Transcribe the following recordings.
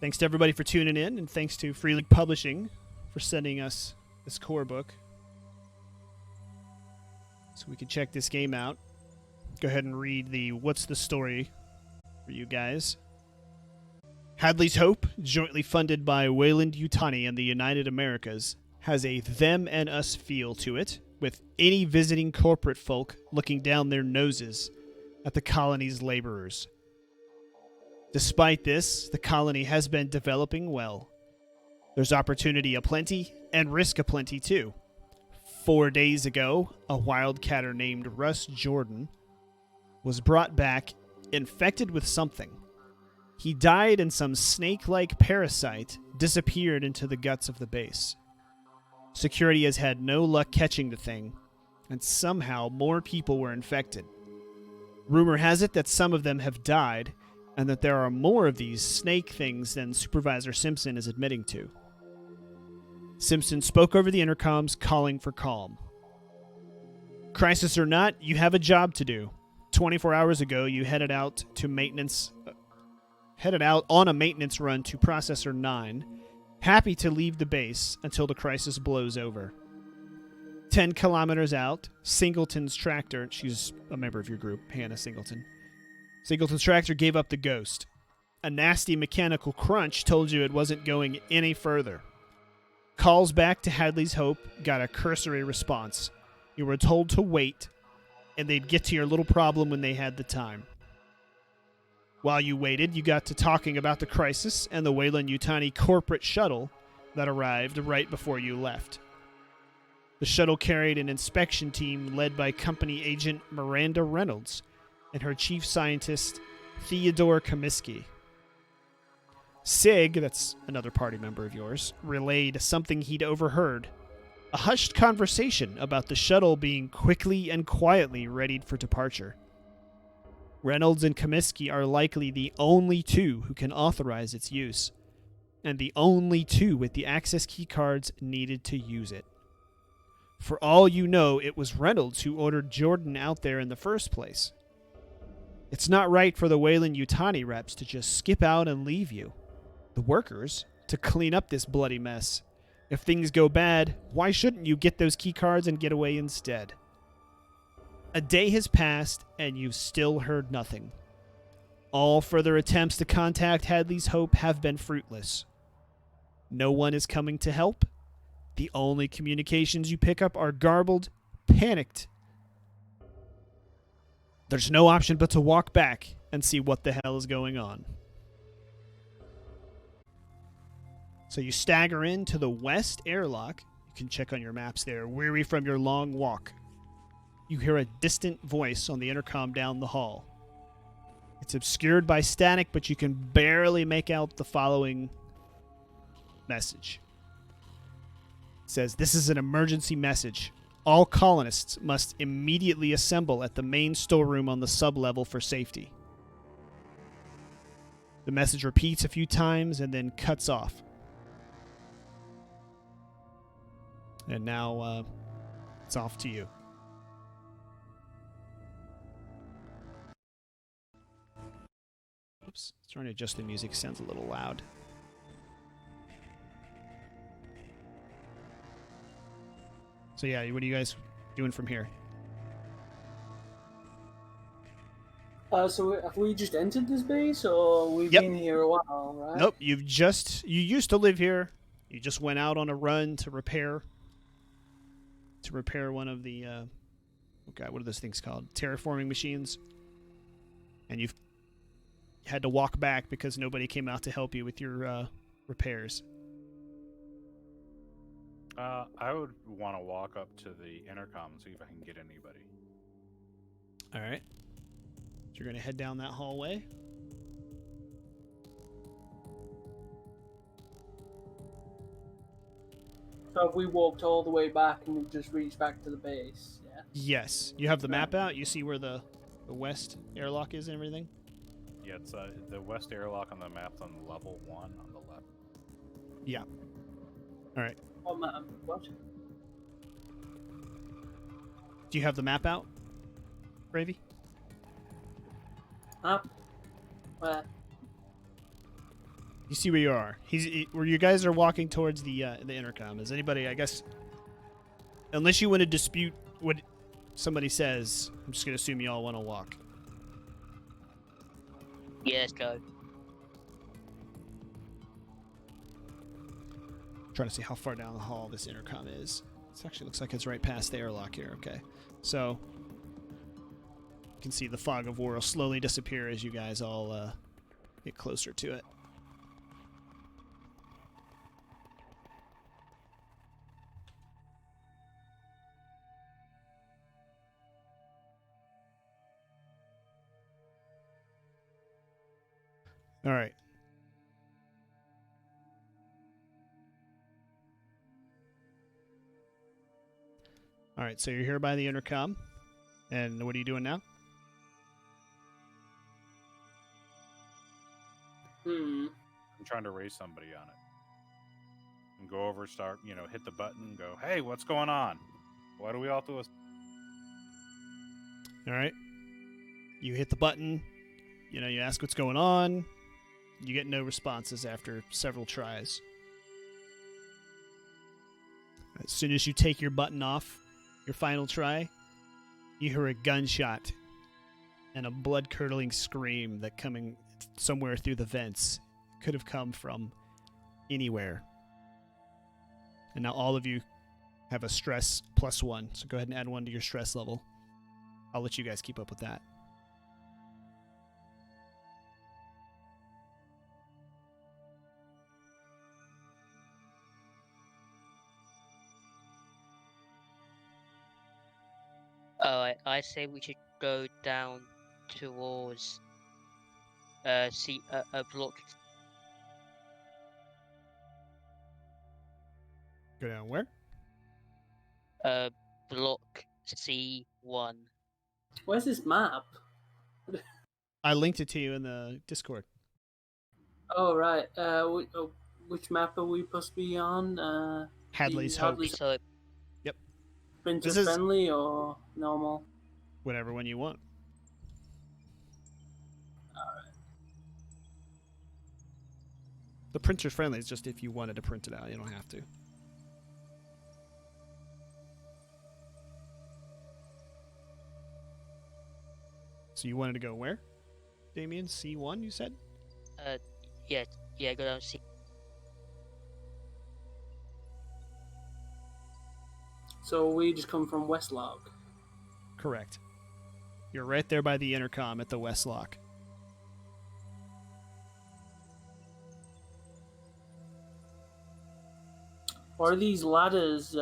Thanks to everybody for tuning in, and thanks to Free League Publishing for sending us this core book so we can check this game out. Go ahead and read the what's the story for you guys. Hadley's Hope, jointly funded by Weyland-Yutani and the United Americas, has a them and us feel to it, with any visiting corporate folk looking down their noses at the colony's laborers. Despite this, the colony has been developing well. There's opportunity aplenty, and risk aplenty too. 4 days ago, a wildcatter named Russ Jordan was brought back infected with something. He died, and some snake-like parasite disappeared into the guts of the base. Security has had no luck catching the thing, and somehow more people were infected. Rumor has it that some of them have died, and that there are more of these snake things than Supervisor Simpson is admitting to. Simpson spoke over the intercoms, calling for calm. Crisis or not, you have a job to do. 24 hours ago, you headed out on a maintenance run to Processor 9, happy to leave the base until the crisis blows over. 10 kilometers out, Singleton's tractor, she's a member of your group, Hannah Singleton. Singleton's tractor gave up the ghost. A nasty mechanical crunch told you it wasn't going any further. Calls back to Hadley's Hope got a cursory response. You were told to wait, and they'd get to your little problem when they had the time. While you waited, you got to talking about the crisis and the Weyland-Yutani corporate shuttle that arrived right before you left. The shuttle carried an inspection team led by company agent Miranda Reynolds and her chief scientist, Theodore Comiskey. Sig, that's another party member of yours, relayed something he'd overheard. A hushed conversation about the shuttle being quickly and quietly readied for departure. Reynolds and Comiskey are likely the only two who can authorize its use, and the only two with the access keycards needed to use it. For all you know, it was Reynolds who ordered Jordan out there in the first place. It's not right for the Weyland-Yutani reps to just skip out and leave you. The workers, to clean up this bloody mess. If things go bad, why shouldn't you get those keycards and get away instead? A day has passed, and you've still heard nothing. All further attempts to contact Hadley's Hope have been fruitless. No one is coming to help. The only communications you pick up are garbled, panicked. There's no option but to walk back and see what the hell is going on. So you stagger into the west airlock. You can check on your maps there, weary from your long walk. You hear a distant voice on the intercom down the hall. It's obscured by static, but you can barely make out the following message. It says, "This is an emergency message. All colonists must immediately assemble at the main storeroom on the sublevel for safety." The message repeats a few times and then cuts off. And now it's off to you. Oops, trying to adjust the music. Sounds a little loud. So yeah, what are you guys doing from here? So have we just entered this base, or we've Yep. been here a while, right? Nope, you used to live here. You just went out on a run to repair one of the what are those things called? Terraforming machines. And you've had to walk back because nobody came out to help you with your repairs. I would want to walk up to the intercom and see if I can get anybody. All right. So you're going to head down that hallway. So have we walked all the way back and we've just reached back to the base? Yeah. Yes. You have the map out. You see where the west airlock is and everything? Yeah, it's the west airlock on the map's on level 1 on the left. Yeah. All right. What? Do you have the map out, Gravy? Huh? Where? You see where you are. Where you guys are walking towards the intercom. Is anybody? I guess, unless you want to dispute what somebody says, I'm just gonna assume you all want to walk. Yeah, let's go. Trying to see how far down the hall this intercom is. It actually looks like it's right past the airlock here. Okay, so you can see the fog of war will slowly disappear as you guys all get closer to it. All right. All right, so you're here by the intercom. And what are you doing now? I'm trying to raise somebody on it. And go over, start, hit the button, go, hey, what's going on? Why do we all do this? All right. You hit the button. You ask what's going on. You get no responses after several tries. As soon as you take your button off, your final try, you hear a gunshot and a blood-curdling scream that coming somewhere through the vents could have come from anywhere. And now all of you have a stress +1, so go ahead and add 1 to your stress level. I'll let you guys keep up with that. I say we should go down towards see a block. Go down where? Block C1. Where's this map? I linked it to you in the Discord. Oh, right. Which map are we supposed to be on? Hadley's the Hope. Hadley's So printer This is- friendly or normal? Whatever one you want. The printer's friendly. It's just if you wanted to print it out, you don't have to. So you wanted to go where? Damien, C1, you said? yeah, go down C. So we just come from Westlock. Correct. You're right there by the intercom at the West Lock. Or are these ladders?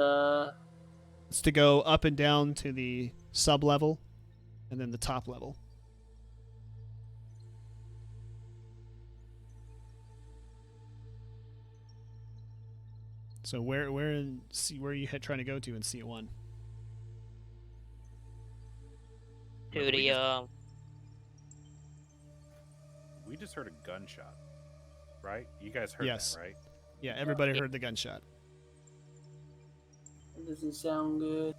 It's to go up and down to the sub level and then the top level. So where in C, where are you trying to go to in C1? To the We just heard a gunshot, right? You guys heard Yes. that, right? Yeah, everybody heard the gunshot. That doesn't sound good.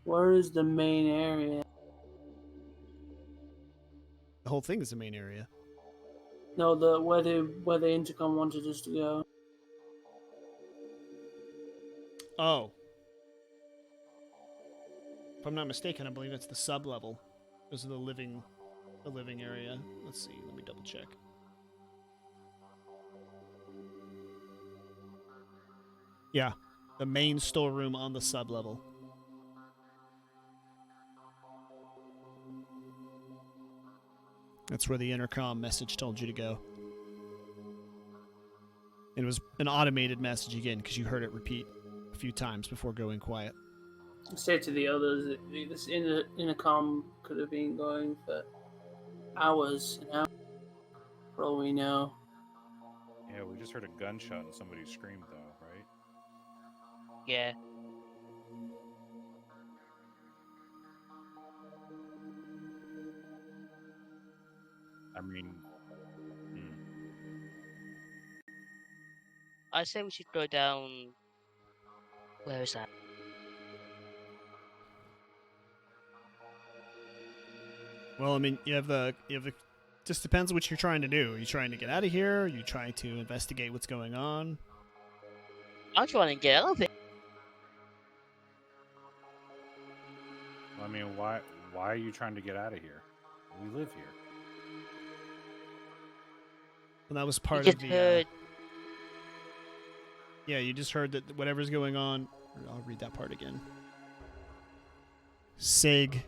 Where is the main area? The whole thing is the main area. No, where the intercom wanted us to go. Oh. If I'm not mistaken, I believe it's the sub level. Those are the living area. Let's see, let me double check. Yeah. The main storeroom on the sub level. That's where the intercom message told you to go. It was an automated message again because you heard it repeat a few times before going quiet. Say to the others, this intercom could have been going for hours and hours, for all we know. Yeah, we just heard a gunshot and somebody screamed, though, right? yeah. I mean, I say we should go down. Where is that? Well, I mean, you have the. Just depends what you're trying to do. Are you trying to get out of here? Are you trying to investigate what's going on? I'm trying to get out of it. I mean, why are you trying to get out of here? We live here. Well, that was You part just of the. heard. Yeah, you just heard that whatever's going on. I'll read that part again. Sig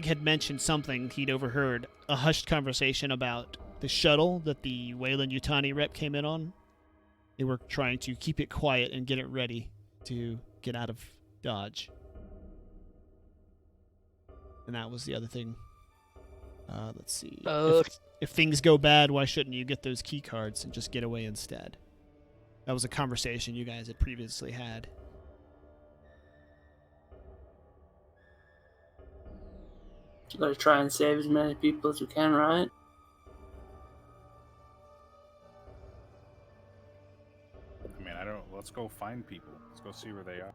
had mentioned something he'd overheard, a hushed conversation about the shuttle that the Wayland Yutani rep came in on. They were trying to keep it quiet and get it ready to get out of Dodge. And that was the other thing. Let's see. If things go bad, why shouldn't you get those key cards and just get away instead? That was a conversation you guys had previously had. You gotta try and save as many people as we can, right? I mean, I don't. Let's go find people. Let's go see where they are.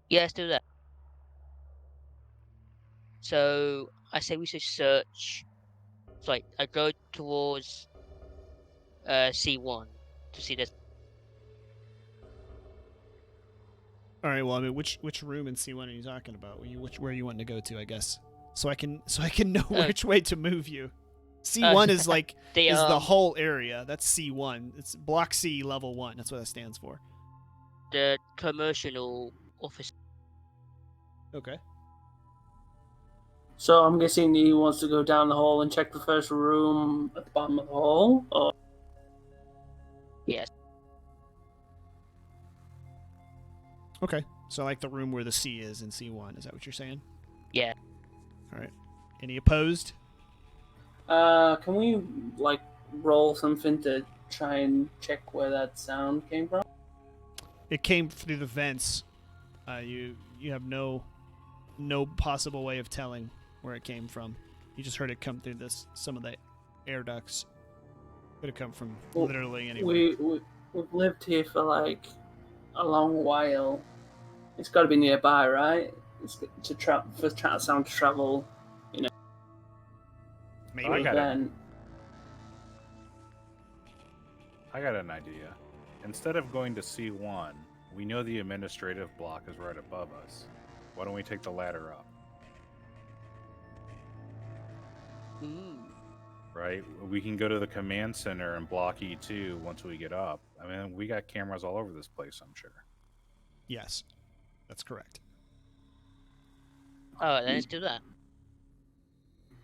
Yeah, let's do that. So I say we should search. So like, I go towards C1 to see this. All right. Well, I mean, which room in C1 are you talking about? Where you want to go to? I guess so I can know which way to move you. C1 is like the whole area. That's C1. It's Block C, Level 1. That's what that stands for. the commercial office. Okay. So I'm guessing he wants to go down the hall and check the first room at the bottom of the hall, or Yes. Okay. So like the room where the C is in C1. Is that what you're saying? Yeah. All right. Any opposed? can we like roll something to try and check where that sound came from? It came through the vents. You have no possible way of telling where it came from. You just heard it come through some of the air ducts. Could have come from Well, literally anywhere. We've lived here for like a long while. It's got to be nearby, right? It's for sound to travel. Maybe. I got it. Then I got an idea. Instead of going to C1, we know the administrative block is right above us. Why don't we take the ladder up? Ooh. Right? We can go to the command center and block E2 once we get up. I mean, we got cameras all over this place, I'm sure. Yes, that's correct. Alright, then let's do that.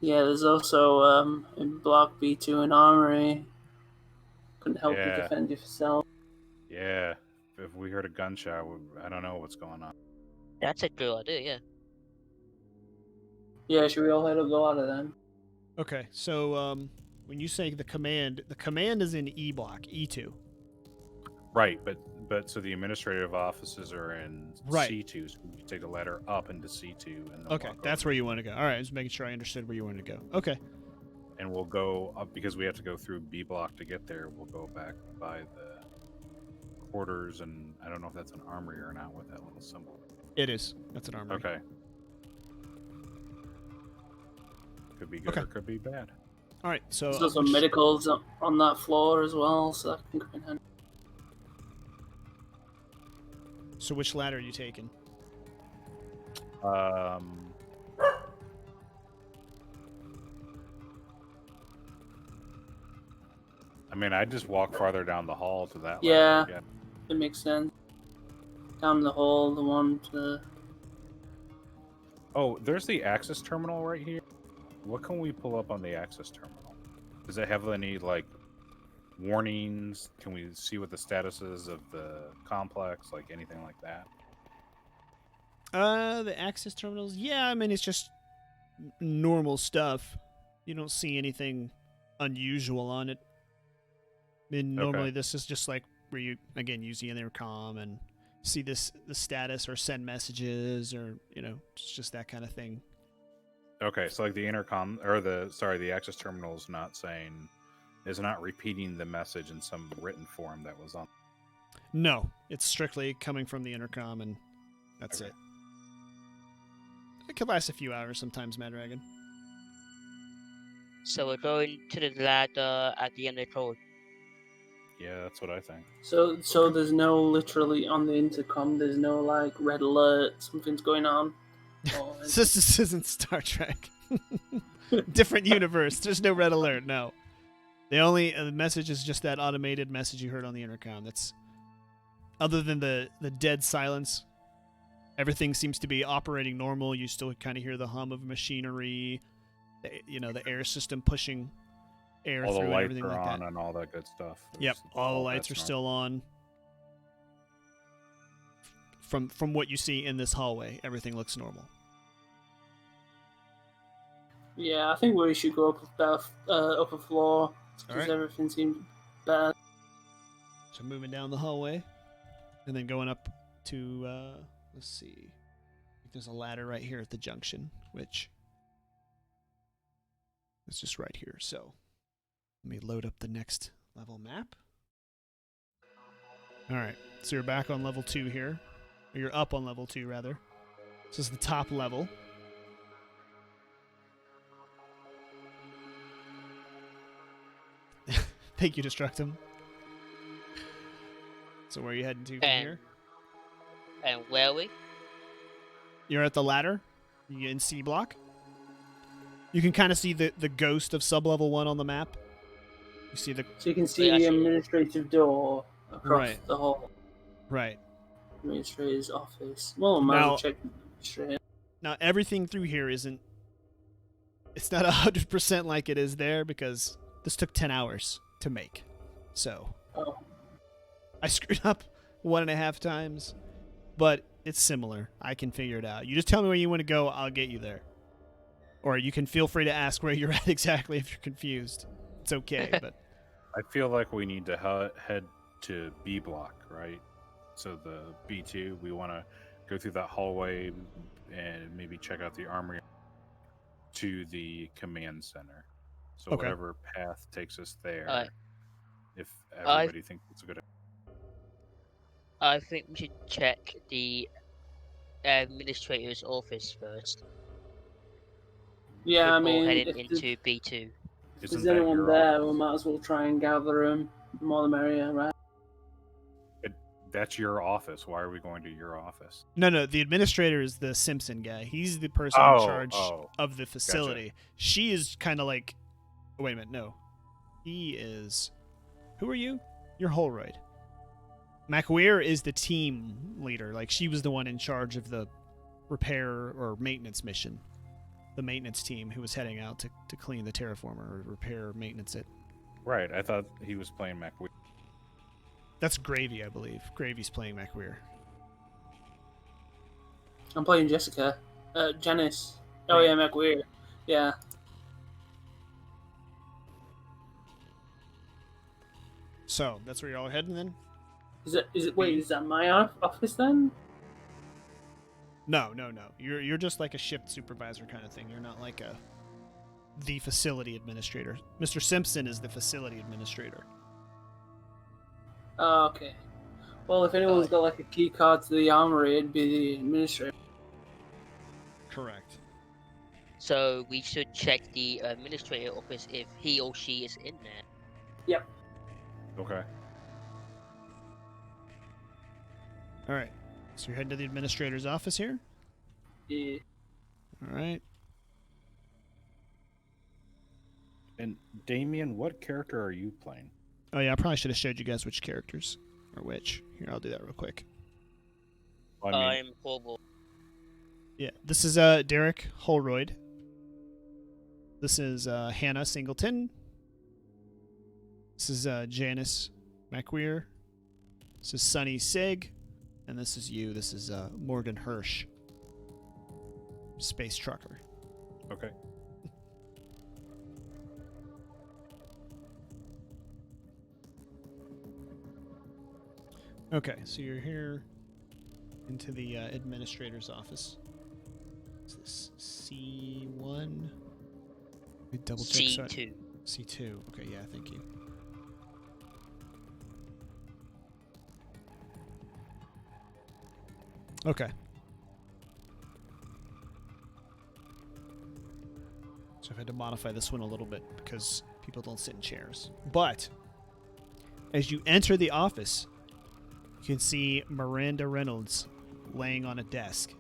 yeah, there's also in Block B2 an armory. Couldn't help you Yeah. defend yourself. Yeah. If we heard a gunshot, I don't know what's going on. That's a good idea, yeah. Yeah, should we all head up the ladder then? Okay, so when you say the command is in E block, E2. Right, but so the administrative offices are in Right. C2, so we can take the ladder up into C2. And then Okay, walk that's over. where you want to go. All right, just making sure I understood where you wanted to go. Okay. And we'll go up because we have to go through B block to get there. We'll go back by the quarters, and I don't know if that's an armory or not with that little symbol. It is. That's an armory. Okay. Could be good Okay. or could be bad. All right, so There's also medicals on that floor as well, so that can come in handy. So which ladder are you taking? I mean, I'd just walk farther down the hall to that Yeah. ladder. It makes sense. Down the hall, the one to... Oh, there's the access terminal right here. What can we pull up on the access terminal? Does it have any, like, warnings? Can we see what the status is of the complex? Like, anything like that? The access terminals. Yeah, I mean it's just normal stuff. You don't see anything unusual on it. I mean, normally this is just like where you again use the intercom and see the status or send messages or it's just that kind of thing. Okay, so like the intercom or the access terminal is not repeating the message in some written form that was on. No, it's strictly coming from the intercom and that's Okay. it. could last a few hours sometimes, Mad Dragon. So we're going to the ladder at the end of the road. Yeah, that's what I think. So there's no literally on the intercom. There's no like red alert. Something's going on. Or This isn't Star Trek. Different universe. There's no red alert. No. The only message is just that automated message you heard on the intercom. That's other than the dead silence. Everything seems to be operating normal. You still kind of hear the hum of machinery. The air system pushing air All through the and lights everything are like on that. and all that good stuff. Yep, all the lights are that's still on. From what you see in this hallway, everything looks normal. yeah, I think we should go up that upper floor because Alright. everything seems bad. So moving down the hallway, and then going up to let's see. I think there's a ladder right here at the junction, which is just right here. So let me load up the next level map. All right, so you're back on level 2 here. Or you're up on level 2, rather. This is the top level. Thank you, Destructum. So where are you heading to from here? And where are we? You're at the ladder. You're in C block. You can kind of see the ghost of sub-level 1 on the map. You see the... So you can see the administrative door across the hall. Right. Administrator's office. Well, I might as well check the administrator. Now, everything through here isn't... It's not 100% like it is there because this took 10 hours to make. So... Oh. I screwed up 1.5 times, but it's similar. I can figure it out. You just tell me where you want to go, I'll get you there. Or you can feel free to ask where you're at exactly if you're confused. It's okay, but... I feel like we need to head to B block, right? So the B2, we want to go through that hallway and maybe check out the armory to the command center. So whatever path takes us there, if everybody thinks it's a good idea. I think we should check the administrator's office first. Yeah, I before mean, heading into B2. If there's anyone there, we might as well try and gather them. The more the merrier, right? That's your office. Why are we going to your office? No, the administrator is the Simpson guy. He's the person in charge of the facility. Gotcha. She is kind of like... Oh, wait a minute, no. He is... Who are you? You're Holroyd. MacWeir is the team leader. Like, she was the one in charge of the repair or maintenance mission. The maintenance team who was heading out to clean the terraformer or repair or maintenance it. Right, I thought he was playing MacWeir. That's Gravy, I believe. Gravy's playing MacWeir. I'm playing Jessica. Janice. Oh, yeah, MacWeir. Yeah. So, that's where you're all heading then? Wait, is that my office then? No. You're just like a shift supervisor kind of thing. You're not like the facility administrator. Mr. Simpson is the facility administrator. Oh, okay. Well, if anyone's got like a key card to the armory, it'd be the administrator. Correct. So we should check the administrator office if he or she is in there. Yep. Okay. All right. So you're heading to the administrator's office here? Yeah. All right. And Damien, what character are you playing? Oh, yeah, I probably should have showed you guys which characters. Or which. Here, I'll do that real quick. Well, I mean, I'm horrible. Yeah, this is Derek Holroyd. This is Hannah Singleton. This is Janice MacWeir. This is Sunny Sig. And this is you. This is Morgan Hirsch. Space Trucker. okay. Okay, so you're here into the administrator's office. Is this C1? Let me double check. C2. C2. Okay, yeah, thank you. Okay. So I've had to modify this one a little bit because people don't sit in chairs. But as you enter the office, you can see Miranda Reynolds laying on a desk,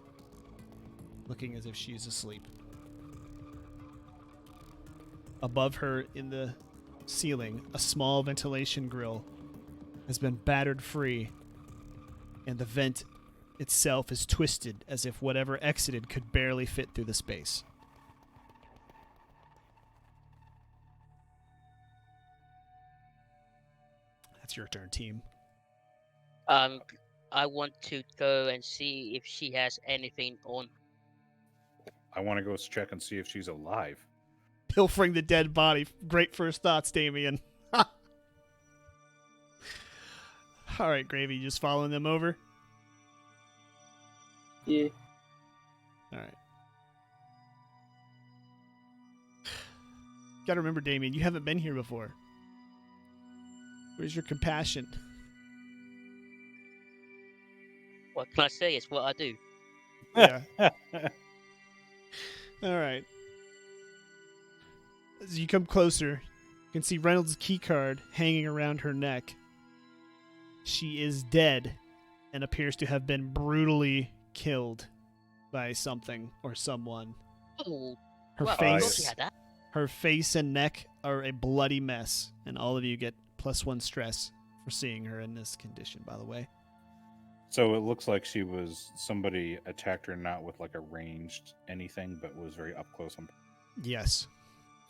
looking as if she is asleep. Above her in the ceiling, a small ventilation grill has been battered free, and the vent itself is twisted as if whatever exited could barely fit through the space. That's your turn, team. I want to go and see if she has anything on. I want to go check and see if she's alive. Pilfering the dead body. Great first thoughts, Damien. All right, Gravy, just following them over? Yeah. All right. Gotta remember, Damien, you haven't been here before. Where's your compassion? What can I say? It's what I do. Yeah. All right. As you come closer, you can see Reynolds' keycard hanging around her neck. She is dead and appears to have been brutally killed by something or someone. Oh, Her well, I thought she face, had that. her face and neck are a bloody mess, and all of you get +1 stress for seeing her in this condition, by the way. So it looks like somebody attacked her not with like a ranged anything, but was very up close. Yes.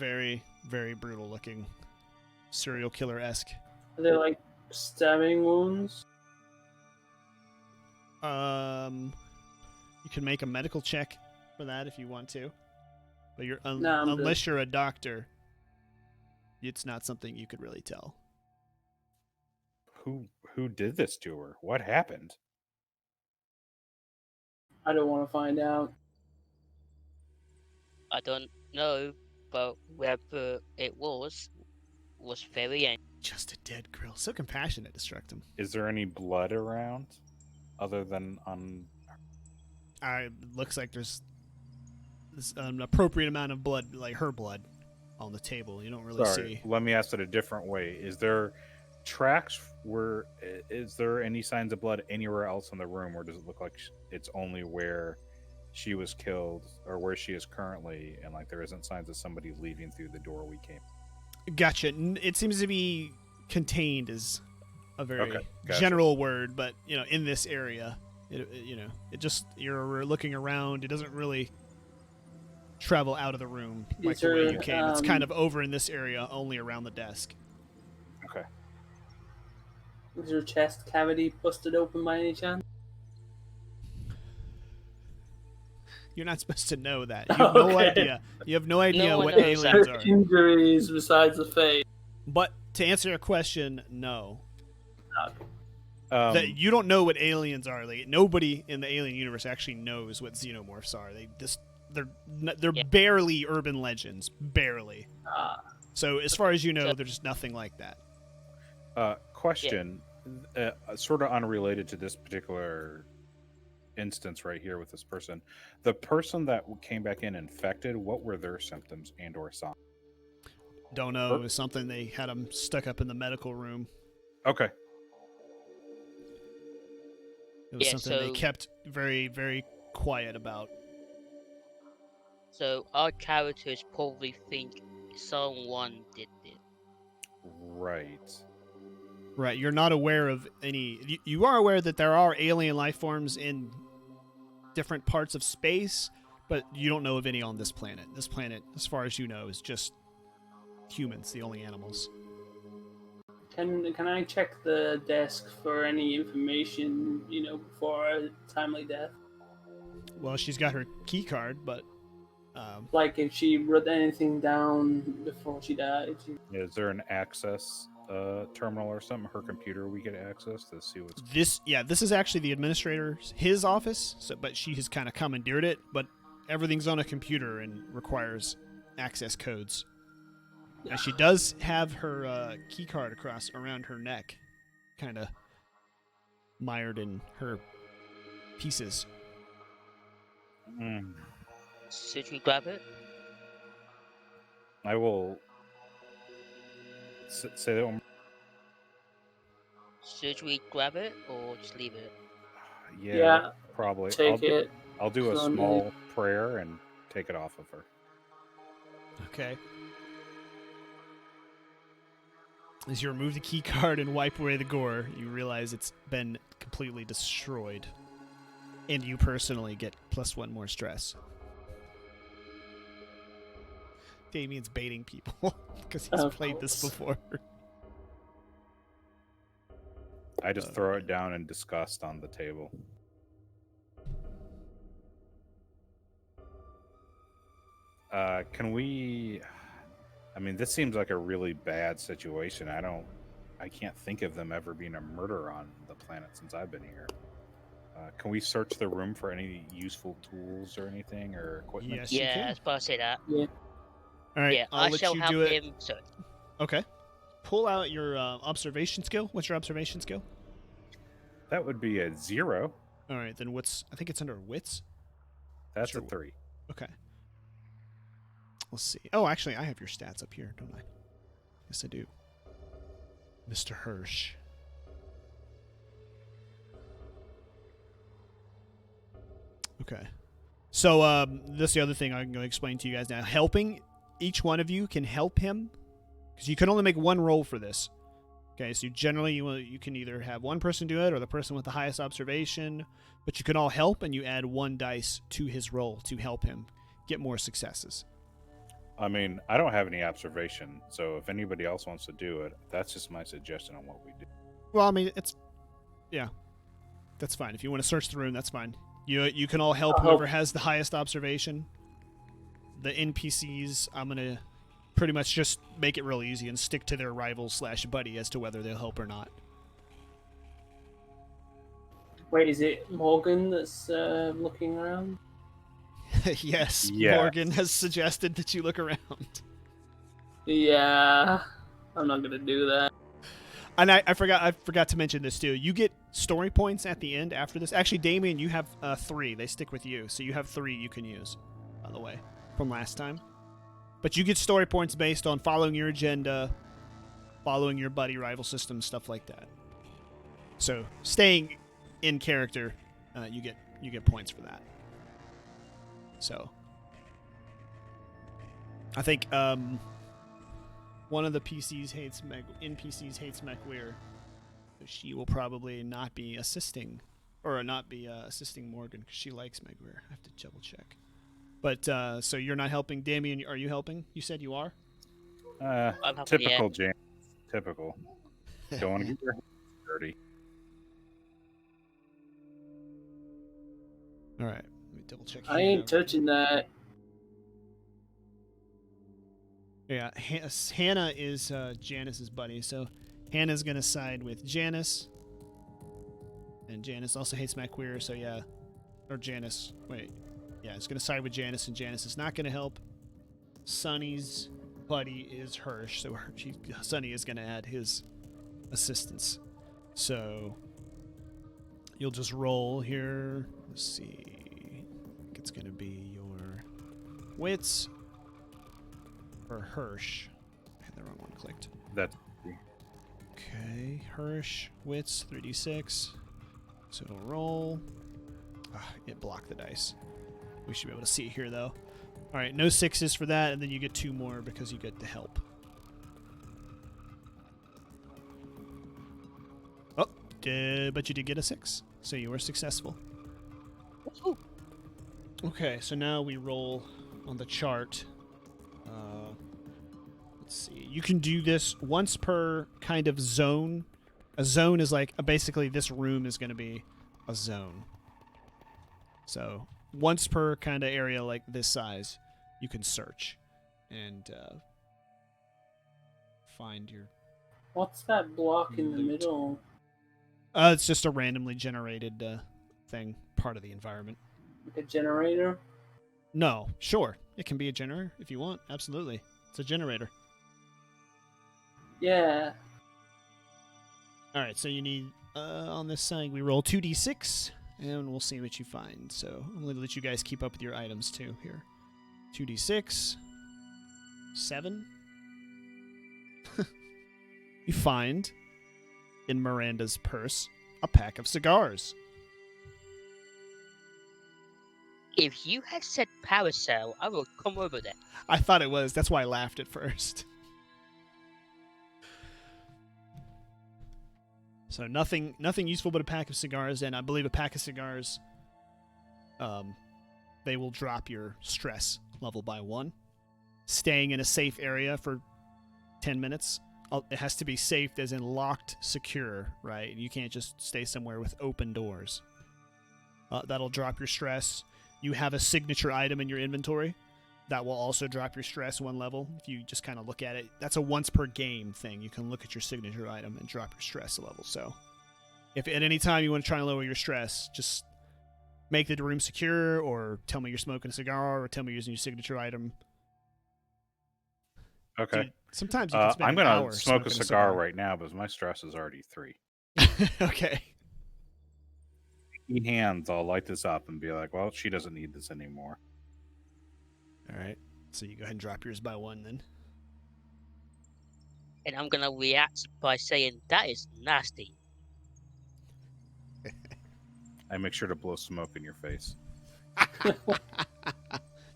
Very, very brutal looking. Serial killer-esque. Are there like stabbing wounds? You can make a medical check for that if you want to. But No, I'm unless you're a doctor, it's not something you could really tell. Who did this to her? What happened? I don't want to find out. I don't know, but whoever it was very angry. Just a dead girl. So compassionate to struck him. Is there any blood around other than on? Looks like there's an appropriate amount of blood, like her blood, on the table. You don't really see. Let me ask it a different way. Is there tracks where? Is there any signs of blood anywhere else in the room, or does it look like it's only where she was killed or where she is currently, and like there isn't signs of somebody leaving through the door we came? Gotcha. It seems to be contained is a very gotcha. general word, but in this area, it just you're looking around. It doesn't really travel out of the room like the way you came. It's kind of over in this area, only around the desk. Okay. Is your chest cavity busted open by any chance? You're not supposed to know that. You have no idea. You have no idea one what knows aliens Her are. injuries besides the face. But to answer your question, no. Um, That you don't know what aliens are. Like nobody in the alien universe actually knows what xenomorphs are. They're Yeah. barely urban legends, barely. So as far as you know, So- there's nothing like that. question, sort of unrelated to this particular instance right here with this person. The person that came back in infected, what were their symptoms and/or signs? Don't know. It was something they had them stuck up in the medical room. Okay. It was Yeah, something they so- kept very, very quiet about. So our characters probably think someone did this. Right. Right. You're not aware of any. You are aware that there are alien life forms in different parts of space, but you don't know of any on this planet. This planet, as far as you know, is just humans, the only animals. Can I check the desk for any information, before a timely death? Well, she's got her key card, but Like if she wrote anything down before she died. Is there an access terminal or something? Her computer we get access to see what's. this is actually the administrator's his office. So, but she has kind of commandeered it. But everything's on a computer and requires access codes. And she does have her key card around her neck, kind of mired in her pieces. Mm. Should we grab it? I will say that one. Should we grab it or just leave it? Yeah, probably. Take it. I'll do a Son, small prayer and take it off of her. Okay. As you remove the key card and wipe away the gore, you realize it's been completely destroyed. And you personally get +1 more stress. Damien's baiting people because he's Of played this course. before. I just throw it down in disgust on the table. Can we... I mean, this seems like a really bad situation. I can't think of them ever being a murder on the planet since I've been here. Can we search the room for any useful tools or anything or equipment? Yes, you Yeah, I can. was about to say that. Yeah. All right, Yeah, I'll I let shall you help do it. him search. Okay. Pull out your observation skill. What's your observation skill? That would be a 0. All right, then what's... I think it's under wits. That's Sure. a 3. Okay. Let's see. Oh, actually, I have your stats up here, don't I? Yes, I do. Mr. Hirsch. Okay. So, this is the other thing I'm going to explain to you guys now. Helping, each one of you can help him, because you can only make one roll for this. Okay, so generally you can either have one person do it or the person with the highest observation, but you can all help, and you add 1 dice to his roll to help him get more successes. I mean, I don't have any observation, so if anybody else wants to do it, that's just my suggestion on what we do. Well, I mean, yeah, that's fine. If you want to search the room, that's fine. You can all help I'll whoever help. has the highest observation. The NPCs, I'm gonna pretty much just make it real easy and stick to their rival/buddy as to whether they'll help or not. Wait, is it Morgan that's looking around? Yes, Yes. Morgan has suggested that you look around. Yeah, I'm not gonna do that. And I forgot to mention this too. You get story points at the end after this. Actually, Damien, you have 3. They stick with you, so you have 3 you can use. By the way, from last time. But you get story points based on following your agenda, following your buddy rival system, stuff like that. So staying in character, you get points for that. So I think one of the NPCs hates McWeir. So she will probably not be assisting assisting Morgan because she likes McWeir. I have to double check. But so you're not helping, Damien? Are you helping? You said you are. I'm helping, Typical, James. Typical. Don't want to get your hands dirty. All right. Let me double check. I ain't touching that. Yeah, Hannah is Janice's buddy, so Hannah's gonna side with Janice, and Janice also hates McQueer, so yeah, or Janice. Wait, yeah, it's gonna side with Janice, and Janice is not gonna help. Sonny's buddy is Hirsch, so Sonny is gonna add his assistance. So you'll just roll here. Let's see. I think it's gonna be your wits. Or Hirsch. I had the wrong one clicked. That's Okay, Hirsch, wits, 3d6. So it'll roll. It blocked the dice. We should be able to see it here, though. Alright, no 6s for that, and then you get 2 more because you get the help. Oh, but you did get a 6, so you were successful. Okay, so now we roll on the chart. Let's see. You can do this once per kind of zone. A zone is like basically this room is going to be a zone. So once per kind of area like this size, you can search and find your. What's that block in the Loot. middle? It's just a randomly generated thing, part of the environment. Like a generator? No, sure. It can be a generator if you want. Absolutely. It's a generator. Yeah. Alright, so you need, on this side, we roll 2d6, and we'll see what you find. So I'm going to let you guys keep up with your items, too, here. 2d6. 7. You find in Miranda's purse a pack of cigars. If you had said power cell, I will come over there. I thought it was. That's why I laughed at first. So nothing useful but a pack of cigars, and I believe a pack of cigars, they will drop your stress level by 1. Staying in a safe area for 10 minutes. It has to be safe as in locked, secure, right? You can't just stay somewhere with open doors. That'll drop your stress. You have a signature item in your inventory. That will also drop your stress 1 level. If you just kind of look at it, that's a once per game thing. You can look at your signature item and drop your stress a level. So if at any time you want to try and lower your stress, just make the room secure, or tell me you're smoking a cigar, or tell me you're using your signature item. Okay. Dude, sometimes you can spend I'm an gonna hour smoke a smoking cigar right now, because my stress is already 3. Okay. Hands, I'll light this up and be like, well, she doesn't need this anymore. All right. So you go ahead and drop yours by 1 then. And I'm gonna react by saying, that is nasty. I make sure to blow smoke in your face.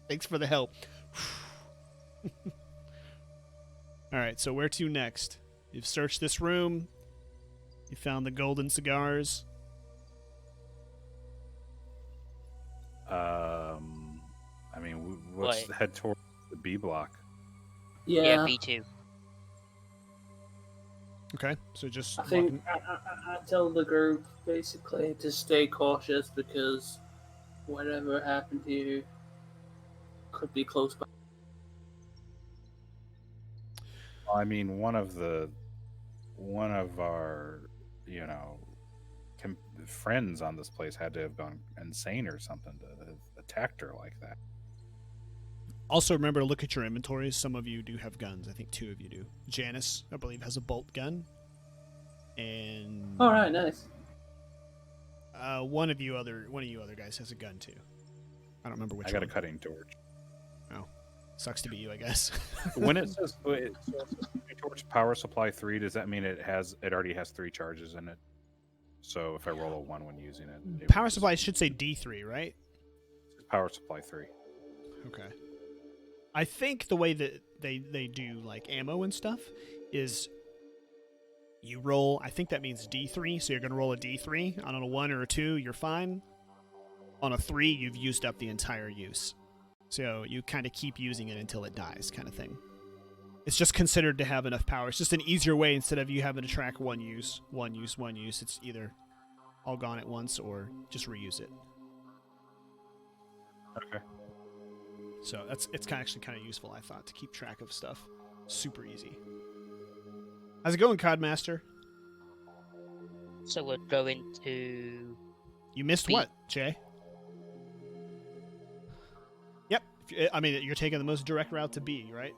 Thanks for the help. All right, so where to next? You've searched this room. You found the golden cigars. I mean, let's head towards the B block. Yeah, B2. Okay, so just I think I tell the group basically to stay cautious, because whatever happened to you could be close by. I mean, one of our, friends on this place had to have gone insane or something to have attacked her like that. Also, remember to look at your inventories. Some of you do have guns. I think 2 of you do. Janice, I believe, has a bolt gun. And All right, nice. one of you other guys has a gun too. I don't remember which one. I got a cutting torch. Oh, sucks to be you, I guess. When it says torch power supply 3, does that mean it already has 3 charges in it? So if I roll a 1 when using it, Power supply should say D3, right? Power supply 3. Okay. I think the way that they do like ammo and stuff is you roll, I think that means D3, so you're going to roll a D3. On a 1 or a 2, you're fine. On a 3, you've used up the entire use. So you kind of keep using it until it dies, kind of thing. It's just considered to have enough power. It's just an easier way, instead of you having to track one use. It's either all gone at once or just reuse it. Okay. So it's actually kind of useful, I thought, to keep track of stuff. Super easy. How's it going, Codmaster? So we're going to... You missed B. what, Jay? Yep. I mean, you're taking the most direct route to B, right?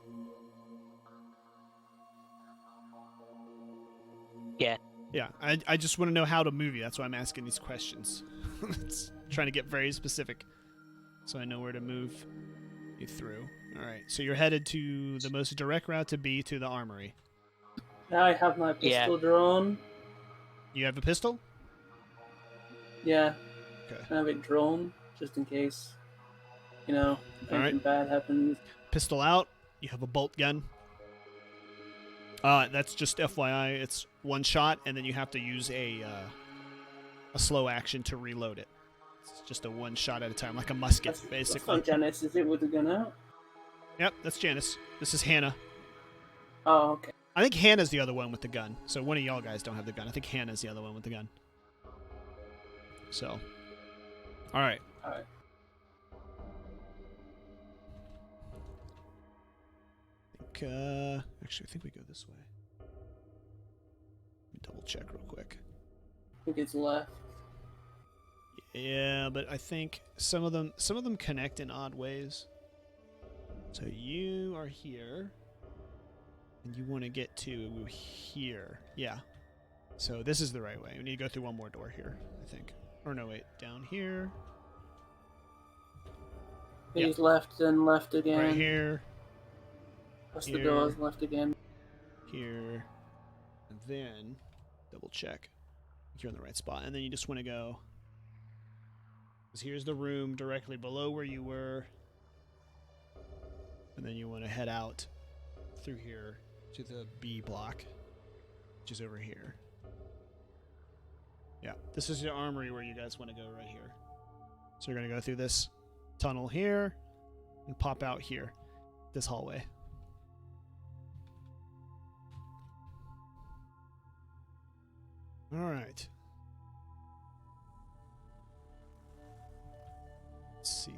Yeah. Yeah. I just want to know how to move you. That's why I'm asking these questions. It's trying to get very specific so I know where to move you through. All right. So you're headed to the most direct route to B, to the armory. I have my pistol drawn. You have a pistol? Yeah. Okay. I have it drawn, just in case, anything bad happens. Pistol out. You have a bolt gun. That's just FYI. It's 1 shot, and then you have to use a slow action to reload it. It's just a 1 shot at a time, like a musket, basically. That's not Janice, is it, with the gun out? Yep, that's Janice. This is Hannah. Oh, okay. I think Hannah's the other one with the gun. So one of y'all guys don't have the gun. I think Hannah's the other one with the gun. So, all right. All right. Actually, I think we go this way. Let me double check real quick. I think it's left. Yeah, but I think some of them connect in odd ways. So you are here, and you want to get to here. Yeah. So this is the right way. We need to go through one more door here, I think. Or no, wait, down here. He's left and left again. Right here. Press the doors left again. here, and then double check you're in the right spot, and then you just want to go, because here's the room directly below where you were, and then you want to head out through here to the B block, which is over here. Yeah, this is the armory where you guys want to go right here. So you're going to go through this tunnel here and pop out here, this hallway. All right. Let's see.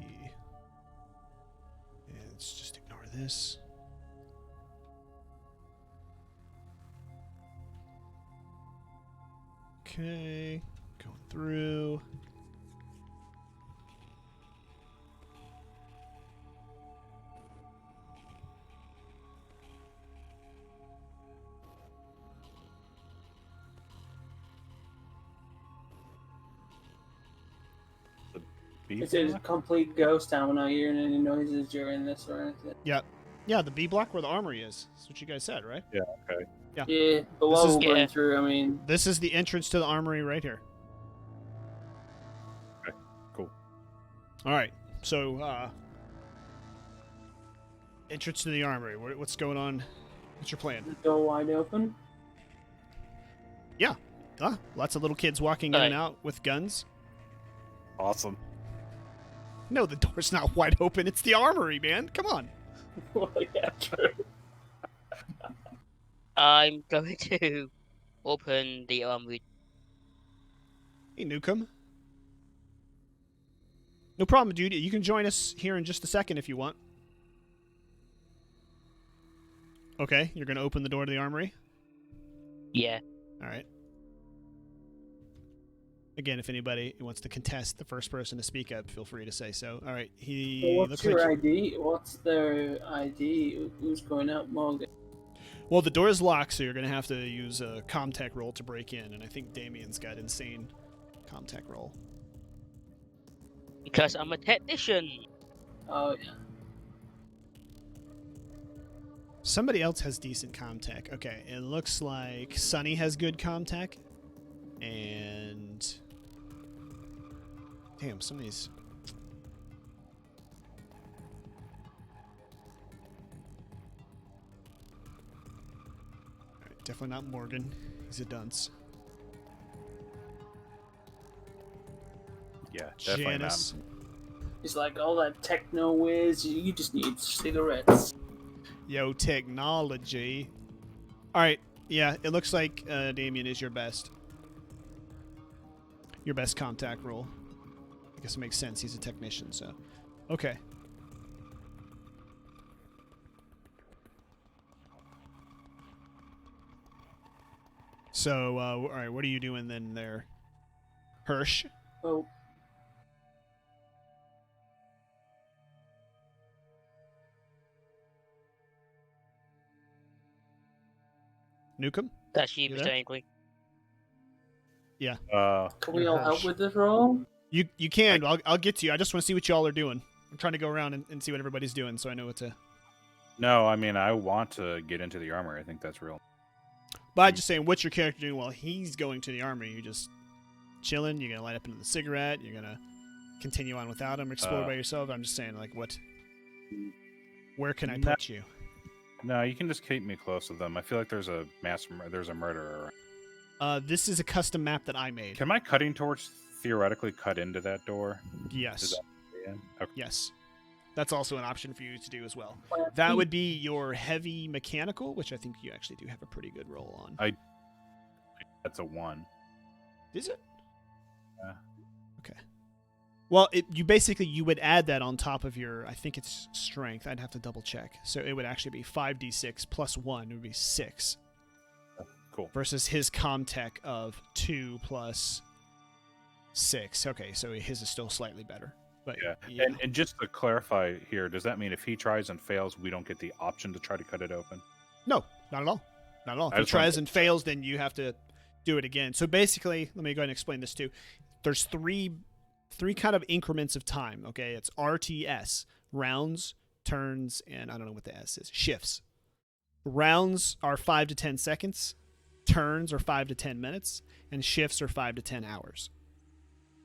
And let's just ignore this. Okay, going through. Is it a complete ghost town? We're not hearing any noises during this or anything. Yeah, the B block where the armory is. That's what you guys said, right? Yeah, okay. Yeah, but This while is- we're going through, I mean, This is the entrance to the armory right here. Okay, cool. All right, so entrance to the armory. What's going on? What's your plan? the door wide open. Lots of little kids walking in and out with guns. Awesome. No, the door's not wide open. It's the armory, man. Come on. Well, yeah, true. I'm going to open the armory. Hey, Newcomb. No problem, dude. You can join us here in just a second if you want. Okay, you're going to open the door to the armory? Yeah. All right. Again, if anybody wants to contest the first person to speak up, feel free to say so. All right, What's looks your like ID? What's their ID? Who's going out, Morgan? well, the door is locked, so you're going to have to use a Comtech roll to break in, and I think Damien's got insane Comtech roll. Because I'm a technician. Oh, yeah. Somebody else has decent Comtech. Okay, it looks like Sunny has good Comtech, and damn, some of these. Alright, definitely not Morgan. He's a dunce. Yeah, definitely Janice. It's like all that techno whiz. You just need cigarettes. Yo, technology. Alright, yeah, it looks like Damien is your best. Your best contact roll. I guess it makes sense. He's a technician, so. Okay. So, alright, what are you doing then there? Hirsch? Oh, Newcomb? That's you, You Mr. there? Angry. can we all help Hirsch. with this roll? You can. I'll get to you. I just want to see what y'all are doing. I'm trying to go around and see what everybody's doing so I know what to... No, I mean, I want to get into the armor. I think that's real. But I'm just saying, what's your character doing while he's going to the army? You just chilling? You're going to light up another cigarette? You're going to continue on without him? Explore by yourself? I'm just saying, like, what... Where can I put you? No, you can just keep me close to them. I feel like there's a there's a murderer. This is a custom map that I made. Can my cutting torch theoretically cut into that door? Yes. Is that okay. Yes. That's also an option for you to do as well. That would be your heavy mechanical, which I think you actually do have a pretty good roll on. That's a 1. Is it? Yeah. Okay. Well, you would add that on top of your, I think it's strength. I'd have to double check. So it would actually be 5d6 plus 1 would be 6. Cool. Versus his Comtech of 2 plus 6. Okay, so his is still slightly better. But Yeah. And just to clarify here, does that mean if he tries and fails, we don't get the option to try to cut it open? No, not at all. Not at all. If I he just wanted tries to- and fails, then you have to do it again. So basically, let me go ahead and explain this too. There's three kind of increments of time, okay? It's RTS, rounds, turns, and I don't know what the S is, shifts. rounds are 5 to 10 seconds, turns are 5 to 10 minutes, and shifts are 5 to 10 hours.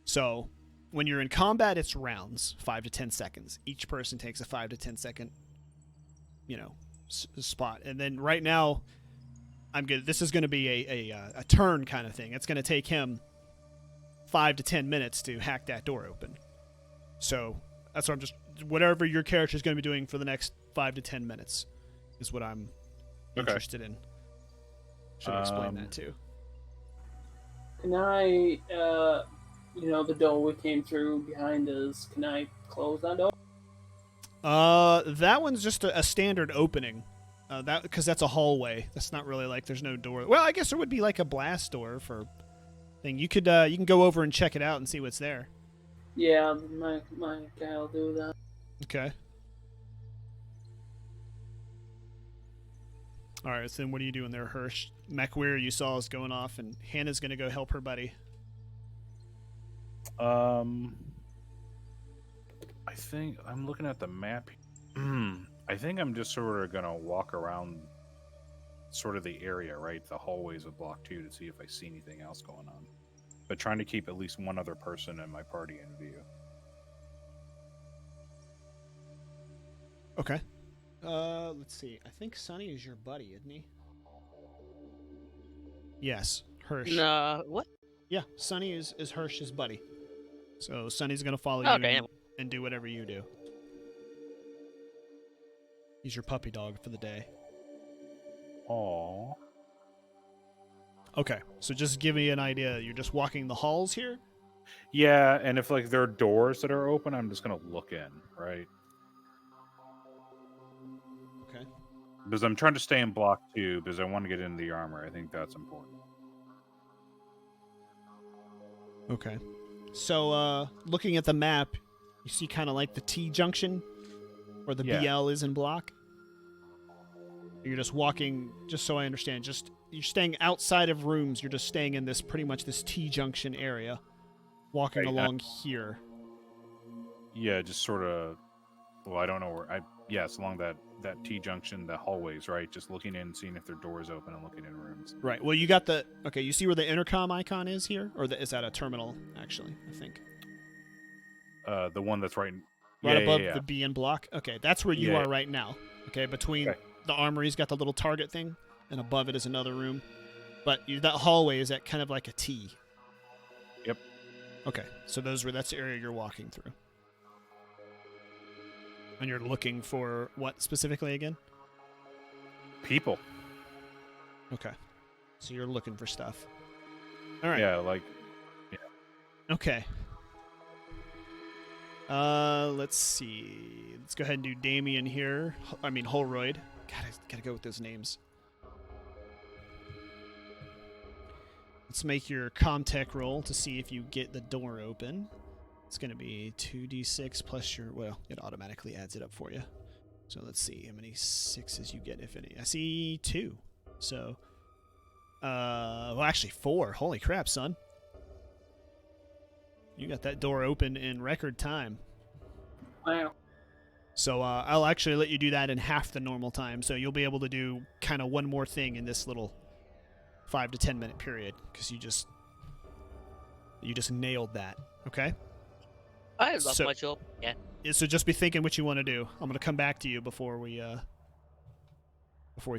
So when you're in combat, it's rounds, 5 to 10 seconds. Each person takes a 5 to 10 second, spot. And then right now, I'm good. This is going to be a turn kind of thing. It's going to take him 5 to 10 minutes to hack that door open. So that's what whatever your character is going to be doing for the next 5 to 10 minutes is what I'm interested in. Should explain that too. Can I, the door we came through behind us, can I close that door? That one's just a standard opening. Because that's a hallway. That's not really like there's no door. Well, I guess there would be like a blast door for thing. You can go over and check it out and see what's there. Yeah, my guy will do that. Okay. All right, so then what are you doing there, Hirsch? MacWeir, you saw is going off, and Hannah's going to go help her buddy. I think I'm looking at the map. I think I'm just sort of going to walk around sort of the area, right? The hallways of Block 2 to see if I see anything else going on. But trying to keep at least one other person in my party in view. Okay. Let's see. I think Sonny is your buddy, isn't he? Yes, Hirsch. No, what? Yeah, Sonny is Hirsch's buddy. So Sonny's going to follow Okay. you and do whatever you do. He's your puppy dog for the day. Aww. Okay, so just give me an idea. You're just walking the halls here? Yeah, and if like there are doors that are open, I'm just going to look in, right? Okay. Because I'm trying to stay in Block 2 because I want to get into the armor. I think that's important. Okay. So, looking at the map, you see kind of like the T junction where the BL is in Block? You're just walking, just so I understand, you're staying outside of rooms. You're just staying in pretty much this T junction area, walking along here. Yeah, just sort of. Well, I don't know where. Yes, along that T junction, the hallways, right? Just looking in, seeing if there are doors open, and looking in rooms. Right. Well, you got you see where the intercom icon is here, or is that a terminal? Actually, I think. The one that's right above the B in Block. Okay, that's where you are right now. Okay, between the armory's got the little target thing, and above it is another room. But that hallway is at kind of like a T. Yep. Okay, so that's the area you're walking through. And you're looking for what specifically again? People. Okay. So you're looking for stuff. All right. Yeah, Okay. Let's see. Let's go ahead and do Damien here. I mean, Holroyd. God, I gotta go with those names. Let's make your Comtech roll to see if you get the door open. It's going to be 2d6 plus it automatically adds it up for you. So let's see how many 6s you get, if any. I see 2. So, actually 4. Holy crap, son. You got that door open in record time. Wow. So I'll actually let you do that in half the normal time. So you'll be able to do kind of one more thing in this little 5 to 10 minute period because you just nailed that. Okay. I love my job. Yeah. So just be thinking what you want to do. I'm going to come back to you before we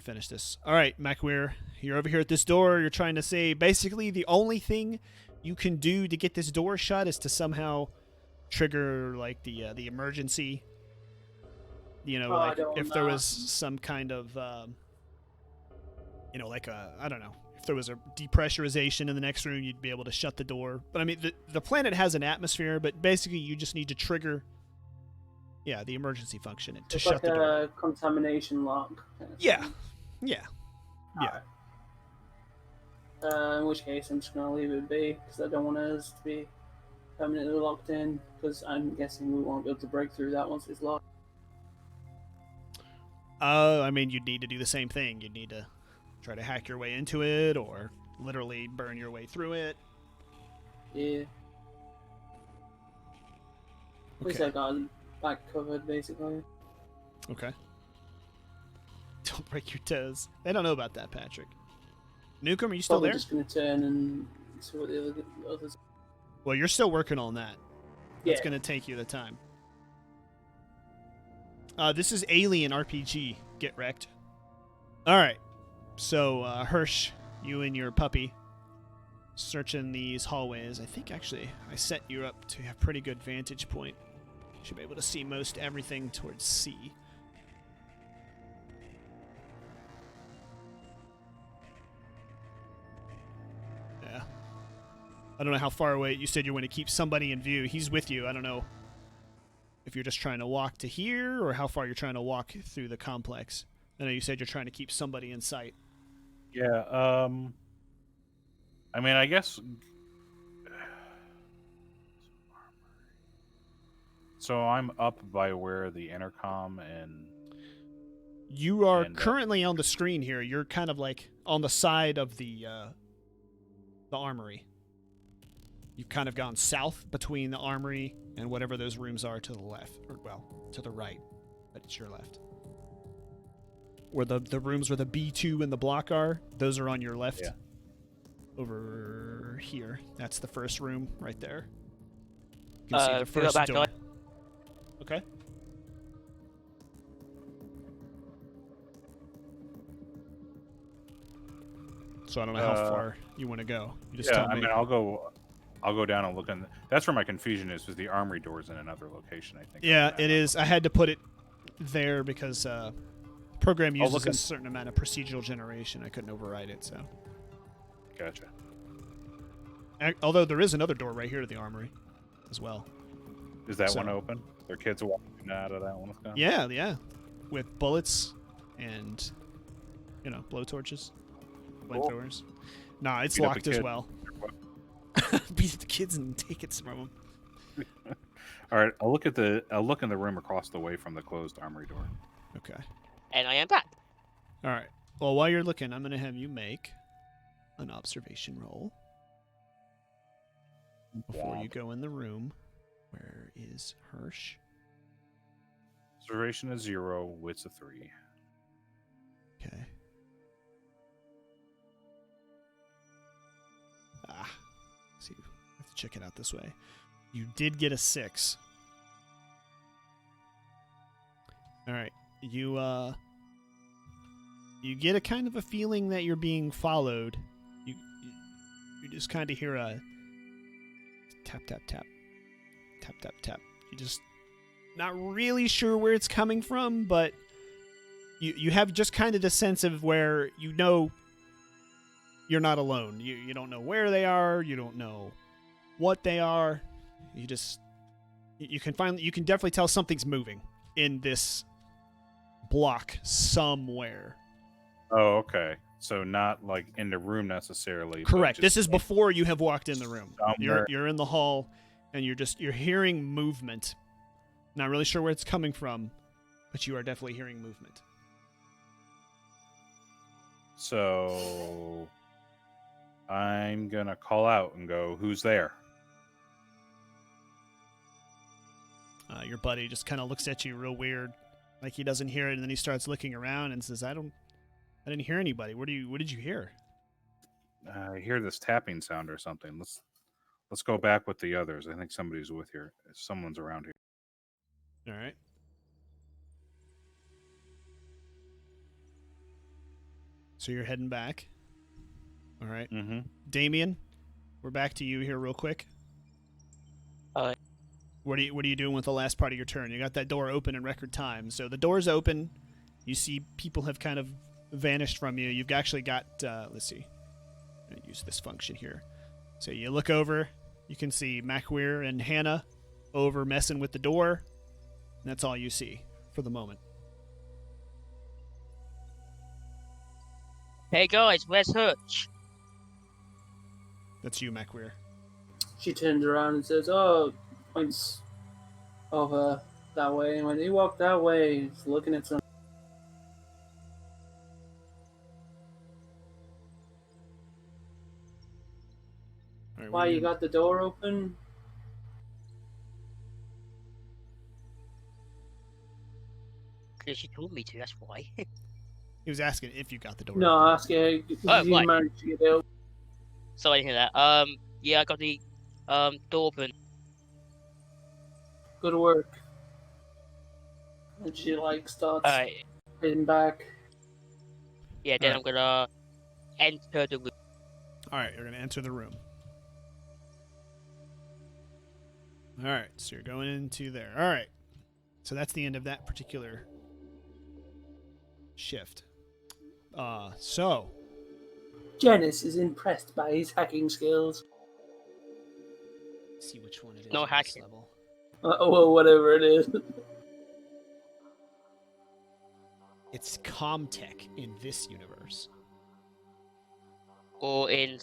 finish this. All right, MacWeir, you're over here at this door. You're trying to say basically the only thing you can do to get this door shut is to somehow trigger like the emergency. Like if there was some kind of I don't know. If there was a depressurization in the next room, you'd be able to shut the door. But I mean, the planet has an atmosphere, but basically you just need to trigger, the emergency function to shut the door. Like a contamination lock. Yeah. In which case, I'm just gonna leave it be because I don't want us to be permanently locked in. Because I'm guessing we won't be able to break through that once it's locked. I mean, you'd need to do the same thing. You'd need to try to hack your way into it or literally burn your way through it. Yeah. At least I got back covered, basically. Okay. Don't break your toes. They don't know about that, Patrick. Newcomb, are you still Probably there? just gonna turn and see what the others. Well, you're still working on that. That's Yeah. going to take you the time. This is Alien RPG. Get wrecked. All right. So, Hirsch, you and your puppy searching these hallways. I think, actually, I set you up to have pretty good vantage point. You should be able to see most everything towards C. Yeah. I don't know how far away. You said you want to keep somebody in view. He's with you. I don't know if you're just trying to walk to here or how far you're trying to walk through the complex. I know you said you're trying to keep somebody in sight. Yeah. I mean, I guess. So I'm up by where the intercom and. You are currently on the screen here. You're kind of like on the side of the armory. You've kind of gone south between the armory and whatever those rooms are to the left, or well, to the right, but it's your left. Where the rooms where the B2 and the block are, those are on your left. Yeah. Over here. That's the first room right there. You can see the we got first back, door. guys. Okay. So I don't know how far you want to go. You just tell me. I mean, I'll go down and look in. That's where my confusion is the armory door's in another location, I think. Yeah, it is. I had to put it there because program uses a certain amount of procedural generation. I couldn't override it, so. Gotcha. Although there is another door right here to the armory as well. Is that one open? There are kids walking out of that one with guns? Yeah, yeah. With bullets and, blowtorches, flamethrowers. Nah, it's Beat up locked a as kid. well. Beat the kids and take it from them. All right, I'll look in the room across the way from the closed armory door. Okay. And I am back. All right. Well, while you're looking, I'm going to have you make an observation roll before you go in the room. Where is Hirsch? Observation is 0, wits a 3. Okay. See, I have to check it out this way. You did get a 6. All right. You get a kind of a feeling that you're being followed. You just kind of hear a tap, tap, tap. Tap, tap, tap. You just not really sure where it's coming from, but you have just kind of the sense of where you're not alone. You don't know where they are. You don't know what they are. You can definitely tell something's moving in this block somewhere. Oh, okay. So not like in the room necessarily. Correct. This is before you have walked in the room. Somewhere. You're in the hall, and you're hearing movement. Not really sure where it's coming from, but you are definitely hearing movement. So I'm gonna call out and go, "Who's there?" Your buddy just kind of looks at you real weird, like he doesn't hear it, and then he starts looking around and says, "I didn't hear anybody. What did you hear?" I hear this tapping sound or something. Let's go back with the others. I think somebody's with here. Someone's around here. All right. So you're heading back. All right. Mm-hmm. Damien, we're back to you here real quick. All right. What are you doing with the last part of your turn? You got that door open in record time. So the door's open. You see people have kind of vanished from you. You've actually got, let's see. I'm going to use this function here. So you look over. You can see Macweir and Hannah over messing with the door. And that's all you see for the moment. Hey guys, where's Hutch? That's you, Macweir. She turns around and says, points over that way. And when he walked that way, he's looking at some. All right, Why, you got the door open? Because she told me to, that's why. He was asking if you got the door. No, ask you. Oh, Did you right. manage to get out? Sorry to hear that. Yeah, I got the door open. Good work. And she like starts Alright. heading back. Yeah, then Alright. I'm gonna enter the room. All right, you're gonna enter the room. All right, so you're going into there. All right, so that's the end of that particular shift. So Janice is impressed by his hacking skills. let's see which one it is. No on this hacking. level. Well, whatever it is. It's Comtech in this universe. Or in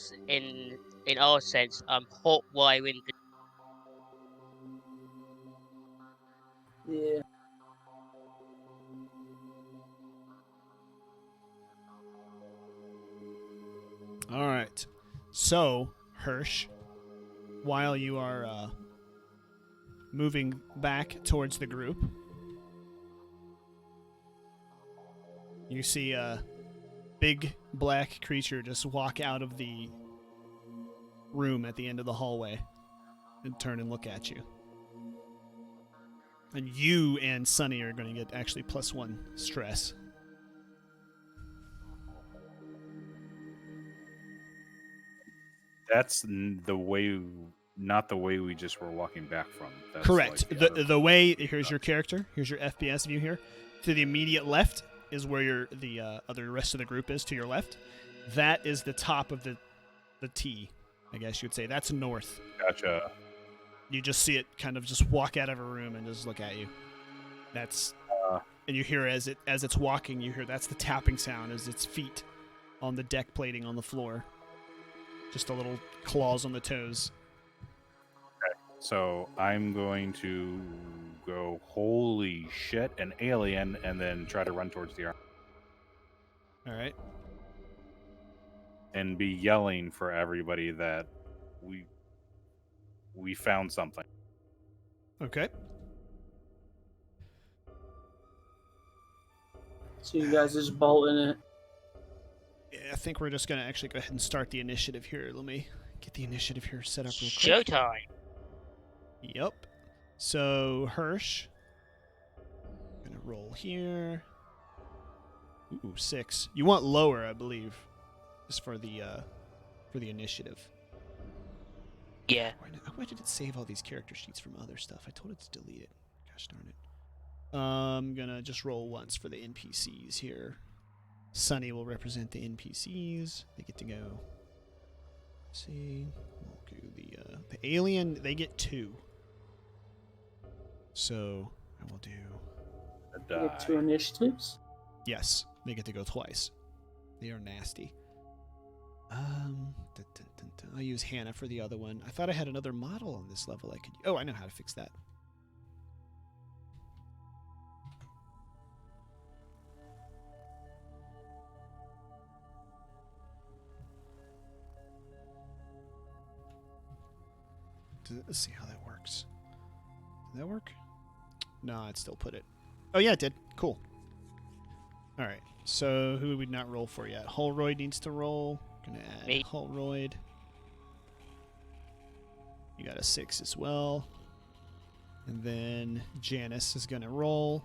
our sense, hot wiring. Yeah. All right, so Hirsch, while you are moving back towards the group, you see a big black creature just walk out of the room at the end of the hallway and turn and look at you. And you and Sunny are going to get actually +1 stress. That's the way, not the way we just were walking back from. That's Correct. like The way, here's your character, here's your FPS view here. To the immediate left is where the other rest of the group is, to your left. That is the top of the T, I guess you'd say. That's north. Gotcha. You just see it kind of just walk out of a room and just look at you. That's and you hear as it's walking, you hear that's the tapping sound as its feet on the deck plating on the floor. Just a little claws on the toes. So I'm going to go, holy shit, an alien, and then try to run towards the arm All right. and be yelling for everybody that we found something. Okay. So you guys just bolting it. Yeah, I think we're just going to actually go ahead and start the initiative here. Let me get the initiative here set up real quick. Showtime. Yep. So, Hirsch. Gonna roll here. Ooh, 6. You want lower, I believe. Just for the initiative. Yeah. Why did it save all these character sheets from other stuff? I told it to delete it. Gosh darn it. I'm gonna just roll once for the NPCs here. Sunny will represent the NPCs. They get to go. Let's see. We'll do the alien. They get 2. So I will do. You get 2 initiatives. Yes, they get to go twice. They are nasty. I'll use Hannah for the other one. I thought I had another model on this level I could. Oh, I know how to fix that. Let's see how that works. Did that work? No, I'd still put it. Oh, yeah, it did. Cool. All right. So who would we not roll for yet? Holroyd needs to roll. Gonna add Me. Holroyd. You got a 6 as well. And then Janice is gonna roll.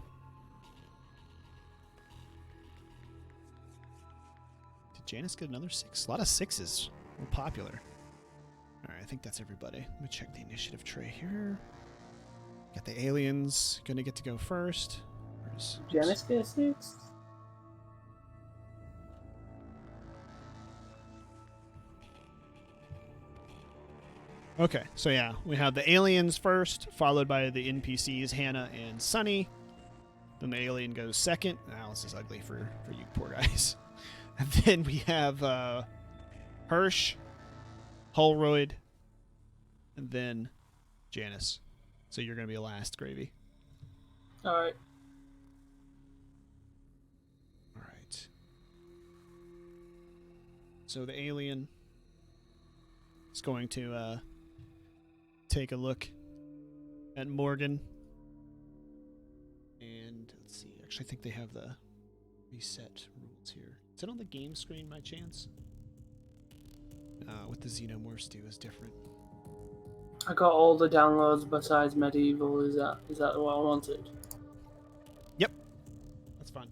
Did Janice get another 6? A lot of 6s. We're popular. Alright, I think that's everybody. Let me check the initiative tray here. Got the aliens gonna get to go first. Where's Janice get 6? Okay, so yeah, we have the aliens first, followed by the NPCs, Hannah and Sunny. Then the alien goes second. Now this is ugly for you poor guys. And then we have Hirsch, Holroyd, and then Janice. So you're going to be last, Gravy. Alright. All right. So the alien is going to take a look at Morgan. And let's see. Actually, I think they have the reset rules here. Is it on the game screen by chance? What the xenomorphs do is different. I got all the downloads besides medieval. Is that what I wanted? Yep. That's fine.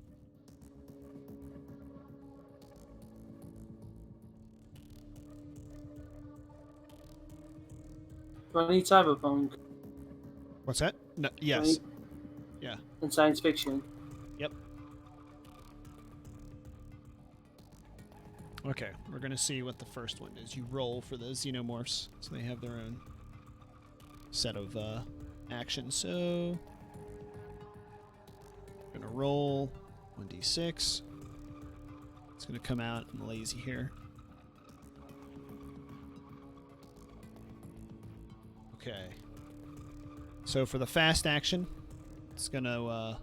Do I need cyberpunk What's that? No, yes. Yeah. and science fiction? Yep. Okay, we're gonna see what the first one is. You roll for the xenomorphs, so they have their own set of actions. So, we're gonna roll 1d6. It's gonna come out. I'm lazy here. Okay. So for the fast action, it's gonna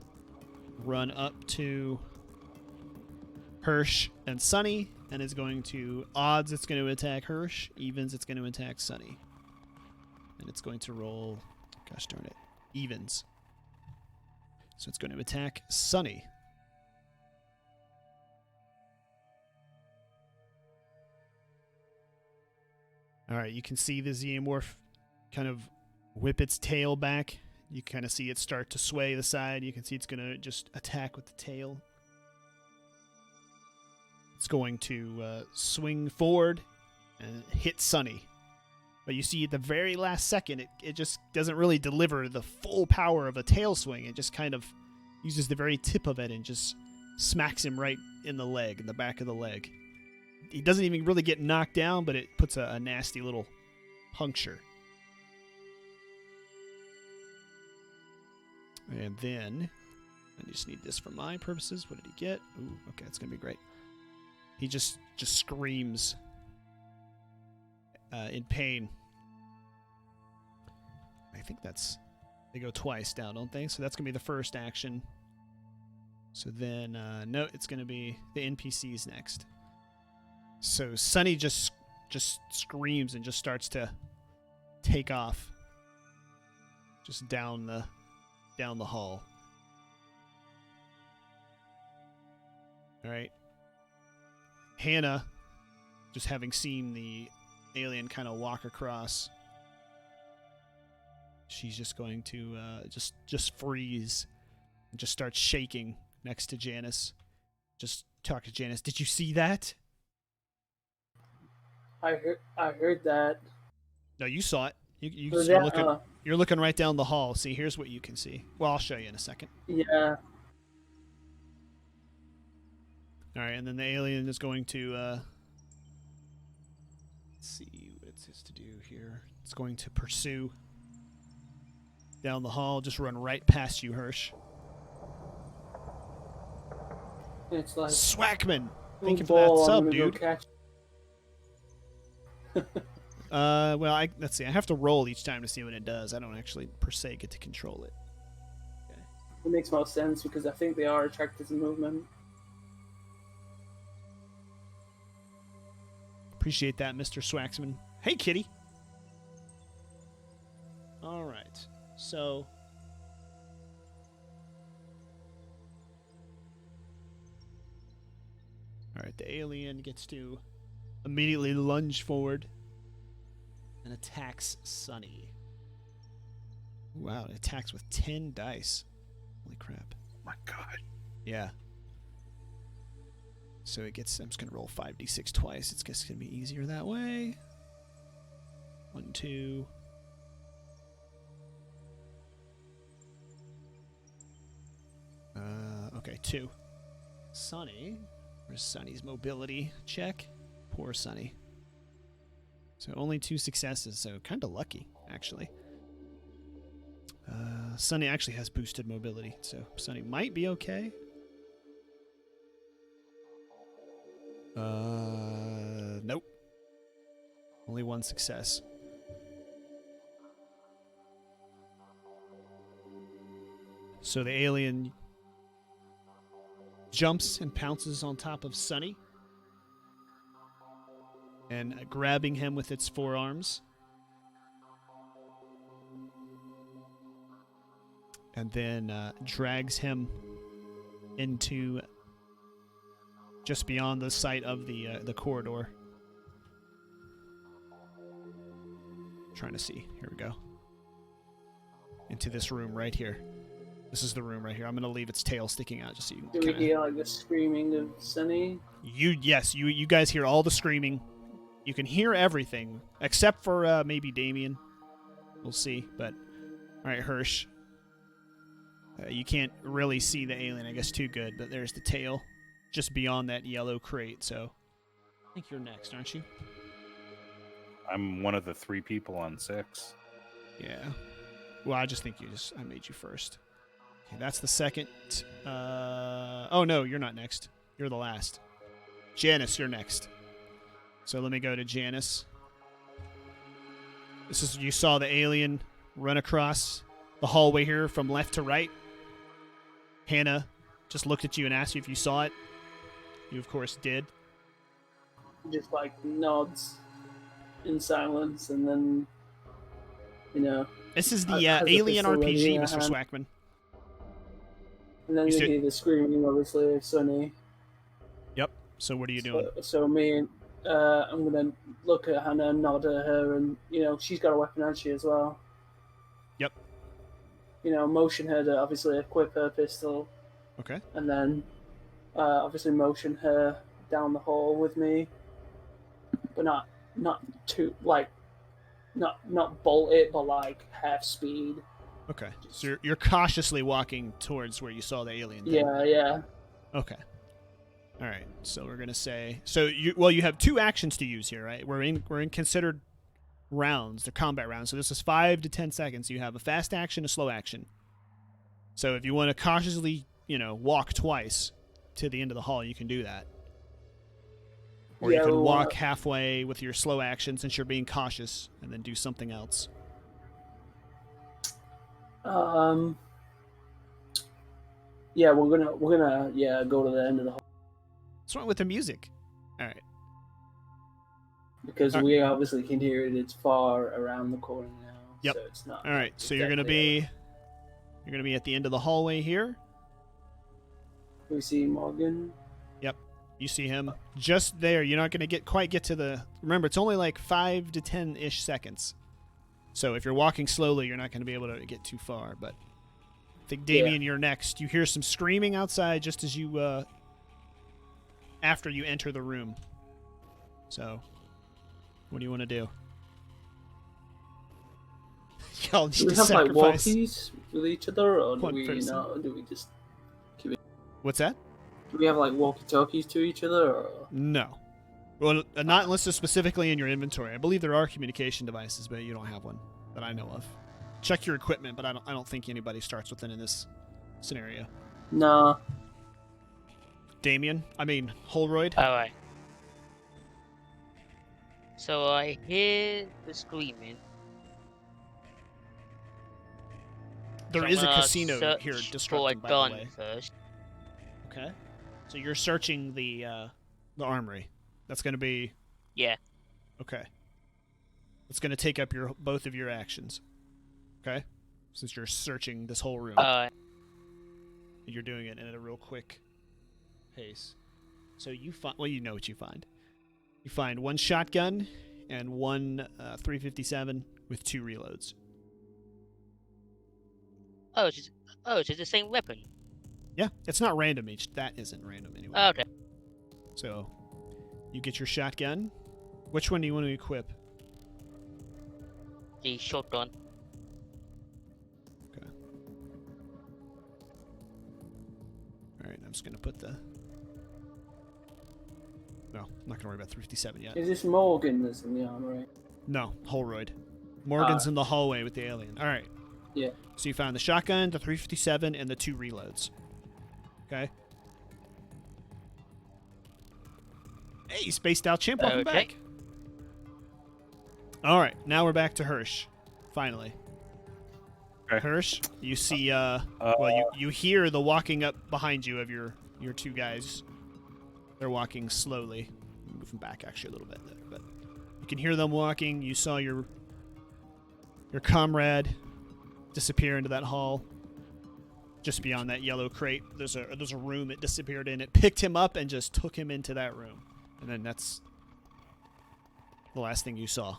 run up to Hirsch and Sunny, and is going to odds. It's going to attack Hirsch. Evens. It's going to attack Sunny, and it's going to roll. Gosh darn it, evens. So it's going to attack Sunny. All right, you can see the xenomorph kind of whip its tail back. You kind of see it start to sway the side. You can see it's going to just attack with the tail. It's going to swing forward and hit Sunny. But you see at the very last second, it just doesn't really deliver the full power of a tail swing. It just kind of uses the very tip of it and just smacks him right in the leg, in the back of the leg. He doesn't even really get knocked down, but it puts a nasty little puncture. And then, I just need this for my purposes. What did he get? Ooh, okay, that's going to be great. He just screams in pain. I think they go twice down, don't they? So that's going to be the first action. So then, no, it's going to be the NPCs next. So Sunny just screams and just starts to take off. Just down the hall. All right. Hannah, just having seen the alien kind of walk across, she's just going to just freeze and just start shaking next to Janice. Just talk to Janice. Did you see that? I heard that. No, you saw it. You Was are that, you're looking right down the hall. See, here's what you can see. Well, I'll show you in a second. Yeah. All right, and then the alien is going to let's see what it's to do here. It's going to pursue down the hall, just run right past you, Hirsch. It's like Swackman, thank you for ball, that sub, I'm gonna go dude. catch. Well, let's see. I have to roll each time to see what it does. I don't actually per se get to control it. Okay. It makes most sense because I think they are attracted to movement. Appreciate that, Mr. Swaxman. Hey, kitty. All right. So, all right, the alien gets to immediately lunge forward and attacks Sunny. Wow, it attacks with 10 dice. Holy crap. My God. Yeah. So it gets, I'm just going to roll 5d6 twice. It's just going to be easier that way. 1, 2. Okay, 2. Sunny. Where's Sunny's mobility check? Poor Sunny. So only 2 successes, so kind of lucky, actually. Sunny actually has boosted mobility, so Sunny might be okay. Nope. Only 1 success. So the alien jumps and pounces on top of Sunny, and grabbing him with its forearms, and then drags him into just beyond the site of the corridor. Trying to see. Here we go. Into this room right here. This is the room right here. I'm gonna leave its tail sticking out just so you can. Do we hear like the screaming of Sunny? Yes, you guys hear all the screaming. You can hear everything except for maybe Damien. We'll see. But all right, Hirsch. You can't really see the alien, I guess, too good. But there's the tail, just beyond that yellow crate. So I think you're next, aren't you? I'm one of the 3 people on 6. Yeah. Well, I just think I made you first. Okay, that's the second. Oh no, you're not next. You're the last. Janice, you're next. So let me go to Janice. You saw the alien run across the hallway here from left to right. Hannah just looked at you and asked you if you saw it. You, of course, did. Just like nods in silence, and then, you know. This is the has a Alien pistol ready RPG, in her Mr. hand. Swackman. And then You you said- hear the screaming, obviously, of Sunny. Yep. So what are you doing? So me and I'm gonna look at Hannah, nod at her, and she's got a weapon, hasn't she, as well? Yep. Motion her to obviously equip her pistol, Okay. and then obviously motion her down the hall with me, but not too not bolt it, but like half speed. Okay. So you're cautiously walking towards where you saw the alien. Then. Yeah. Okay. All right. So we're gonna say you have 2 actions to use here, right? We're in considered rounds. They're combat rounds. So this is 5 to 10 seconds. You have a fast action, a slow action. So if you want to cautiously, walk twice to the end of the hall, you can do that. Or you can walk halfway with your slow action since you're being cautious, and then do something else. Yeah, we're gonna go to the end of the hall What's wrong with the music? All right. because we obviously can hear it. It's far around the corner now. Yep. So it's not. All right. So you're gonna be at the end of the hallway here. We see Morgan. You see him just there. You're not going to quite get to the... Remember, it's only like 5 to 10-ish seconds. So if you're walking slowly, you're not going to be able to get too far. But I think, Damien, you're next. You hear some screaming outside just as you... after you enter the room. So, what do you want to do? Y'all need Do we to have like sacrifice. walkies with each other, or do One we, person. do we just keep it? What's that? Do we have like walkie-talkies to each other, or? No. Well, not unless they're specifically in your inventory. I believe there are communication devices, but you don't have one that I know of. Check your equipment, but I don't think anybody starts with it in this scenario. Nah. Holroyd. Alright. So I hear the screaming. There So is I'm a gonna casino search here for a destructing, by the gun way. first. Okay. So you're searching the armory. That's going to be... Yeah. Okay. It's going to take up both of your actions. Okay? Since you're searching this whole room. You're doing it at a real quick pace. So you find... Well, you know what you find. You find 1 shotgun and 1 .357 with 2 reloads. Oh, it's the same weapon. Yeah, it's not random. That isn't random anyway. Okay. So, you get your shotgun. Which one do you want to equip? The shotgun. Okay. Alright, I'm just going to put the... No, I'm not going to worry about 357 yet. Is this Morgan that's in the armory? No, Holroyd. Morgan's in the hallway with the alien. Alright. Yeah. So you found the shotgun, the 357, and the 2 reloads. Okay. Hey, Spaced Out Chimp, welcome Okay. back. Alright, now we're back to Hirsch. Finally. Okay. Hirsch, you see, you hear the walking up behind you of your 2 guys. They're walking slowly. Move them back actually a little bit, but you can hear them walking. You saw your comrade disappear into that hall. Just beyond that yellow crate, there's a room it disappeared in. It picked him up and just took him into that room. And then that's the last thing you saw.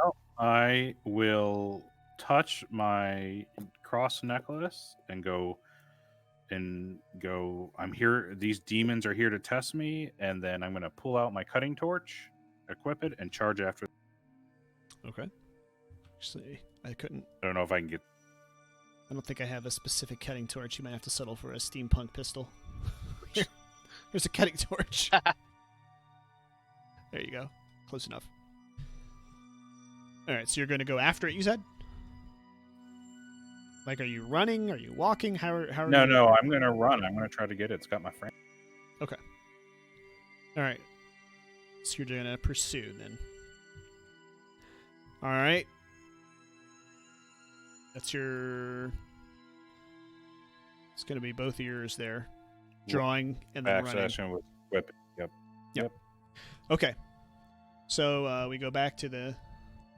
Oh, I will touch my cross necklace and go. I'm here. These demons are here to test me, and then I'm going to pull out my cutting torch, equip it, and charge after. Okay. Actually, I couldn't. I don't know if I can get. I don't think I have a specific cutting torch. You might have to settle for a steampunk pistol. Here's a cutting torch. There you go. Close enough. All right, so you're going to go after it, you said? Like, are you running? Are you walking? How are you? No, I'm going to run. I'm going to try to get it. It's got my friend. Okay. All right. So you're going to pursue, then. All right. That's your... It's going to be both ears there. Drawing and then running. Back with whipping. Yep. Okay. So we go back to the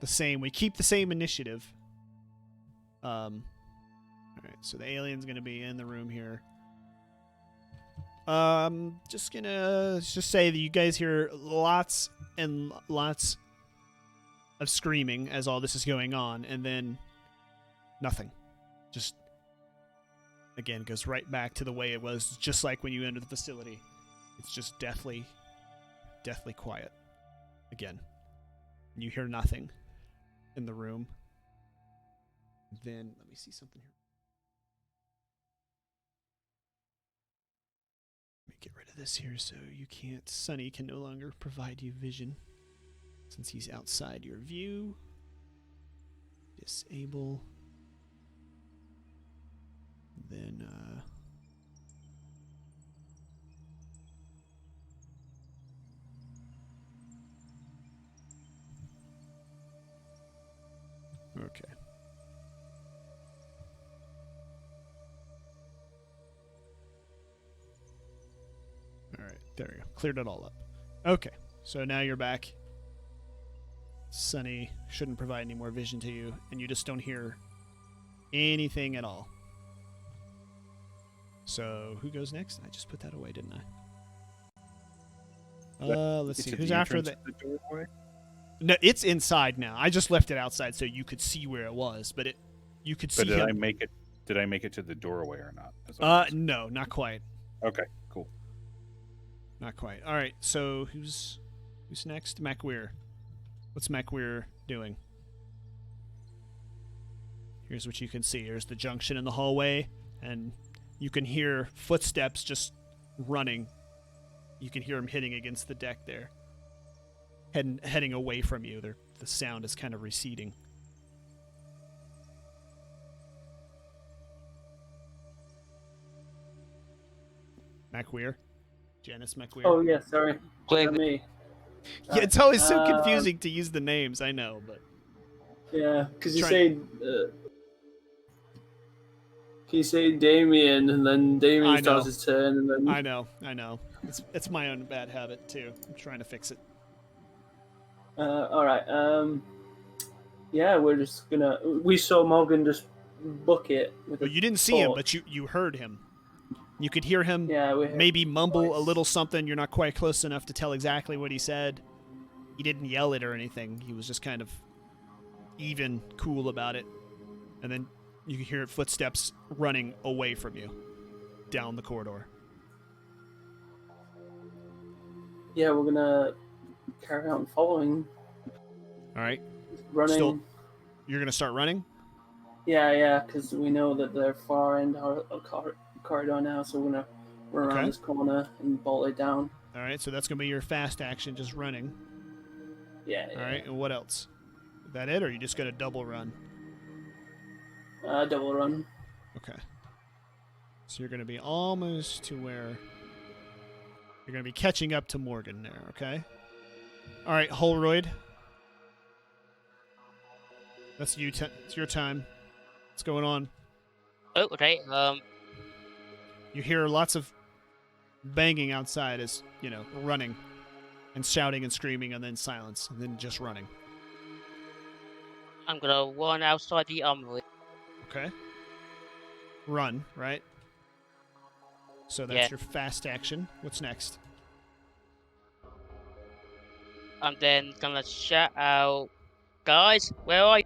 same. We keep the same initiative. All right. So the alien's going to be in the room here. Just say that you guys hear lots and lots of screaming as all this is going on, and then nothing. Just again goes right back to the way it was, just like when you entered the facility. It's just deathly quiet again. You hear nothing in the room. Then let me see something here. Let me get rid of this here so you can't. Sunny can no longer provide you vision since he's outside your view. Disable. Then okay. All right, there we go. Cleared it all up. Okay, so now you're back. Sunny shouldn't provide any more vision to you, and you just don't hear anything at all. So who goes next? I just put that away, didn't I? Let's see. Who's after the doorway? No, it's inside now. I just left it outside so you could see where it was, but you could see. But did him. I make it? Did I make it to the doorway or not? No, not quite. Okay, cool. Not quite. All right. So who's next? MacWeir. What's MacWeir doing? Here's what you can see. Here's the junction in the hallway, and you can hear footsteps just running. You can hear them hitting against the deck there. Heading away from you. The sound is kind of receding. MacWeir? Janice MacWeir? Oh, yeah, sorry. Wait, Me. Yeah, it's always so confusing to use the names, I know, but... Yeah, because you say Damien, and then Damien starts his turn, and then... I know. It's my own bad habit, too. I'm trying to fix it. Alright, yeah, we're just gonna... We saw Morgan just book it. Well, you didn't see him, but you heard him. You could hear him maybe mumble a little something. You're not quite close enough to tell exactly what he said. He didn't yell it or anything. He was just kind of even cool about it. And then you could hear footsteps running away from you down the corridor. Yeah, we're gonna carry on following. All right. Running. You're going to start running? Yeah, because we know that they're far end our corridor now, so we're gonna run around this corner and bolt it down. All right, so that's gonna be your fast action, just running. Yeah. All right, and what else? Is that it, or are you just gonna double run? Double run. Okay. So you're gonna be almost to where you're gonna be catching up to Morgan there. Okay. All right, Holroyd. That's you. It's your time. What's going on? Oh, okay. You hear lots of banging outside as, running and shouting and screaming, and then silence, and then just running. I'm gonna run outside the armory. Okay. run, right? So that's Yeah. your fast action. What's next? I'm then gonna shout out, guys, where are you?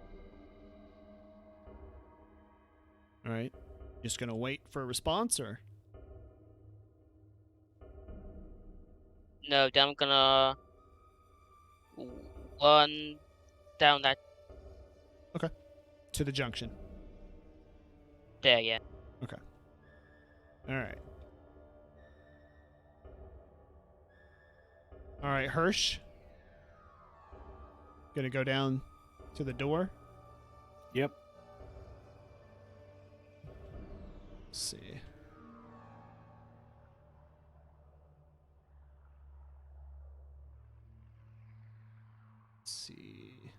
All right. Just gonna wait for a response, or No, then I'm gonna run down that to the junction. there, yeah. All right. All right, Hirsch. Gonna go down to the door. Yep. Let's see. Let's see.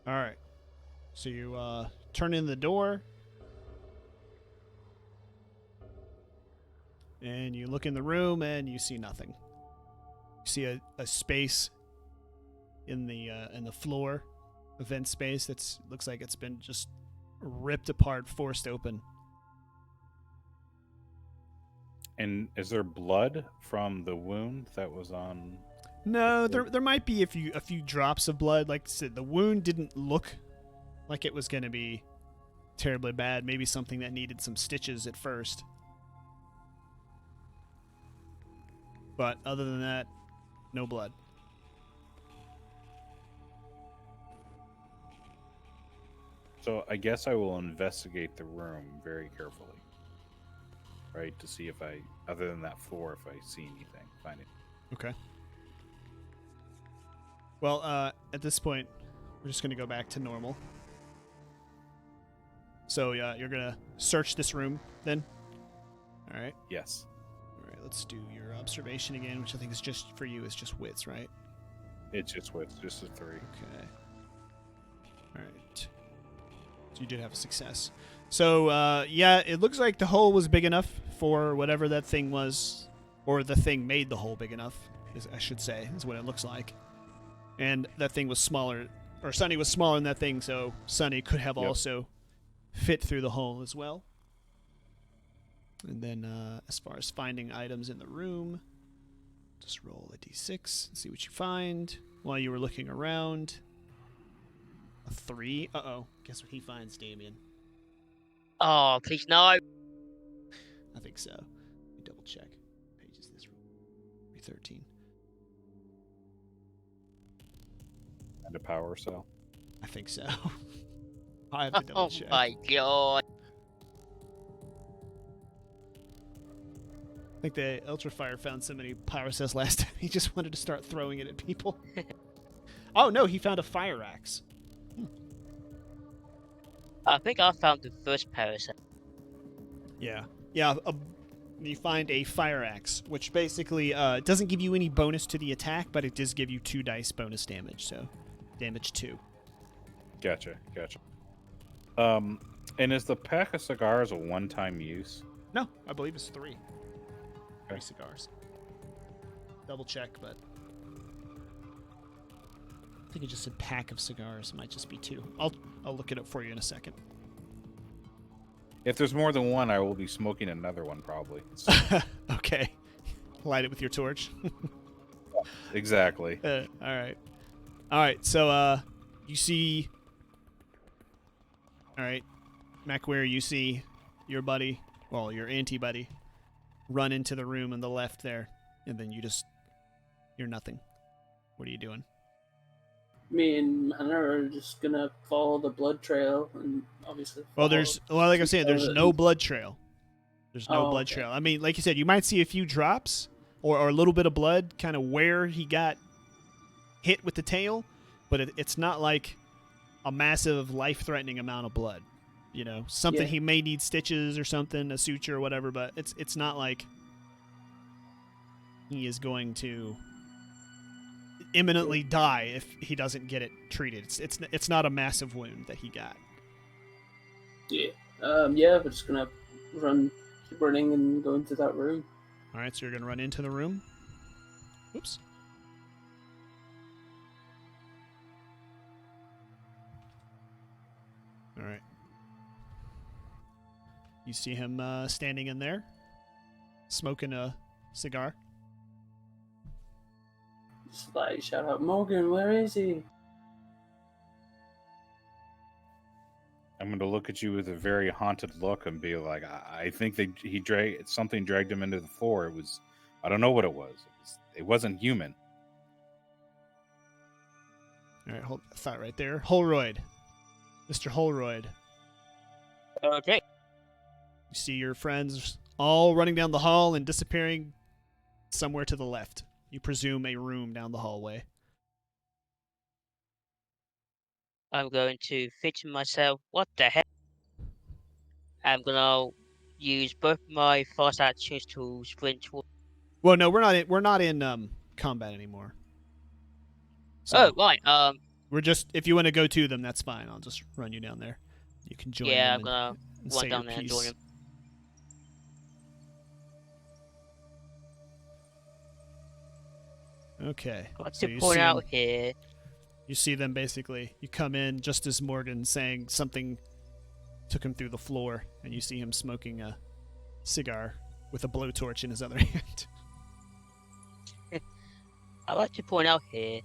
All right. So you turn in the door. And you look in the room and you see nothing. You see a space in the floor, a vent space that's looks like it's been just ripped apart, forced open. And is there blood from the wound that was on? No, there might be a few drops of blood. Like I said, the wound didn't look like it was going to be terribly bad. Maybe something that needed some stitches at first. But other than that, no blood. So I guess I will investigate the room very carefully, right, to see if I, other than that floor, if I see anything, find it. Okay. Well, at this point, we're just going to go back to normal. So, you're going to search this room then? All right. Yes. All right, let's do your observation again, which I think is just for you, is just wits, right? It's just a 3. Okay. All right. So you did have a success. So, yeah, it looks like the hole was big enough for whatever that thing was, or the thing made the hole big enough, I should say, is what it looks like. And that thing was smaller, or Sunny was smaller than that thing, so Sunny could have also fit through the hole as well. And then, as far as finding items in the room, just roll a d6 and see what you find while you were looking around. A 3. Uh-oh. Guess what he finds, Damien? Oh, please no. I think so. Let me double check. Page is this room? 13. And a power cell. I think so. I have to double Oh check. my god. I think the Ultrafire found so many power cells last time, he just wanted to start throwing it at people. Oh, no, he found a fire axe. I think I found the first parasite. Yeah. Yeah, you find a fire axe, which basically doesn't give you any bonus to the attack, but it does give you 2 dice bonus damage, so damage 2. Gotcha. And is the pack of cigars a one-time use? No, I believe it's 3. Okay. 3 cigars. Double check, but I think it just said pack of cigars. It might just be 2. I'll look it up for you in a second. If there's more than one, I will be smoking another one probably. Okay. Light it with your torch. Exactly. All right. So you see. All right, MacWare, you see your buddy, well, your anti-buddy, run into the room on the left there, and then you're nothing. What are you doing? Me and Hannah are just gonna follow the blood trail and obviously. Well, like I'm saying, there's no blood trail. There's no blood okay. trail. I mean, like you said, you might see a few drops or a little bit of blood kind of where he got hit with the tail, but it's not like a massive life-threatening amount of blood. You know, something he may need stitches or something, a suture or whatever, but it's not like he is going to imminently die if he doesn't get it treated. It's not a massive wound that he got. Yeah. We're just gonna keep running and go into that room. All right, so you're gonna run into the room. Oops. All All right. You see him standing in there, smoking a cigar. Just like shout out, Morgan, where is he? I'm going to look at you with a very haunted look and be like, I think something dragged him into the floor. I don't know what it was. It wasn't human. All right, hold that thought right there. Holroyd. Mr. Holroyd. Okay. You see your friends all running down the hall and disappearing somewhere to the left. You presume a room down the hallway. I'm going to think to myself, what the heck? I'm gonna use both my fast actions to sprint toward. Well, no, we're not in combat anymore. So Oh, right. we're just, if you want to go to them, that's fine. I'll just run you down there. You can join Yeah, them I'm gonna and run say down your there and piece. join him. Okay. I'd like So to you point see out them, here. you see them basically. You come in just as Morgan saying something took him through the floor, and you see him smoking a cigar with a blowtorch in his other hand. I'd like to point out here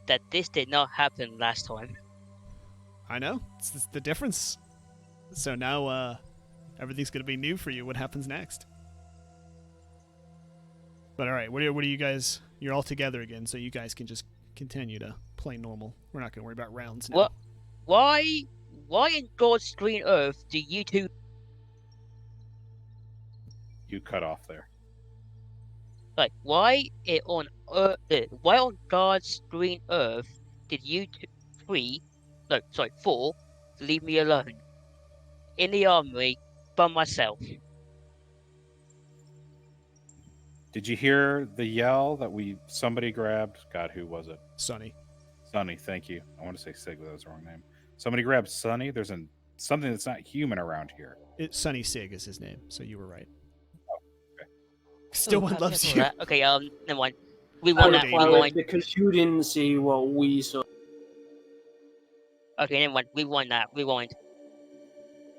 that this did not happen last time. I know. It's the difference. So now everything's going to be new for you. What happens next? But all right, what are you guys? You're all together again, so you guys can just continue to play normal. We're not going to worry about rounds now. What? Why in God's green earth do you two? You cut off there. Like, why on God's green earth did you four, leave me alone in the armory by myself? Did you hear the yell that somebody grabbed? God, who was it? Sonny. Sonny, thank you. I want to say Sig, but that was the wrong name. Somebody grabbed Sonny. There's something that's not human around here. Sonny Sig is his name, so you were right. Okay. Still one loves you. That. Okay, never mind. Rewind that. Rewind. Because you didn't see what we saw. Okay, never mind. Rewind that. Rewind.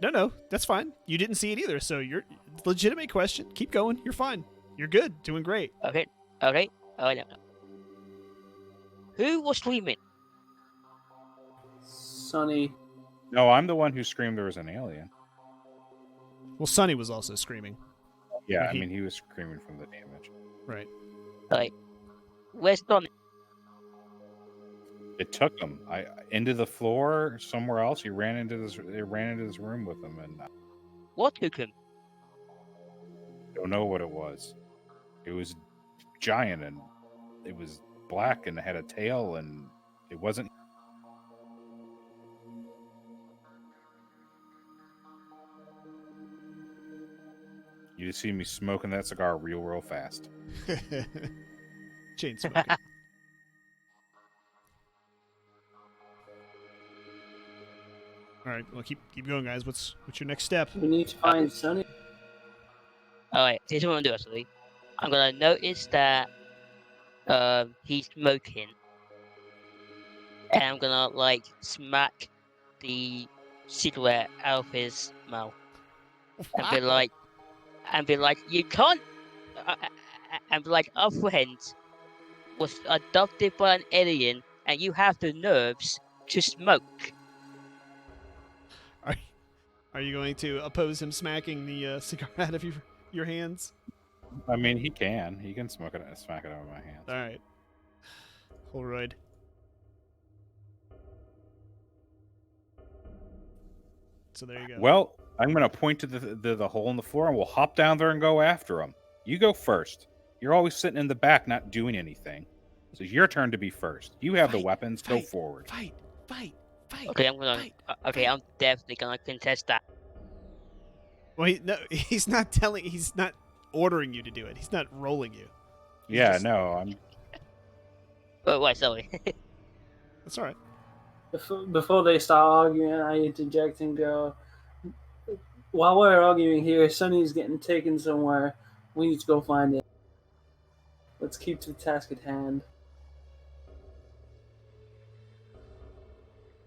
No, that's fine. You didn't see it either, so you're legitimate question. Keep going. You're fine. You're good. Doing great. Okay. Oh, no. Who was screaming? Sonny. No, I'm the one who screamed there was an alien. Well, Sonny was also screaming. Yeah, he was screaming from the damage. Right. Like, where's Sonny? It took him into the floor somewhere else. They ran into this room with him, and What took him? don't know what it was. It was giant, and it was black, and it had a tail, and it wasn't. You just see me smoking that cigar real fast. Chain smoking. All right, well, keep going, guys. What's your next step? We need to find Sonny. Alright, here's what I'm gonna do actually. I'm gonna notice that he's smoking. And I'm gonna smack the cigarette out of his mouth. And be like, you can't and be like, our friend was adopted by an alien and you have the nerves to smoke. Are you going to oppose him smacking the cigar out of your hands? He can. He can smack it out of my hands. All right. Holroyd. So there you go. Well, I'm going to point to the hole in the floor, and we'll hop down there and go after him. You go first. You're always sitting in the back, not doing anything. So it's your turn to be first. You have the weapons. Go forward. Fight. Okay, I'm definitely gonna contest that. Well, he's not ordering you to do it. He's not rolling you. I'm. Oh, wait, sorry. That's all right. Before they start arguing, I interject and go, while we're arguing here, Sonny's getting taken somewhere. We need to go find it. Let's keep to the task at hand.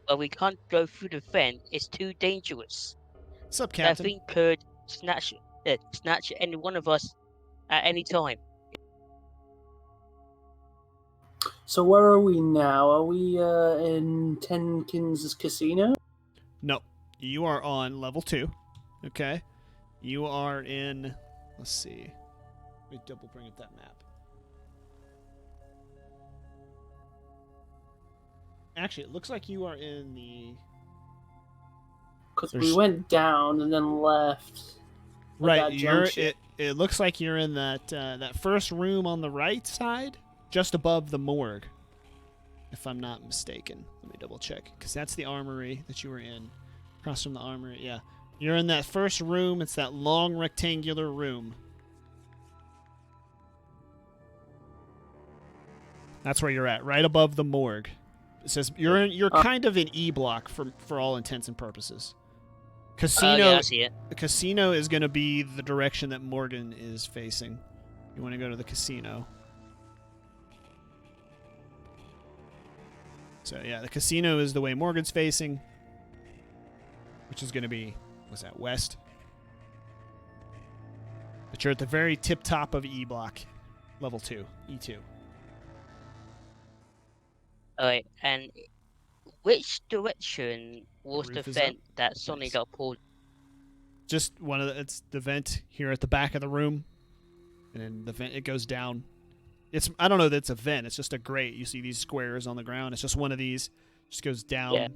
but we can't go through the vent. It's too dangerous. What's up, That Captain? thing could snatch any one of us at any time. So where are we now? Are we in Tenkins Casino? No, you are on level 2. Okay, you are in. Let's see. Let me double bring up that map. Actually, it looks like you are in the. Because we There's- went down and then left. at Right, that you're. junction. It looks like you're in that first room on the right side, just above the morgue, if I'm not mistaken. Let me double check, because that's the armory that you were in, across from the armory. Yeah, you're in that first room. It's that long rectangular room. That's where you're at, right above the morgue. It says you're kind of in E block for all intents and purposes. Casino. Yeah, I see it. The casino is going to be the direction that Morgan is facing. You want to go to the casino. So yeah, the casino is the way Morgan's facing, which is going to be, what's that, west? But you're at the very tip top of E block, level 2, E2. Alright, and which direction was the roof is vent up. that Sonny Nice. got pulled? Just one of it's the vent here at the back of the room, and then the vent, it goes down. It's, I don't know that it's a vent. It's just a grate. You see these squares on the ground. It's just one of these. Just goes down, Yeah.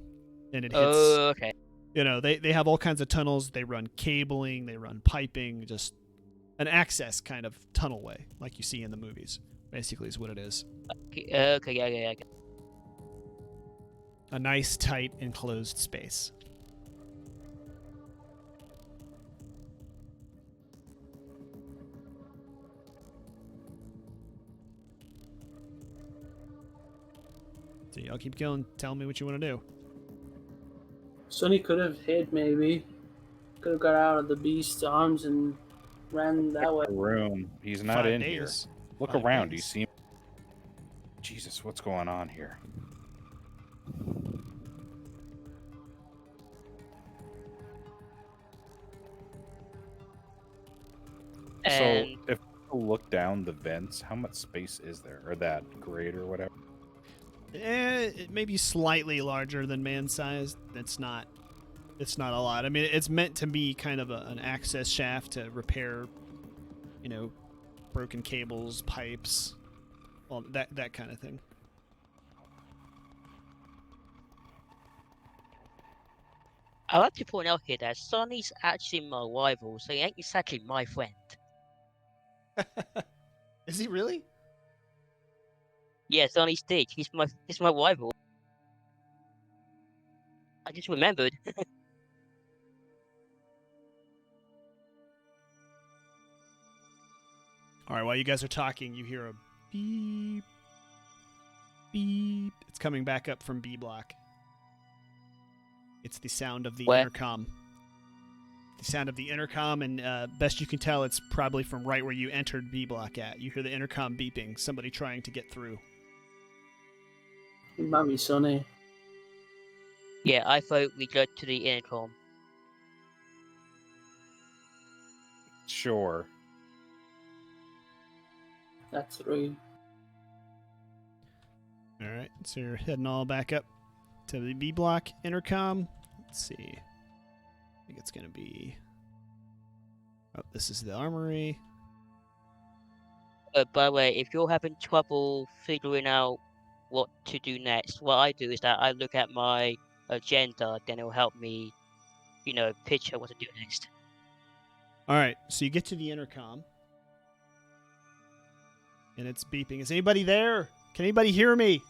and it hits. Oh, okay. You know, they have all kinds of tunnels. They run cabling. They run piping. Just an access kind of tunnelway, like you see in the movies. Basically, is what it is. Okay, yeah. A nice, tight, enclosed space. So y'all keep going. Tell me what you want to do. Sonny could have hid, maybe. Could have got out of the beast's arms and ran that way. Room. He's not 5 in here. days. Look 5 around. Do you days. see him? Jesus, what's going on here? And So, if you look down the vents, how much space is there? Or that grate or whatever? It may be slightly larger than man-sized. It's not a lot. I mean, it's meant to be kind of an access shaft to repair, you know, broken cables, pipes, all that kind of thing. I like to point out here that Sonny's actually my rival, so he ain't exactly my friend. Is he really? Yeah, Sonny's Stitch. He's my rival. I just remembered. All right, while you guys are talking, you hear a beep, beep. It's coming back up from B block. It's the sound of the Where? intercom. The sound of the intercom, and best you can tell, it's probably from right where you entered B block at. You hear the intercom beeping, somebody trying to get through. It might be Sonny. Yeah, I thought we go to the intercom. Sure. That's 3. All right, so you're heading all back up to the B block intercom. Let's see. I think it's going to be... Oh, this is the armory. By the way, if you're having trouble figuring out what to do next, what I do is that I look at my agenda, then it'll help me, picture what to do next. All right, so you get to the intercom. And it's beeping. Is anybody there? Can anybody hear me?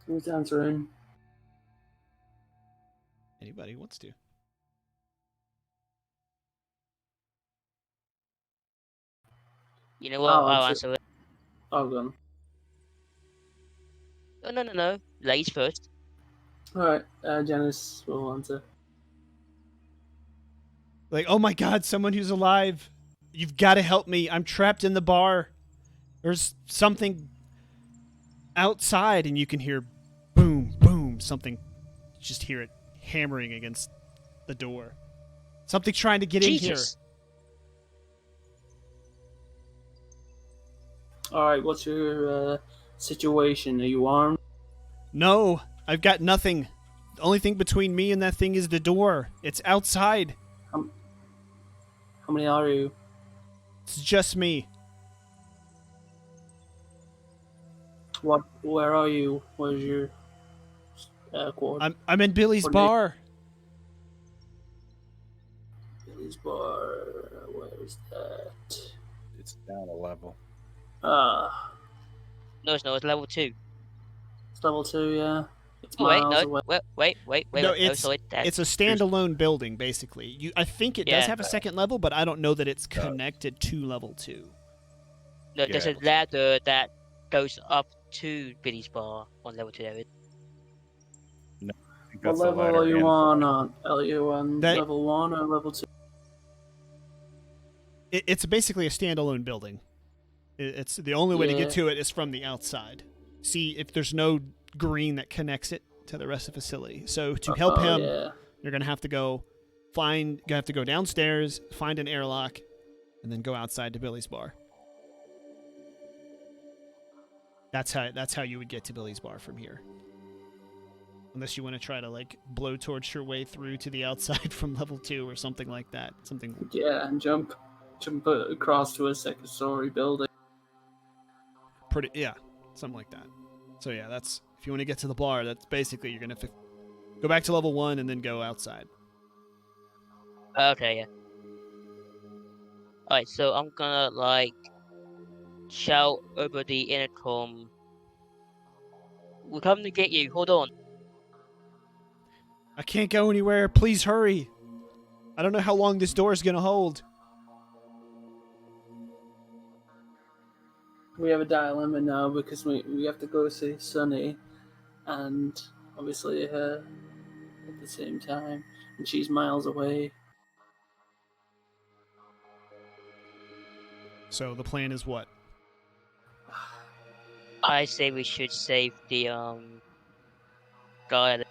Who's answering? Anybody who wants to. You know what? I'll I'll answer. answer it. I'll go. Oh, no. Ladies first. Alright, Janice will answer. Like, oh my god, someone who's alive. You've got to help me. I'm trapped in the bar. There's something... outside, and you can hear boom, boom, something. You just hear it hammering against the door. Something trying to get in here. Jesus. Alright, what's your situation? Are you armed? No, I've got nothing. The only thing between me and that thing is the door. It's outside. How many are you? It's just me. Where are you? Where's your quad? I'm in Billy's Coordinate. bar. Billy's bar. Where's that? It's down a level. No, it's not. It's level 2. It's level 2, yeah. It's Oh, wait, miles no. away. Wait. No, No, sorry. it's a standalone building, basically. I think it does Yeah. have a second level, but I don't know that it's connected to level 2. No, Yeah, there's a level 2. ladder that goes up to Billy's bar on level 2 there. I think What that's the level ladder are you and on? Are you on That- level 1 or level 2? It's basically a standalone building. It's the only way to Yeah. get to it is from the outside. See if there's no green that connects it to the rest of the facility. So to help him, Yeah. you're gonna have to go downstairs, find an airlock, and then go outside to Billy's bar. That's how you would get to Billy's bar from here. Unless you want to try to like blowtorch your way through to the outside from level 2 or something like that. Something. Yeah, and jump across to a second story building. Something like that. So yeah, that's if you want to get to the bar, that's basically you're gonna have to go back to level 1 and then go outside. Okay, yeah. Alright, so I'm gonna, like, shout over the intercom. We're coming to get you. Hold on. I can't go anywhere. Please hurry. I don't know how long this door is gonna hold. We have a dilemma now because we have to go see Sunny, and obviously her at the same time, and she's miles away. So the plan is what? I say we should save the, guy.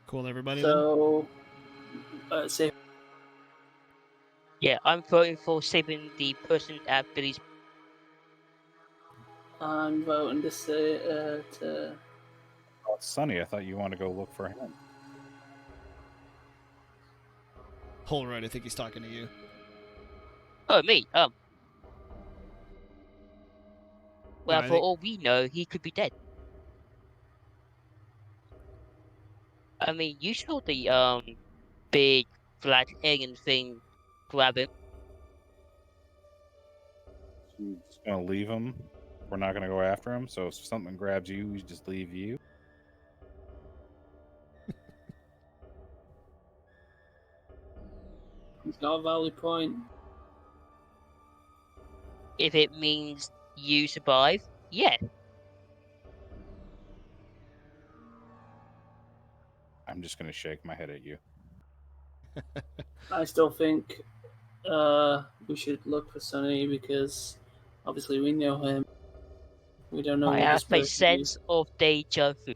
Cool, everybody. So, say Yeah, I'm voting for saving the person at Billy's. I'm voting to say to. Oh, it's Sunny. I thought you want to go look for him. Hold right. I think he's talking to you. Oh, me. Well, I for think- all we know, he could be dead. I mean, you saw the big black alien thing grab him. You're just gonna leave him. We're not gonna go after him. So if something grabs you, we just leave you. He's got a valid point. If it means you survive, yeah. I'm just gonna shake my head at you. I still think we should look for Sunny because obviously we know him. We don't know I who have this a person sense is. of deja vu.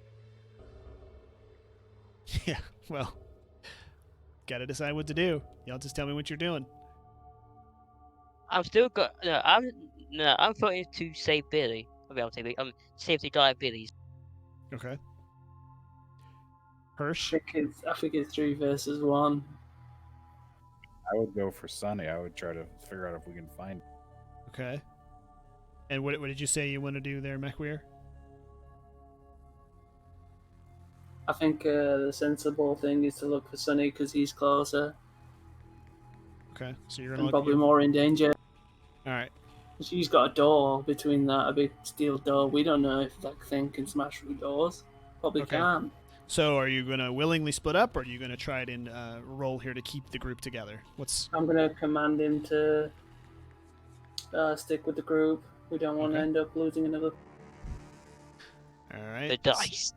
Yeah. Well, gotta decide what to do. Y'all just tell me what you're doing. I'm still got I'm voting to save Billy. I mean, I'll save Billy. Save the guy at Billy's. Okay. Hirsch. I think it's 3 versus 1. I would go for Sunny. I would try to figure out if we can find him. Okay. And what did you say you want to do there, McWeir? I think the sensible thing is to look for Sunny because he's closer Okay. So you're and gonna probably more in danger. All right. She's got a door between that, a big steel door. We don't know if that thing can smash through doors. Probably Okay. can. So are you gonna willingly split up, or are you gonna try it and roll here to keep the group together? What's I'm gonna command him to stick with the group. We don't want to Okay. end up losing another. all right? The dice.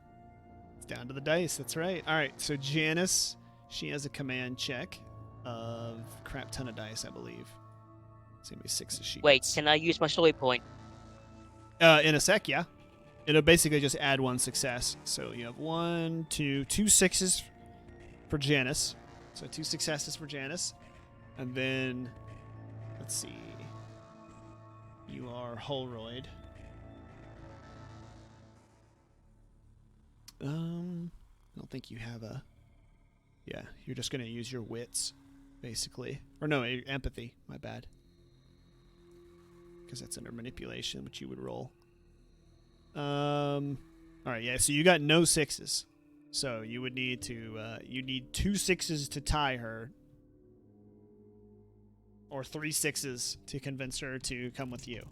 It's down to the dice. That's right. All right. So Janice, she has a command check. of crap ton of dice, I believe. It's gonna be 6 sheets. Wait, can I use my story point? In a sec, yeah. It'll basically just add 1 success. So you have 2 sixes for Janice. So 2 successes for Janice. And then, let's see. You are Holroyd. I don't think you have a... Yeah, you're just going to use your wits, basically. Or no, your empathy. My bad. Because that's under manipulation, which you would roll. Alright, yeah, so you got no 6s. So you would need to, you need 2 6s to tie her. Or 3 6s to convince her to come with you.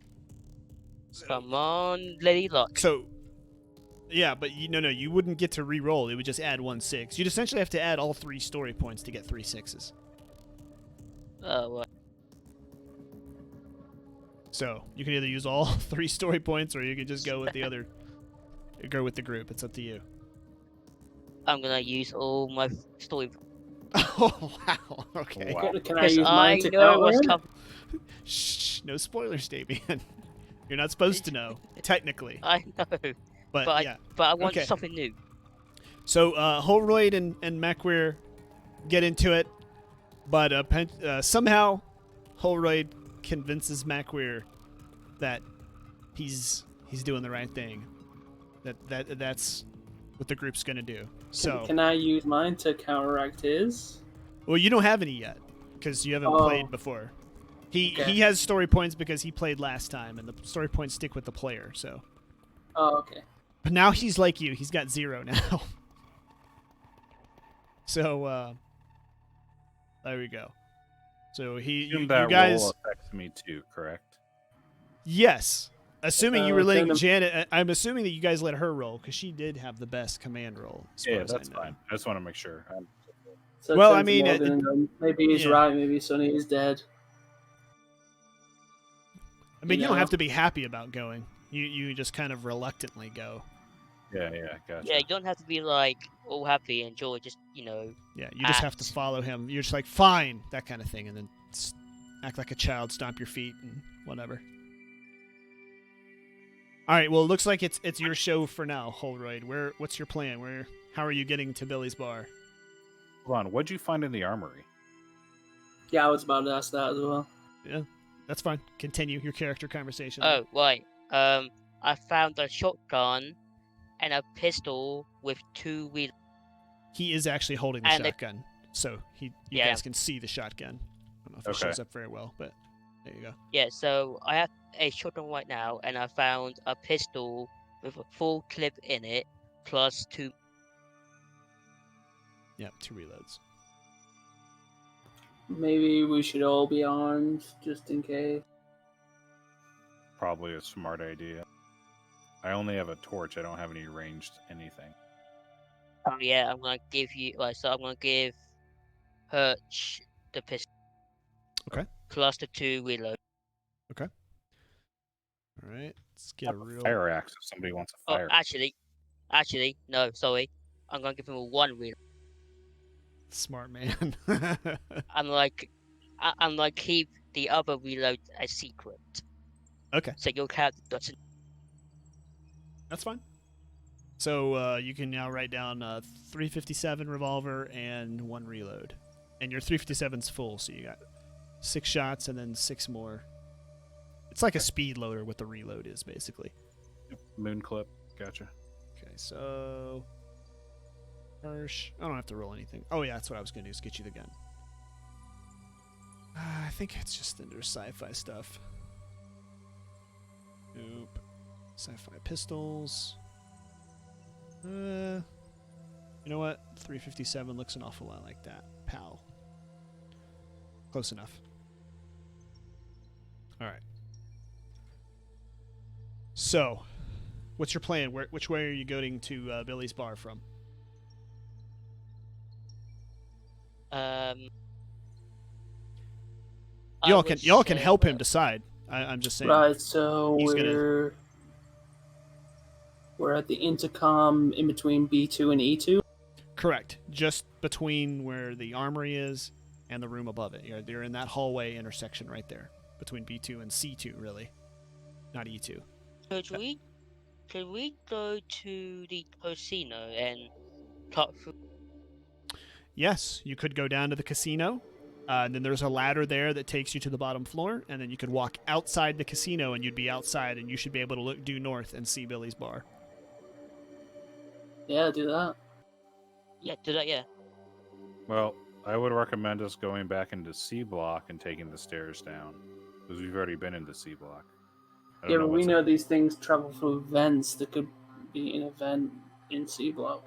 Come on, Lady Luck. So, yeah, but no, you wouldn't get to re-roll. It would just add 1 6. You'd essentially have to add all 3 story points to get 3 6s. Oh, well. So you can either use all 3 story points, or you can just go with the other. Go with the group. It's up to you. I'm gonna use all my story. Oh wow! Okay. Wow. Can I Because use I mine to know what's counter? coming. Shh! No spoilers, Damien. You're not supposed to know, technically. I know, But yeah. but I want Okay. something new. So Holroyd and Macweir get into it, but somehow Holroyd convinces Macweir that he's doing the right thing. That's what the group's gonna do. So Can I use mine to counteract his? well, you don't have any yet because you haven't played before. He has story points because he played last time, and the story points stick with the player. So, Oh, okay. but now he's like you. He's got 0 now. So there we go. So you that guys roll affects me too, correct? yes. Assuming you were letting send him- Janet, I'm assuming that you guys let her roll because she did have the best command roll. as far Yeah, as I that's know. fine. I just want to make sure. So Well, since I mean, Morgan and them, maybe he's yeah. right. Maybe Sonny is dead. I mean, you don't know? have to be happy about going. You just kind of reluctantly go. Yeah, gotcha. Yeah, you don't have to be like all happy and joy. Just Yeah, you just have to follow him. You're just like, fine, that kind of thing, and then act like a child, stomp your feet, and whatever. All right, well, it looks like it's your show for now, Holroyd. What's your plan? How are you getting to Billy's bar? Hold on, what'd you find in the armory? Yeah, I was about to ask that as well. Yeah, that's fine. Continue your character conversation. Oh, right. I found a shotgun and a pistol with 2 wheels. He is actually holding the And shotgun, so you Yeah. guys can see the shotgun. I don't know if it Okay. shows up very well, but there you go. Yeah, so I have a shotgun right now, and I found a pistol with a full clip in it, plus 2. Yeah, 2 reloads. Maybe we should all be armed just in case. Probably a smart idea. I only have a torch. I don't have any ranged anything. Oh yeah, I'm gonna give you. So I'm gonna give Hurch the pistol. Okay. Plus the 2 reload. All right, let's I get a have a real. fire axe if somebody wants a Oh, fire. actually, no, sorry. I'm gonna give him a 1 reload. Smart man. I'm like keep the other reload a secret. Okay, So your character doesn't. that's fine. So you can now write down 357 revolver and 1 reload, and your 357's full, so you got 6 shots and then 6 more. It's like a speed loader. What the reload is basically. Moon clip. Gotcha. Okay, so Hirsch. I don't have to roll anything. Oh yeah, that's what I was gonna do. Is get you the gun. I think it's just under sci-fi stuff. Nope. Sci-fi pistols. You know what? 357 looks an awful lot like that. Pal. Close enough. All right. So, what's your plan? Which way are you going to Billy's bar from? Y'all can help him decide. I'm just saying. Right, so He's gonna- we're at the intercom in between B2 and E2. Correct. Just between where the armory is and the room above it. You're in that hallway intersection right there between B2 and C2, really, not E2. So can we go to the casino and cut through? Yes, you could go down to the casino. And then there's a ladder there that takes you to the bottom floor, and then you could walk outside the casino, and you'd be outside, and you should be able to look due north and see Billy's bar. Yeah, do that. Yeah, do that. Yeah. Well, I would recommend us going back into C block and taking the stairs down, because we've already been into C block. I don't Yeah, but we what's know in- these things travel through vents. There could be an event in C block.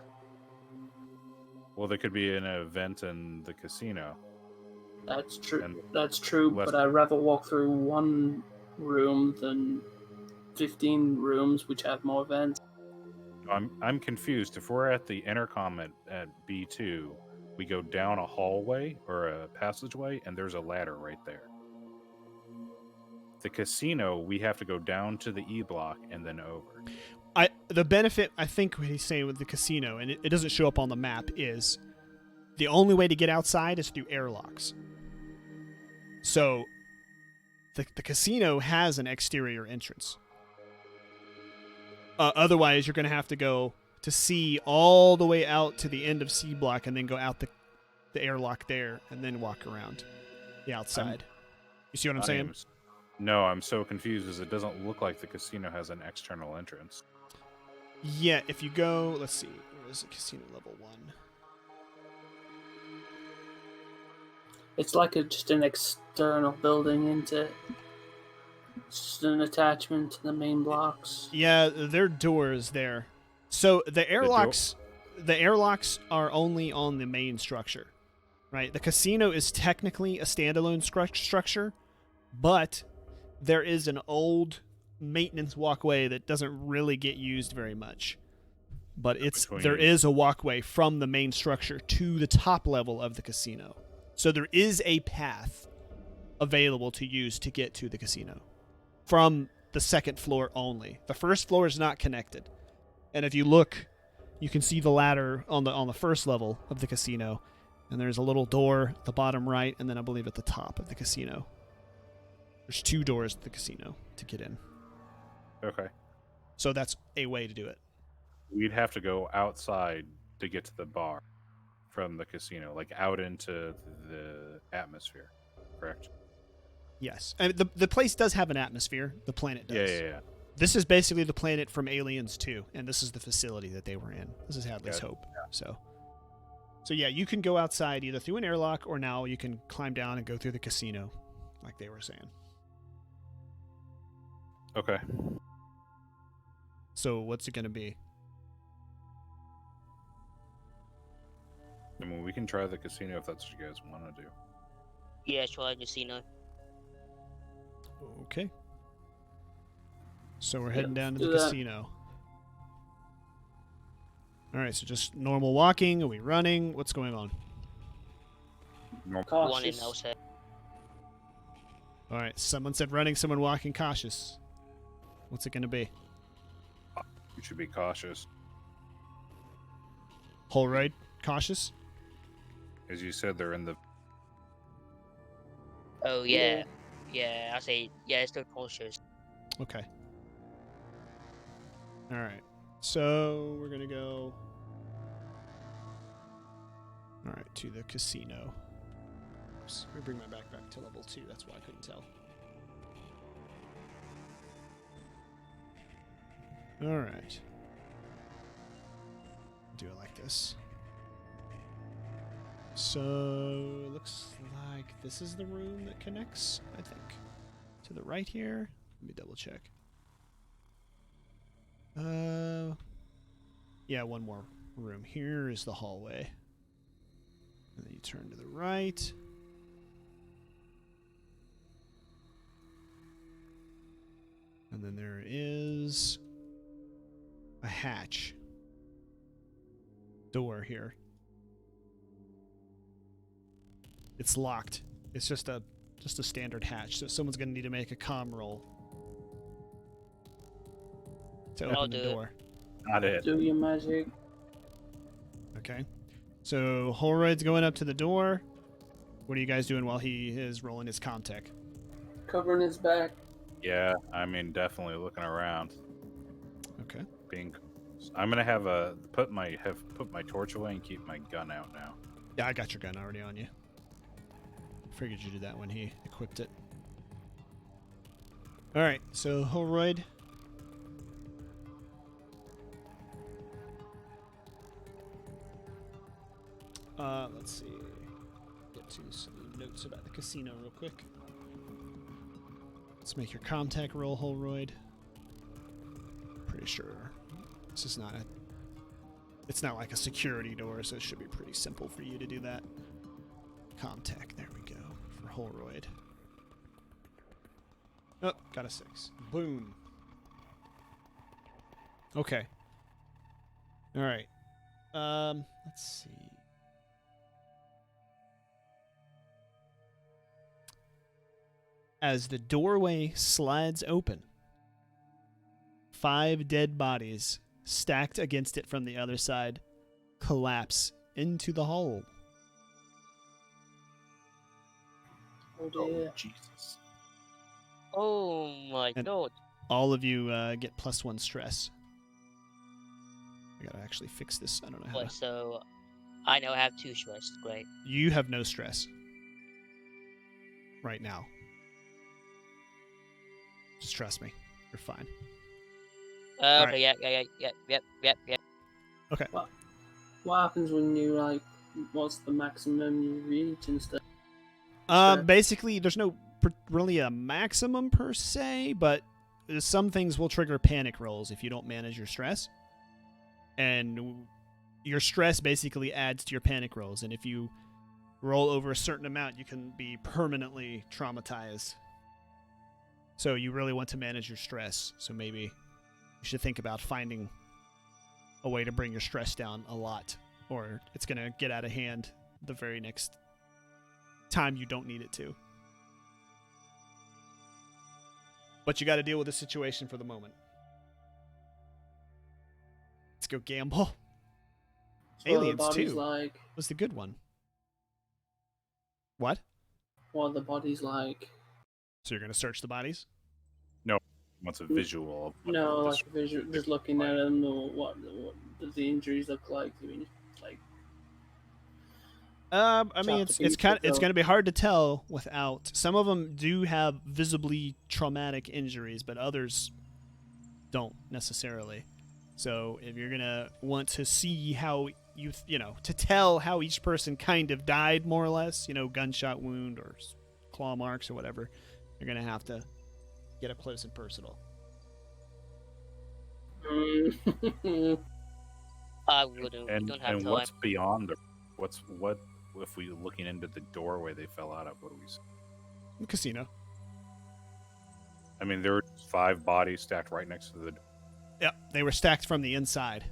Well, there could be an event in the casino. That's true. And That's true, less- but I'd rather walk through one room than 15 rooms which have more vents. I'm confused. If we're at the intercom at B2, we go down a hallway or a passageway, and there's a ladder right there. The casino, we have to go down to the E block and then over. The benefit, I think, what he's saying with the casino, and it doesn't show up on the map, is the only way to get outside is through airlocks. So the casino has an exterior entrance. Otherwise, you're going to have to go to C all the way out to the end of C block and then go out the airlock there and then walk around the outside. You see what I'm saying? No, I'm so confused because it doesn't look like the casino has an external entrance. Yeah, if you go, let's see, where is the casino level 1? It's like just an external building into it. It's just an attachment to the main blocks. Yeah, there are doors there. So the airlocks are only on the main structure, right? The casino is technically a standalone structure, but there is an old maintenance walkway that doesn't really get used very much. But there is a walkway from the main structure to the top level of the casino. So there is a path available to use to get to the casino from the second floor only. The first floor is not connected. And if you look, you can see the ladder on the first level of the casino, and there's a little door at the bottom right, and then I believe at the top of the casino. There's 2 doors to the casino to get in. Okay. So that's a way to do it. We'd have to go outside to get to the bar from the casino, like out into the atmosphere, correct? Yes. And the place does have an atmosphere. The planet does. Yeah. This is basically the planet from Aliens 2, and this is the facility that they were in. This is Hadley's Hope. So yeah, you can go outside either through an airlock, or now you can climb down and go through the casino, like they were saying. Okay. So what's it going to be? I mean, we can try the casino if that's what you guys want to do. Yeah, try the casino. Okay. So we're heading down to do the that. casino. All right, so just normal walking. Are we running? What's going on? One in Cautious. outside. All right, someone said running, someone walking, cautious. What's it going to be? You should be cautious. Whole ride, cautious? As you said, they're in the... Oh yeah, yeah. I say yeah. Still cautious. Okay. All right. So we're going to go... All right, to the casino. Oops, let me bring my backpack to level 2. That's why I couldn't tell. All right. Do it like this. So, it looks like this is the room that connects, I think. To the right here. Let me double check. Yeah, one more room. Here is the hallway. And then you turn to the right. And then there is a hatch. Door here. It's locked. It's just a standard hatch. So someone's gonna need to make a comm roll to I'll open the do it. door. Not it. Do your magic. Okay. So Holroyd's going up to the door. What are you guys doing while he is rolling his comtech? Covering his back. Yeah, I mean, definitely looking around. Okay. I'm gonna have put my torch away and keep my gun out now. Yeah, I got your gun already on you. Figured you did that when he equipped it. All right, so Holroyd. Let's see. Get to some notes about the casino real quick. Let's make your contact roll, Holroyd. Pretty sure this is not a. It's not like a security door, so it should be pretty simple for you to do that. Contact, there we go, for Holroyd. Oh, got a 6. Boom. Okay. All right. Let's see. As the doorway slides open, 5 dead bodies stacked against it from the other side collapse into the hole. Oh dear. Oh, Jesus. Oh my And- god. All of you get +1 stress. I gotta actually fix this. I don't know how What, to. so I now have 2 stress. Great. You have no stress right now. Just trust me. You're fine. Okay, right. yep. Okay. What happens when you like? What's the maximum you reach and stuff? Sure. Basically, there's no really a maximum per se, but some things will trigger panic rolls if you don't manage your stress. And your stress basically adds to your panic rolls. And if you roll over a certain amount, you can be permanently traumatized. So you really want to manage your stress. So maybe you should think about finding a way to bring your stress down a lot, or it's going to get out of hand the very next time you don't need it to. But you got to deal with the situation for the moment. Let's go gamble. So Aliens the body's 2 like. was the good one. What? What are the bodies like? So you're going to search the bodies? What's a visual of what No, this- like visual, just looking at them. What does the injuries look like? I mean, like. I mean, Chop the it's kind of, pieces it's up. going to be hard to tell without. Some of them do have visibly traumatic injuries, but others don't necessarily. So if you're going to want to see how to tell how each person kind of died more or less, gunshot wound or claw marks or whatever, you're going to have to get up close and personal. I wouldn't. We And don't have time. what's beyond the what if we looking into the doorway they fell out of? What do we see? The casino. I mean, there were 5 bodies stacked right next to the. Yeah, they were stacked from the inside,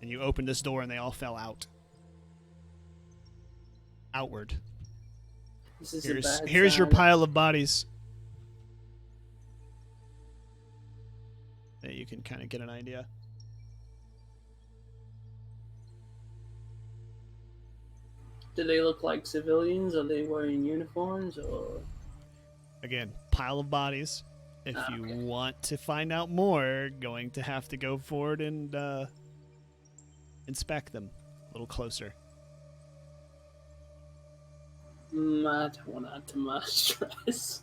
and you opened this door and they all fell out. Outward. This is a bad Here's your sign. pile of bodies. That you can kind of get an idea. Do they look like civilians? Are they wearing uniforms or? Again, pile of bodies. If you Okay. want to find out more, going to have to go forward and inspect them a little closer. I don't want to add to my stress.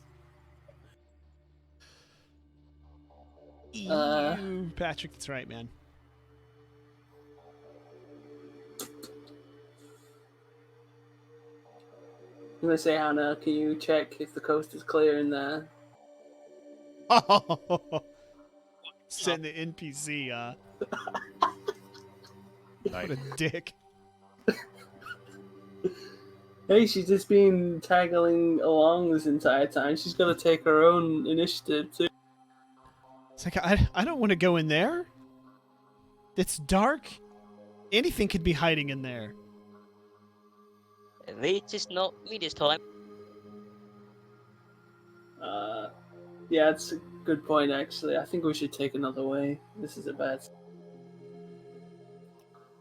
Patrick, that's right, man. I'm gonna say, Hannah, can you check if the coast is clear in there? Send the NPC, Night. what a dick. Hey, she's just been tagging along this entire time. She's got to take her own initiative too. It's like, I don't want to go in there. It's dark. Anything could be hiding in there. It's just not me this time. Yeah, it's a good point actually. I think we should take another way. This is a bad.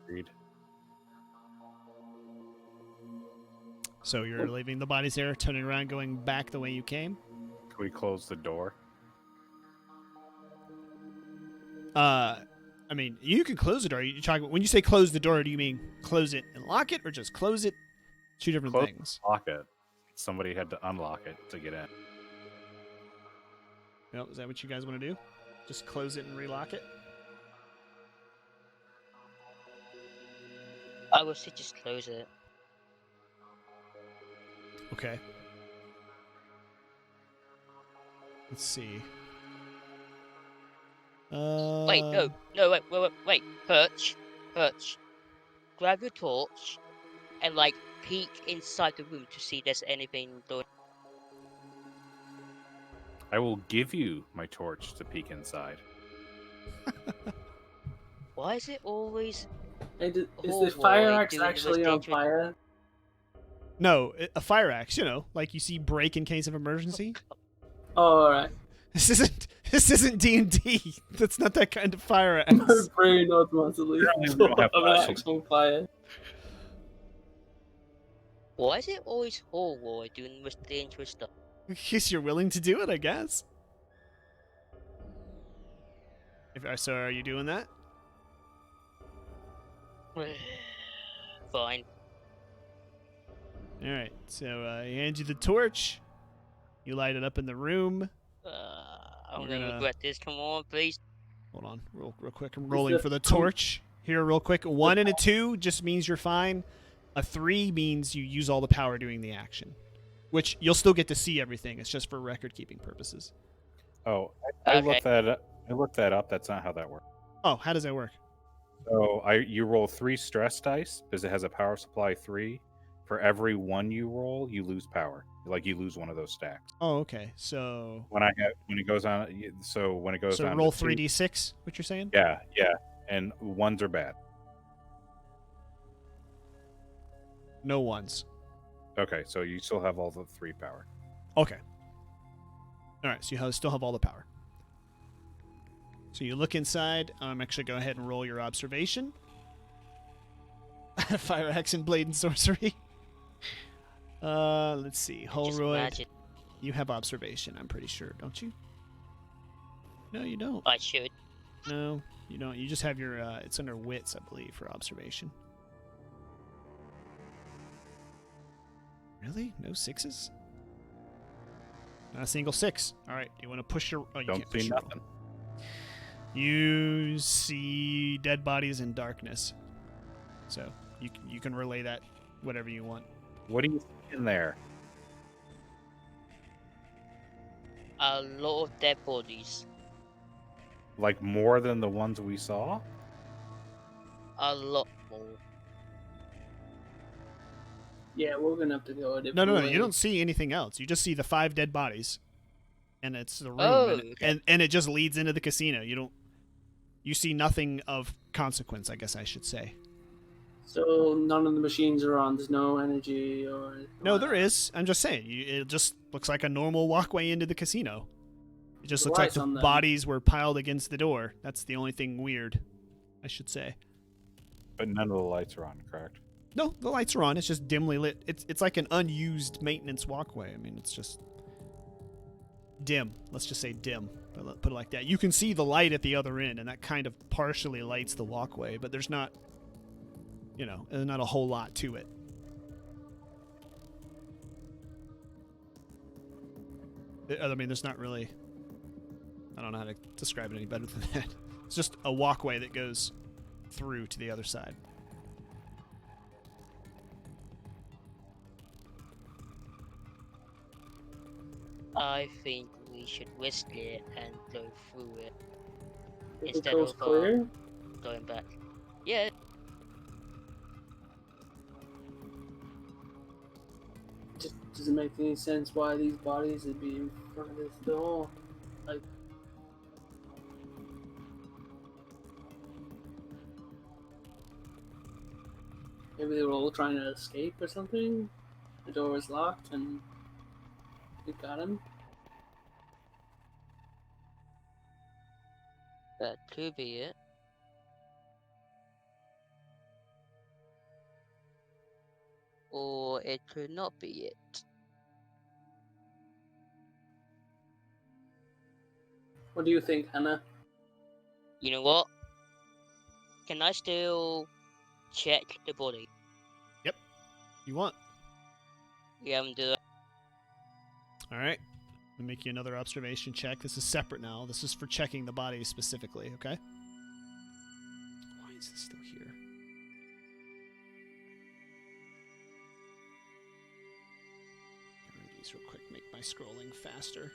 Agreed. So you're leaving the bodies there, turning around, going back the way you came? Can we close the door? I mean, you can close the door. You talking when you say close the door, do you mean close it and lock it, or just close it? Two different Close things. Lock it. Somebody had to unlock it to get in. No, is that what you guys want to do? Just close it and relock it? I would say just close it. Okay. Let's see. Wait, no, wait, Perch. Grab your torch and like peek inside the room to see if there's anything going. I will give you my torch to peek inside. Why is it always? Hey, is Oh, the fire boy, axe doing the actually most on dangerous- fire? No, a fire axe, like you see break in case of emergency. Oh, alright. This isn't D&D. That's not that kind of fire My axe. brain automatically Apparently we don't have an flashlights. axe on fire. Why is it always Hallboy doing the most dangerous stuff? Because you're willing to do it, I guess. So are you doing that? Fine. All right. So he hands you the torch. You light it up in the room. I'm We're gonna gonna- regret this. Come on, please. Hold on, real quick. I'm rolling the- for the torch here, real quick. 1 and a 2 just means you're fine. A 3 means you use all the power doing the action, which you'll still get to see everything. It's just for record keeping purposes. Oh, I Okay. looked that up. I looked that up. That's not how that works. Oh, how does that work? So you roll 3 stress dice because it has a power supply 3. For every 1 you roll, you lose power. Like you lose one of those stacks. Oh, okay. So When it goes on, when it goes on, roll to 2 3d6. What you're saying? Yeah, and 1s are bad. No ones. Okay, so you still have all the 3 power. Okay. All right. So you still have all the power. So you look inside. Actually, go ahead and roll your observation. Fire axe and blade and sorcery. Let's see. Just Holroyd, imagine. you have observation, I'm pretty sure, don't you? No, you don't. I should. No, you don't. You just have your, it's under wits, I believe, for observation. Really? No 6s? Not a single 6. All right. You want to push your... Oh, you Don't can't push see your roll. nothing. You see dead bodies in darkness. So you can relay that whatever you want. What do you see in there? A lot of dead bodies. Like more than the ones we saw? A lot more. Yeah, we're gonna have to go a No, different way. you don't see anything else. You just see the 5 dead bodies, and it's the room, Oh, and, okay. and it just leads into the casino. You see nothing of consequence, I guess I should say. So none of the machines are on. There's no energy or. No, there is. I'm just saying. It just looks like a normal walkway into the casino. It just The looks like lights the on them. bodies were piled against the door. That's the only thing weird, I should say. But none of the lights are on, correct? No, the lights are on. It's just dimly lit. It's like an unused maintenance walkway. I mean, it's just dim. Let's just say dim. Put it like that. You can see the light at the other end, and that kind of partially lights the walkway, but there's not, there's not a whole lot to it. I mean, there's not really... I don't know how to describe it any better than that. It's just a walkway that goes through to the other side. I think we should risk it and go through it If it instead goes of clear. going back. Yeah, Just doesn't make any sense why these bodies would be in front of this door. Like. Maybe they were all trying to escape or something. The door was locked and we got him. that could be it. or it could not be it. What do you think, Hannah? You know what? Can I still check the body? You want? Yeah, I'm doing. All right. Let me make you another observation check. This is separate now. This is for checking the body specifically, okay? Why is this still here? Get rid of these real quick, make my scrolling faster.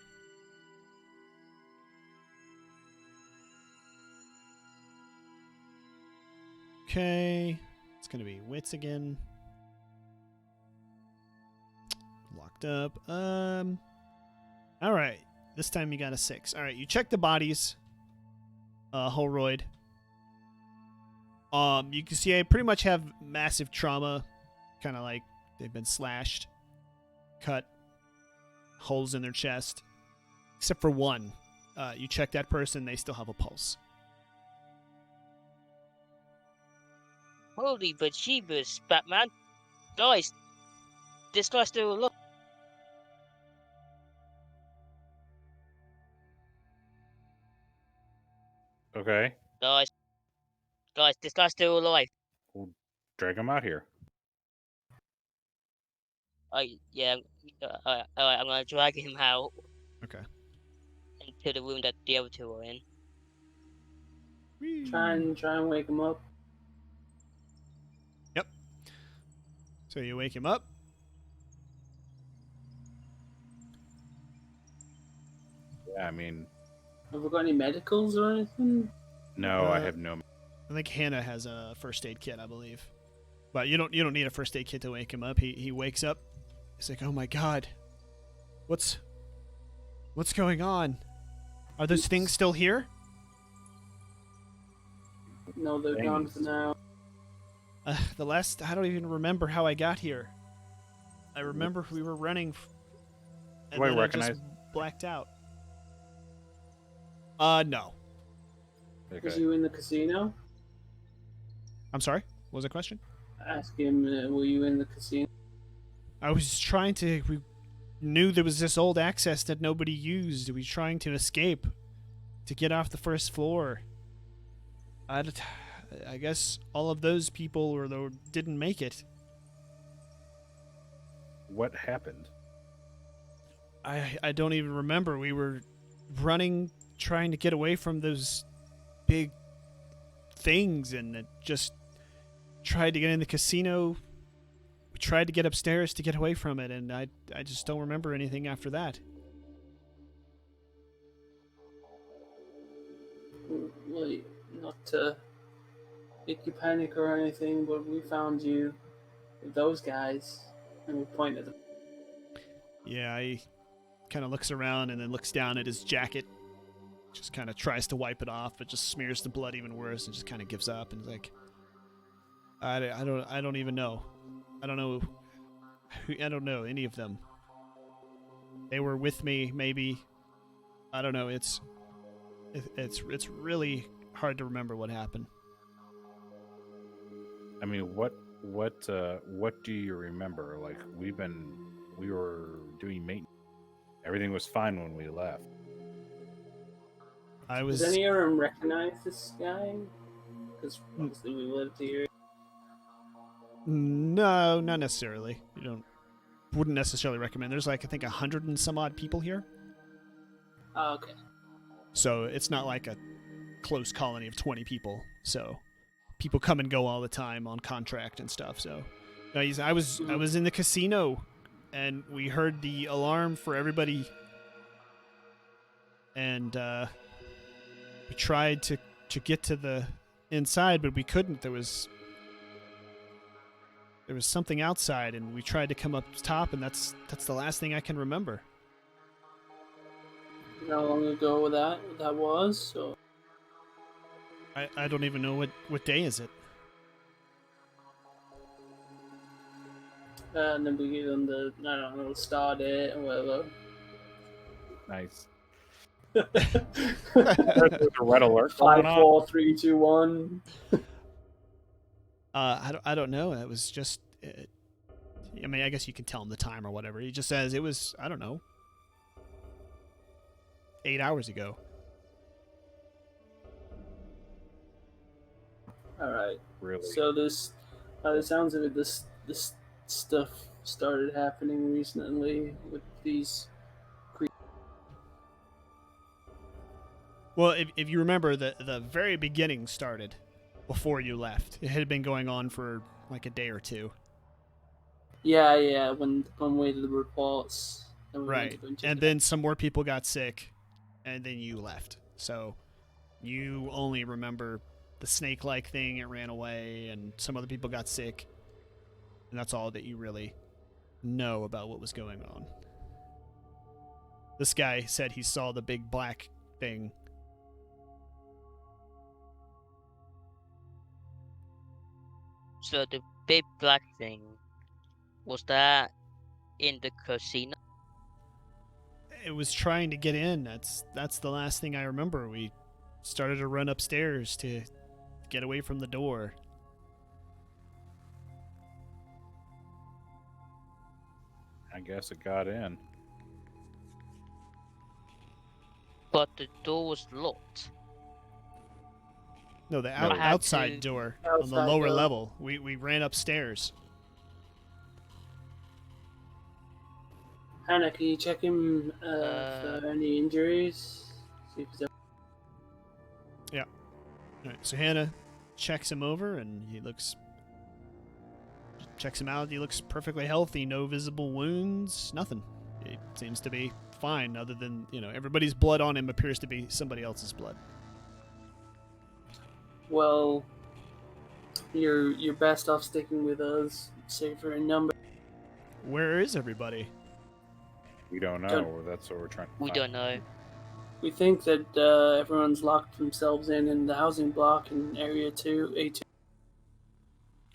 Okay. It's going to be wits again. Locked up. All right. This time you got a 6. All right. You check the bodies. Holroyd. You can see I pretty much have massive trauma. Kind of like they've been slashed, cut, holes in their chest. Except for one. You check that person, they still have a pulse. Holy bejeebus, Batman! Guys, this guy's still alive. Okay, Guys, this guy's still alive. we'll drag him out here. Yeah, alright, I'm gonna drag him out Okay. into the room that the other two are in. Try and wake him up. Yep. So you wake him up. Yeah, I mean, Have we got any medicals or anything? no, I have no. I think Hannah has a first aid kit, I believe. But you don't need a first aid kit to wake him up. He wakes up. He's like, "Oh my god. What's going on? Are those things still here?" No, they're gone for now. I don't even remember how I got here. I remember we were running and Do I then recognize- I just blacked out. No. Was Okay. you in the casino? I'm sorry. What was the question? Ask him, were you in the casino? I was trying to. We knew there was this old access that nobody used. We were trying to escape to get off the first floor. I guess all of those people didn't make it. What happened? I don't even remember. We were running, trying to get away from those big things, and it just tried to get in the casino. We tried to get upstairs to get away from it, and I just don't remember anything after that. Well, not to make you panic or anything, but we found you with those guys, and we pointed at them. Yeah, he kind of looks around and then looks down at his jacket. Just kind of tries to wipe it off, but just smears the blood even worse, and just kind of gives up and is like, I don't even know. I don't know any of them. They were with me, maybe. I don't know. It's really hard to remember what happened. I mean, what do you remember? Like, we were doing maintenance. Everything was fine when we left. I was. Does any of them recognize this guy? Because obviously we lived here. No, not necessarily. Wouldn't necessarily recommend. There's like, I think 100 and some odd people here. Oh, okay. So it's not like a close colony of 20 people. So people come and go all the time on contract and stuff. So no, I was in the casino, and we heard the alarm for everybody, and we tried to get to the inside, but we couldn't. There was something outside, and we tried to come up top, and that's the last thing I can remember. How long ago that was? So I don't even know what day is it. and then we give them the star date or whatever. Nice. There's a red alert 5, going on. 4, 3, 2, 1. I don't know. It was just I mean, I guess you can tell him the time or whatever. He just says it was, I don't know, 8 hours ago. All right. Really? So this, the sounds of it, this stuff started happening recently with these. Well, if you remember, the very beginning started before you left. It had been going on for like a day or two. Yeah. When we did the reports. And we went Right. to go and check And it then some more people got sick, and then you left. So you only remember the snake-like thing, it ran away, and some other people got sick. And that's all that you really know about what was going on. This guy said he saw the big black thing. So the big black thing, was that in the casino? It was trying to get in. That's the last thing I remember. We started to run upstairs to get away from the door. I guess it got in. But the door was locked. No, the No. I had outside to- door on the Outside lower door. level. We ran upstairs. Hannah, can you check him for any injuries? See if he's All right, so Hannah checks him over, and checks him out. He looks perfectly healthy. No visible wounds. Nothing. He seems to be fine, other than, everybody's blood on him appears to be somebody else's blood. Well, you're best off sticking with us, safer in number. Where is everybody? We don't know. Don't- That's what we're trying to We find. don't know. We think that everyone's locked themselves in the housing block in area 2, A2.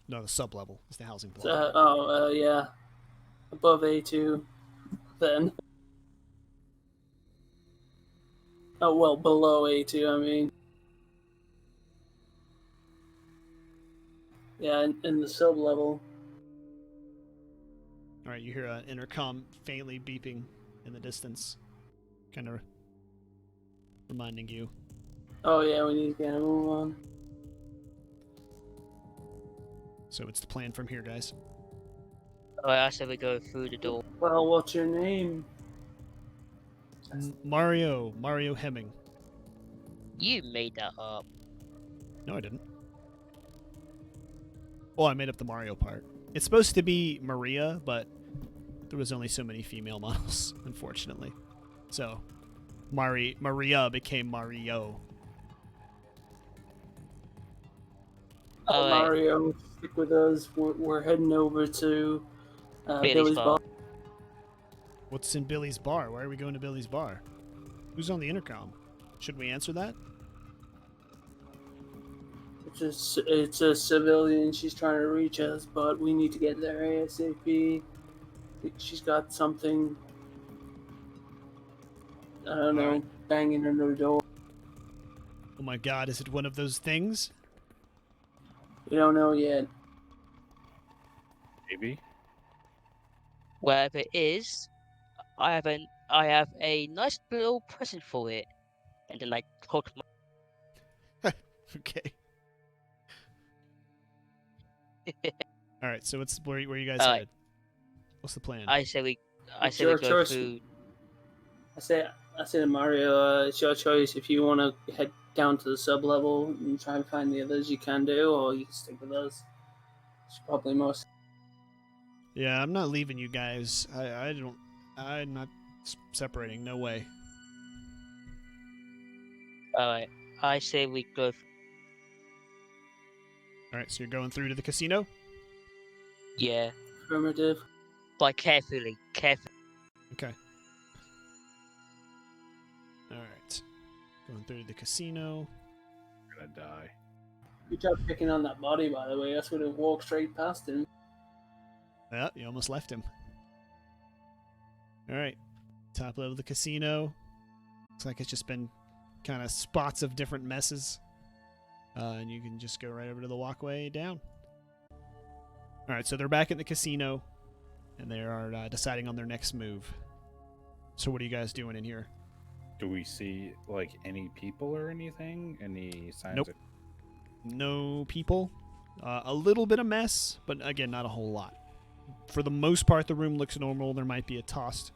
No, the sub-level is the housing block. Yeah. Above A2, then. Oh, well, below A2, I mean. Yeah, in the sub-level. All right, you hear an intercom faintly beeping in the distance, kind of reminding you. Oh, yeah, we need to get a move on. So it's the plan from here, guys. Alright, I said we go through the door. Well, what's your name? Mario Hemming. You made that up. No, I didn't. Well, I made up the Mario part. It's supposed to be Maria, but there was only so many female models, unfortunately. So, Maria became Mario. Alright, Mario, stick with us. We're heading over to Billy's Billy's bar. bar. What's in Billy's bar? Why are we going to Billy's bar? Who's on the intercom? Should we answer that? It's a civilian. She's trying to reach us, but we need to get there ASAP. I think she's got something. I don't know, Alright. banging on her door. Oh my god, is it one of those things? We don't know yet. Maybe. Wherever it is, I have a nice little present for it. And then I hold my Okay. Alright, so where you guys Alright. headed? What's the plan? I say we It's go your choice. through. I say to Mario, it's your choice. If you want to head down to the sub level and try and find the others, you can do, or you can stick with us. It's probably most. Yeah, I'm not leaving you guys. I'm not separating. No way. Alright, I say we go. Alright, so you're going through to the casino? Yeah, Affirmative. but carefully. Okay. Alright. Going through to the casino. We're gonna die. Good job picking on that body, by the way. I would have walked straight past him. Yeah, you almost left him. Alright. Top level of the casino. Looks like it's just been kind of spots of different messes. And you can just go right over to the walkway down. Alright, so they're back at the casino. and they are deciding on their next move. So what are you guys doing in here? Do we see like any people or anything? Any signs? Nope. No people. A little bit of mess, but again, not a whole lot. For the most part, the room looks normal. There might be a tossed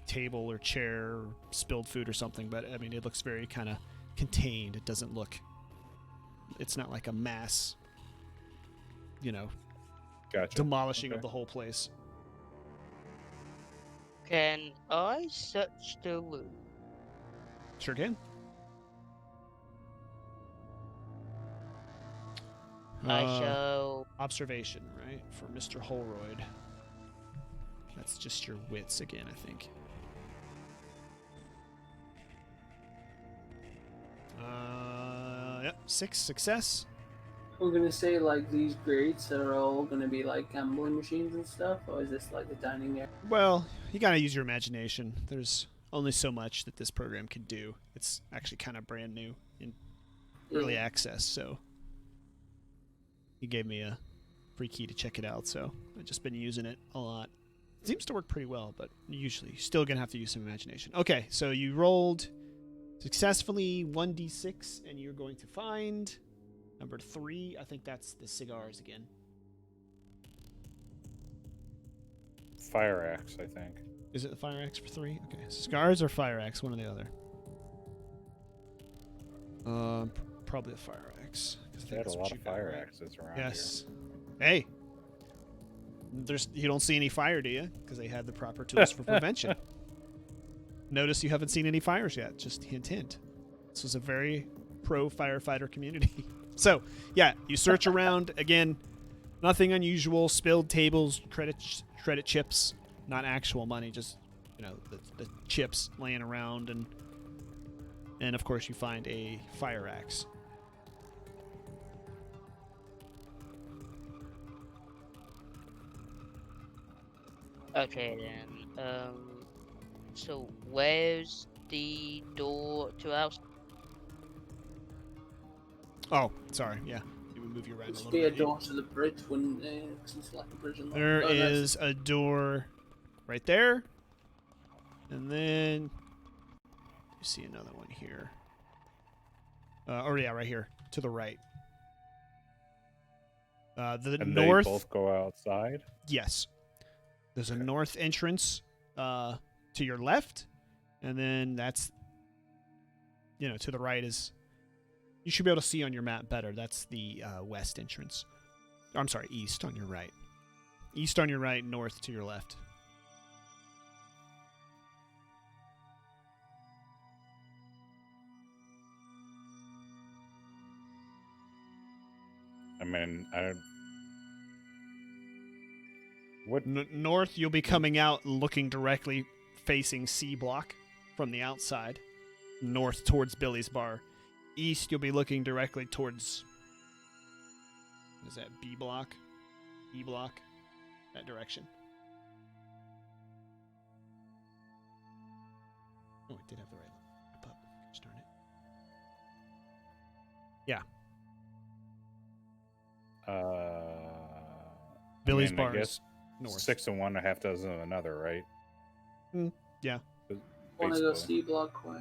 table or chair, or spilled food or something, but I mean, it looks very kind of contained. It doesn't look. It's not like a mass, Gotcha. demolishing of the whole place. Can I search the room? Sure can. I shall. Observation, right? For Mr. Holroyd. That's just your wits again, I think. Yep, 6 success. We're gonna say like these grates are all gonna be like gambling machines and stuff, or is this like the dining area? Well, you gotta use your imagination. There's only so much that this program can do. It's actually kind of brand new in early access, so he gave me a free key to check it out, so I've just been using it a lot. It seems to work pretty well, but usually you're still gonna have to use some imagination. Okay, so you rolled successfully 1d6, and you're going to find number 3. I think that's the cigars again. Fire axe, I think. Is it the fire axe for 3? Okay, cigars or fire axe, one or the other. Probably a fire axe. They had a lot of fire axes around Yes. Hey, you don't see any fire, do you? Because they had the proper tools for prevention. Notice you haven't seen any fires yet. Just hint, hint. This was a very pro firefighter community. So, yeah, you search around. Again, nothing unusual. Spilled tables, credit chips, not actual money, just the chips laying around, and of course you find a fire axe. Okay then. So where's the door to house? Oh, sorry. Yeah, you would move your right a It little should be a bit. door to the bridge, wouldn't it? 'Cause it's like a bridge and There is a door right there, and then you see another one here. Right here to the right. The And north. they both go outside? Yes. There's a north entrance to your left, and then that's, to the right is, you should be able to see on your map better. That's the west entrance. I'm sorry, east on your right. East on your right, north to your left. I mean, what? North, you'll be coming out looking directly facing C block from the outside. North towards Billy's bar. East, you'll be looking directly towards, what is that, B block? E block? That direction. Oh, it did have the right map up. Gosh darn it. Yeah. Billy's bar I guess is north. 6 of one, a half dozen of another, right? Yeah. One of those Basically. C block way.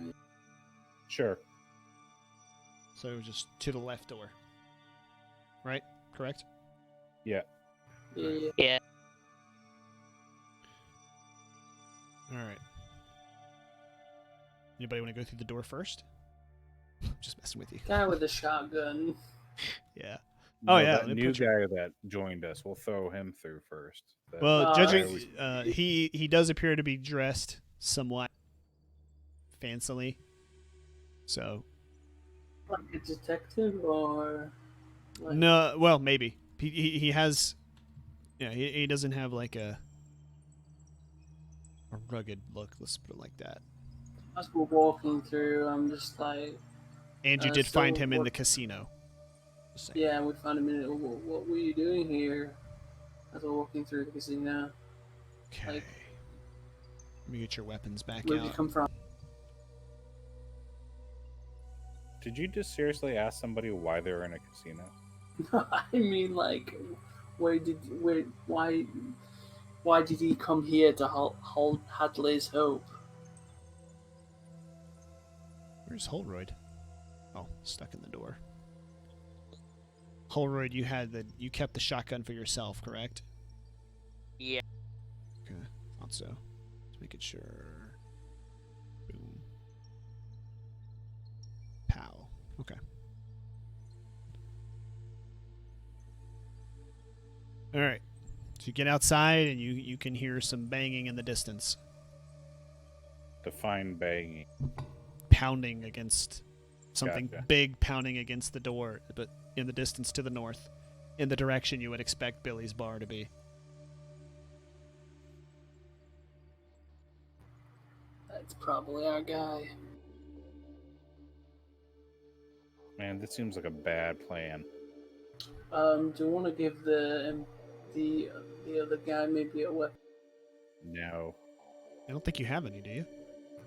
Sure. So just to the left door. Right? Correct? Yeah. Yeah. Yeah. All right. Anybody want to go through the door first? I'm just messing with you. Guy with the shotgun. Yeah. No, Oh, yeah, that they new put you- guy that joined us. We'll throw him through first. Well, Oh, judging, I he does appear to be dressed somewhat fancily. So Like a detective or like, no, well, maybe he has. Yeah, he doesn't have like a rugged look. Let's put it like that. as we're walking through, I'm just like, And you did so find him in what- the casino. Just saying. yeah, we found him in it. What were you doing here? As we're walking through the casino, Okay. like- Let me get your weapons back where'd you out. come from? Did you just seriously ask somebody why they're in a casino? I mean, like, why Why did he come here to hold Hadley's hope? Where's Holroyd? Oh, stuck in the door. Holroyd, you kept the shotgun for yourself, correct? Yeah. Okay, thought so. Just making sure. Boom. Pow. Okay. All right. So you get outside and you can hear some banging in the distance. Define banging. Pounding against something Gotcha. big, pounding against the door, but in the distance to the north, in the direction you would expect Billy's bar to be. That's probably our guy. Man, this seems like a bad plan. Do you want to give the other guy maybe a weapon? No. I don't think you have any, do you?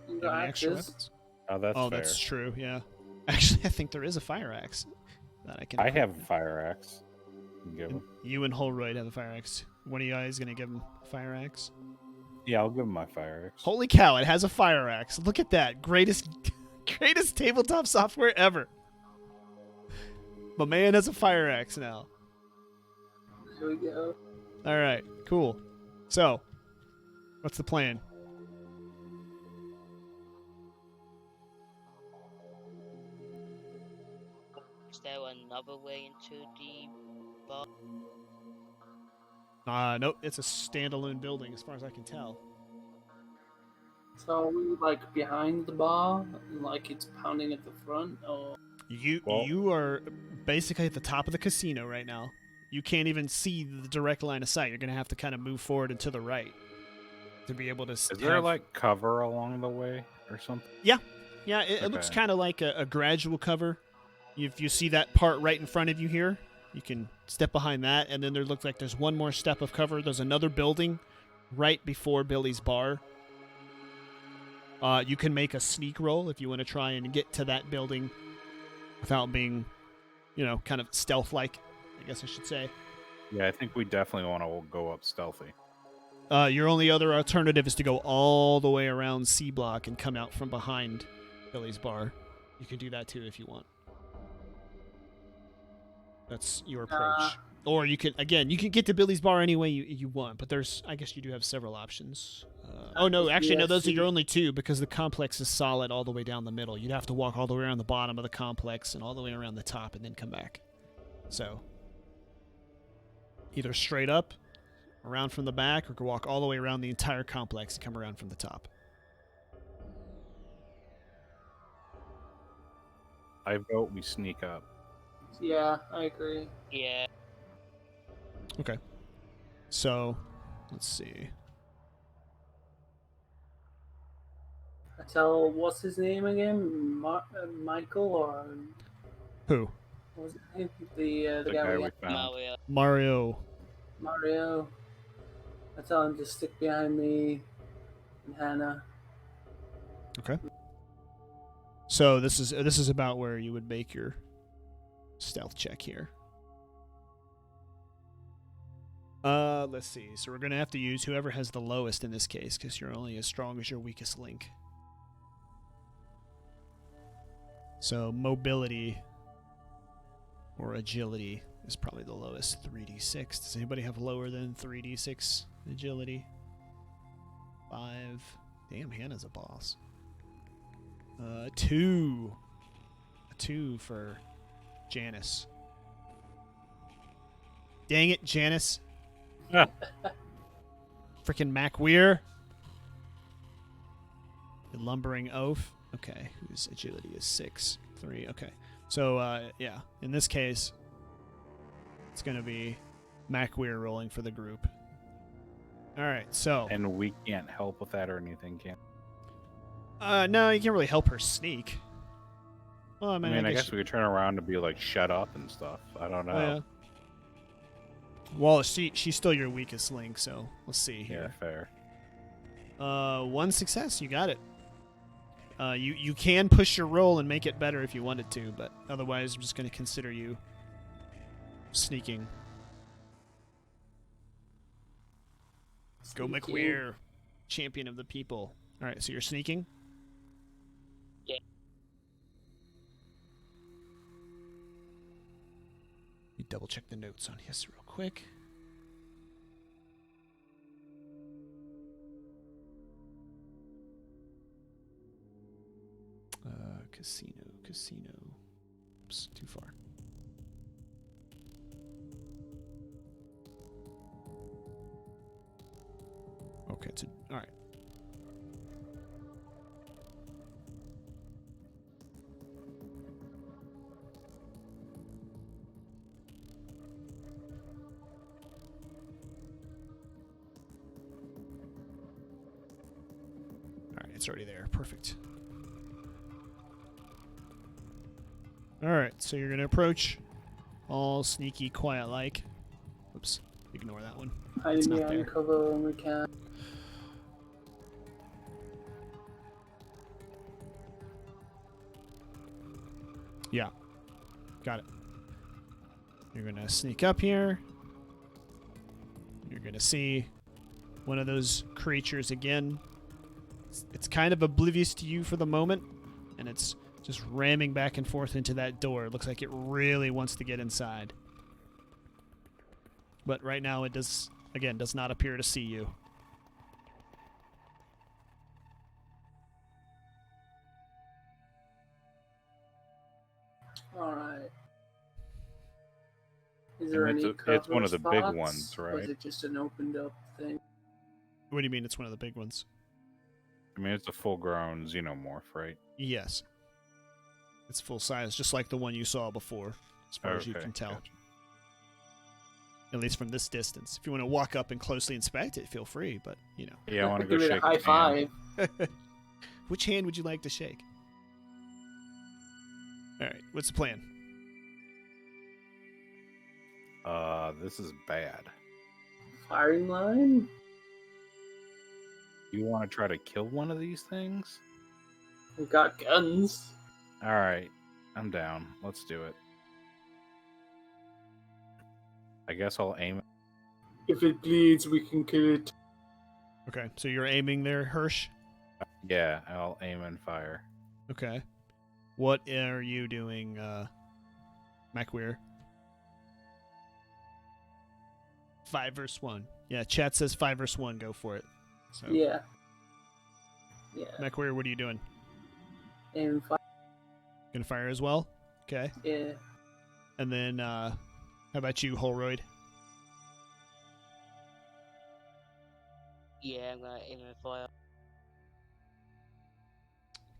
You You got have any extra axes? weapons? Oh, that's fair. That's true. Yeah. Actually, I think there is a fire axe that I can. I have a fire axe. Give him. You and Holroyd have a fire axe. One of you guys gonna give him a fire axe? Yeah, I'll give him my fire axe. Holy cow! It has a fire axe. Look at that. Greatest tabletop software ever. My man has a fire axe now. Here we go. All right. Cool. So, what's the plan? Is there another way into the bar? Nope. It's a standalone building, as far as I can tell. So are we like behind the bar, like it's pounding at the front, or You are basically at the top of the casino right now. You can't even see the direct line of sight. You're gonna have to kind of move forward and to the right to be able to. Is there like cover along the way or something? Yeah, it looks Okay. kind of like a gradual cover. If you see that part right in front of you here, you can step behind that, and then there looks like there's one more step of cover. There's another building right before Billy's bar. You can make a sneak roll if you want to try and get to that building without being, kind of stealth-like, I guess I should say. Yeah, I think we definitely want to go up stealthy. Your only other alternative is to go all the way around C Block and come out from behind Billy's bar. You can do that too if you want. That's your approach. Or you can get to Billy's bar any way you want, but I guess you do have several options. No, those are your only two because the complex is solid all the way down the middle. You'd have to walk all the way around the bottom of the complex and all the way around the top and then come back. So, either straight up, around from the back, or walk all the way around the entire complex and come around from the top. I vote we sneak up. Yeah, I agree. Yeah. Okay. So, let's see. I tell, what's his name again? Michael or Who? what was his name? The The guy guy we we got. found. Mario. Mario. I tell him to stick behind me and Hannah. Okay. So this is about where you would make your stealth check here. Let's see. So we're gonna have to use whoever has the lowest in this case, because you're only as strong as your weakest link. So mobility or agility is probably the lowest. 3d6. Does anybody have lower than 3d6 agility? 5. Damn, Hannah's a boss. 2. A 2 for Janice. Dang it, Janice. Frickin' MacWeir. The lumbering oaf. Okay, whose agility is 6. 3. Okay. So, yeah. In this case, it's going to be MacWeir rolling for the group. Alright, so. And we can't help with that or anything, can No, you can't really help her sneak. Well, I guess we could turn around and be like, shut up and stuff. I don't know. Yeah. Well, she's still your weakest link, so let's see Yeah, here. fair. 1 success, you got it. You can push your roll and make it better if you wanted to, but otherwise I'm just going to consider you sneaking. Go Sneaky. McWeir, champion of the people. All right, so you're sneaking. Yeah. You double check the notes on his real quick. Casino. Oops, too far. Okay, all right. All right, it's already there. Perfect. All right, so you're gonna approach, all sneaky, quiet-like. Oops, ignore that one. It's Hiding not behind there. cover when we can. Yeah, got it. You're gonna sneak up here. You're gonna see one of those creatures again. It's kind of oblivious to you for the moment, and it's just ramming back and forth into that door. It looks like it really wants to get inside. But right now it does not appear to see you. Alright. Is there And any it's one cover of the big spots, ones, Or right? is it just an opened up thing? What do you mean it's one of the big ones? I mean, it's a full-grown xenomorph, right? Yes. It's full size, just like the one you saw before, as far as you can tell. Gotcha. At least from this distance. If you want to walk up and closely inspect it, feel free, but, you know. Yeah, I want to go Give it a shake high its hand. five. Which hand would you like to shake? Alright, what's the plan? This is bad. Firing line? You want to try to kill one of these things? We got guns. All right, I'm down. Let's do it. I guess I'll aim. If it bleeds, we can kill it. Okay, so you're aiming there, Hirsch? Yeah, I'll aim and fire. Okay. What are you doing, McWeir? 5 versus 1. Yeah, chat says 5 versus 1. Go for it. So, Yeah. Yeah. McWeir, what are you doing? And fire. Gonna fire as well? Okay. Yeah. And then, how about you, Holroyd? Yeah, I'm gonna aim and fire.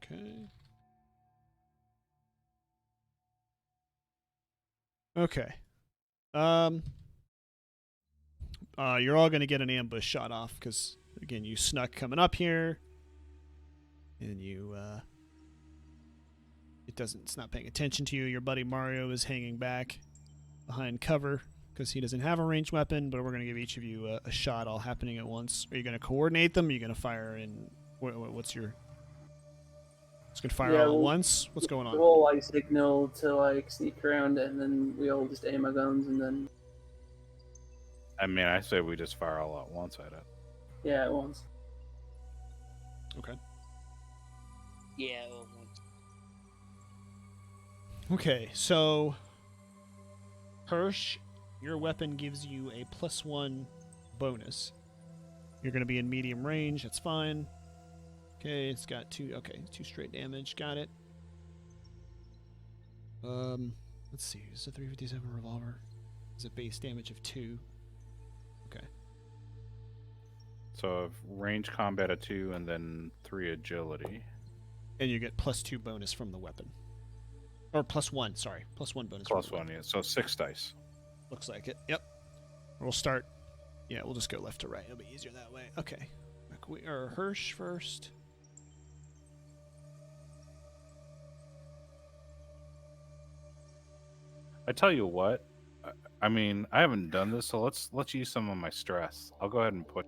Okay. Okay. You're all gonna get an ambush shot off because again you snuck coming up here, and you it's not paying attention to you. Your buddy Mario is hanging back behind cover because he doesn't have a ranged weapon. But we're gonna give each of you a shot, all happening at once. Are you gonna coordinate them? Are you gonna fire in? What's your? It's gonna fire all at once. What's going on? We'll like signal to like sneak around, and then we all just aim our guns, and then I mean, I say we just fire all at once at it. yeah, at once. Okay. Yeah, all at once. Okay, so Hirsch, your weapon gives you a +1 bonus. You're going to be in medium range. That's fine. Okay, it's got 2 straight damage. Got it. Let's see. Is a 357 revolver? Is a base damage of 2. Okay. So range combat at 2 and then 3 agility. And you get +2 bonus from the weapon. Or +1, sorry. +1 bonus from the +1, weapon. yeah. So 6 dice. Looks like it. Yep. We'll start. Yeah, we'll just go left to right. It'll be easier that way. Okay. Or Hirsch first. I tell you what. I mean, I haven't done this, so let's use some of my stress. I'll go ahead and put.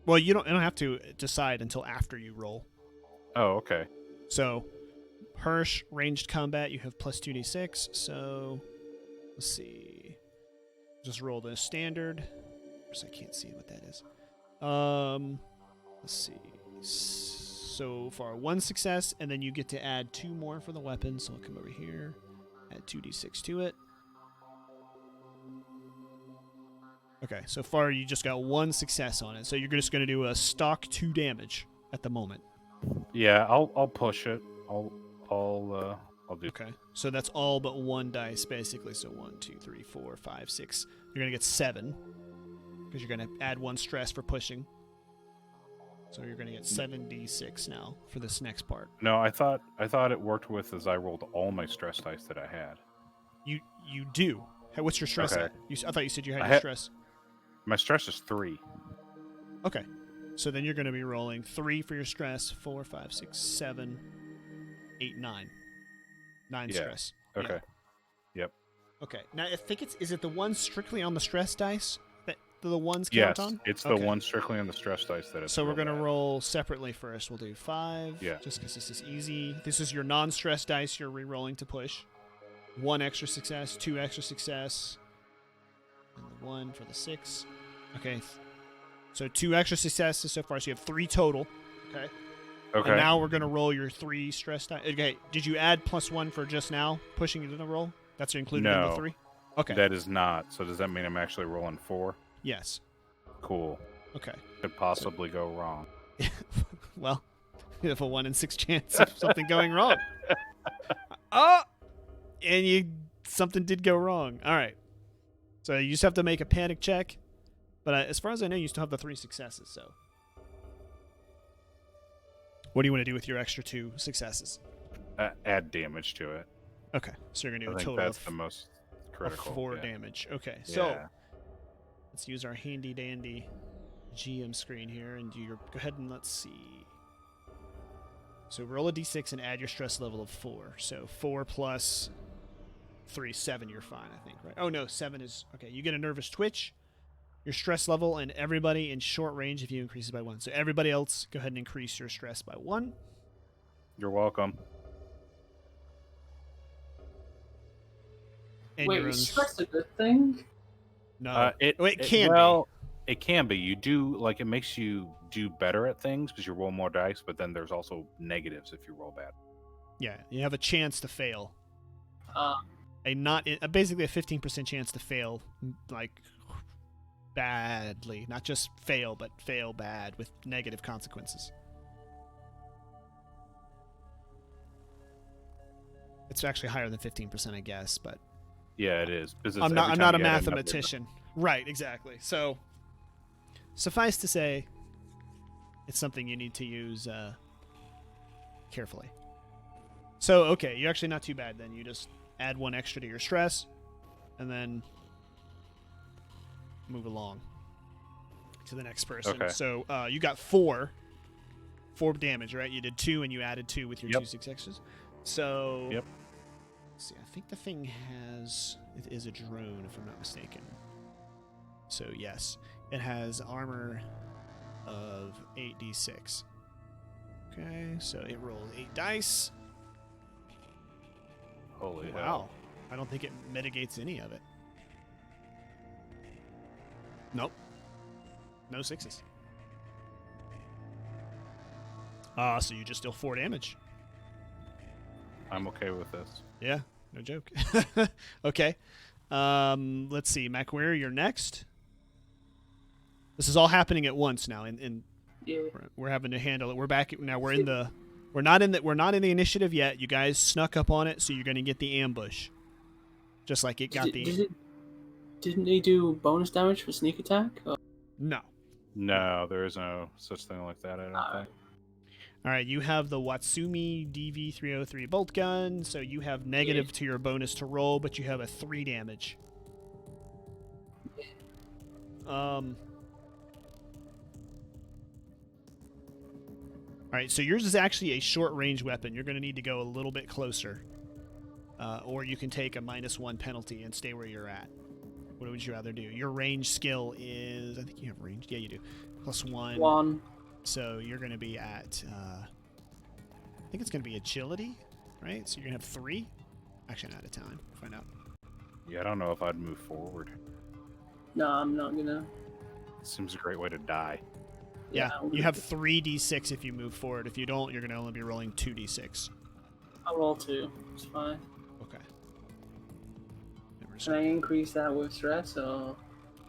Well, you don't have to decide until after you roll. Oh, okay. So, Hirsch, ranged combat, you have +2d6. So, let's see. Just roll the standard. Of course, I can't see what that is. Let's see. So far, 1 success, and then you get to add 2 more for the weapon. So I'll come over here, add 2d6 to it. Okay, so far you just got 1 success on it. So you're just going to do a stock 2 damage at the moment. Yeah, I'll push it. I'll do. Okay, so that's all but 1 dice basically. So 1, 2, 3, 4, 5, 6. You're going to get 7 because you're going to add 1 stress for pushing. So you're going to get 7d6 now for this next part. No, I thought it worked with as I rolled all my stress dice that I had. You do. Hey, what's your stress Okay. at? I thought you said you had I your had- stress. My stress is 3. Okay. So then you're going to be rolling 3 for your stress, 4, 5, 6, 7, 8, 9. 9 Yeah. stress. Okay. Yeah. Yep. Okay. Now I think is it the one strictly on the stress dice that the ones Yes, count on? it's the Okay. one strictly on the stress dice that it's. So we're real going to bad. roll separately first. We'll do 5. Yeah. Just because this is easy. This is your non-stress dice you're re-rolling to push. 1 extra success, 2 extra success, and the 1 for the 6. Okay. So 2 extra successes so far. So you have 3 total. Okay. Okay. And now we're going to roll your 3 stress dice. Okay. Did you add +1 for just now pushing it in a roll? That's included in the No. 3? Okay. That is not. So does that mean I'm actually rolling 4? Yes. Cool. Okay. Could possibly go wrong. Well, you have a 1 in 6 chance of something going wrong. Oh! And something did go wrong. All right. So you just have to make a panic check. But as far as I know, you still have the 3 successes. So, what do you want to do with your extra 2 successes? Add damage to it. Okay, so you're gonna do I a think total that's of the most of critical. 4 yeah. damage. Okay, so Yeah. let's use our handy dandy GM screen here and do your. Go ahead and let's see. So roll a d6 and add your stress level of 4. So 4 plus 3, 7. You're fine, I think, right? Oh no, 7 is okay. You get a nervous twitch. Your stress level, and everybody in short range if you increase it by 1. So everybody else, go ahead and increase your stress by 1. You're welcome. And Wait, your own is stress a good thing? No. It can well, it can be. You do like it makes you do better at things because you roll more dice, but then there's also negatives if you roll bad. be. Yeah, you have a chance to fail. Uh, Basically a 15% chance to fail, like badly. Not just fail, but fail bad with negative consequences. It's actually higher than 15%, I guess, but Yeah, it is. Because I'm not a mathematician. Right, exactly. So, suffice to say, it's something you need to use carefully. So, okay, you're actually not too bad then. You just add 1 extra to your stress, and then move along to the next person. Okay. So, you got 4 damage, right? You did 2, and you added 2 with your Yep. 2 successes. So, Yep. let's see, I think the thing it is a drone, if I'm not mistaken. So yes, it has armor of 8d6. Okay, so it rolled 8 dice. Holy Wow, hell. I don't think it mitigates any of it. Nope, no 6s. So you just deal 4 damage. I'm okay with this. Yeah, no joke. Okay. Let's see, MacWare, you're next. This is all happening at once now, and yeah. we're having to handle it. We're back now. We're not in the initiative yet. You guys snuck up on it, so you're going to get the ambush, just like it got Didn't they do bonus damage for sneak attack? No. No, there is no such thing like that, I don't think. All right, you have the Watsumi DV303 bolt gun, so you have negative to your bonus to roll, but you have a 3 damage. All right, so yours is actually a short-range weapon. You're going to need to go a little bit closer, or you can take a -1 penalty and stay where you're at. What would you rather do? Your range skill is, I think you have range. Yeah, you do. +1. 1. So you're going to be at, I think it's going to be agility, right? So you're going to have 3. Actually, not out of time. Find out. Yeah, I don't know if I'd move forward. No, I'm not gonna. Seems a great way to die. Yeah, I'll you do have it. 3d6 if you move forward. If you don't, you're going to only be rolling 2d6. I'll roll 2. It's fine. Okay. Can I increase that with stress? Or...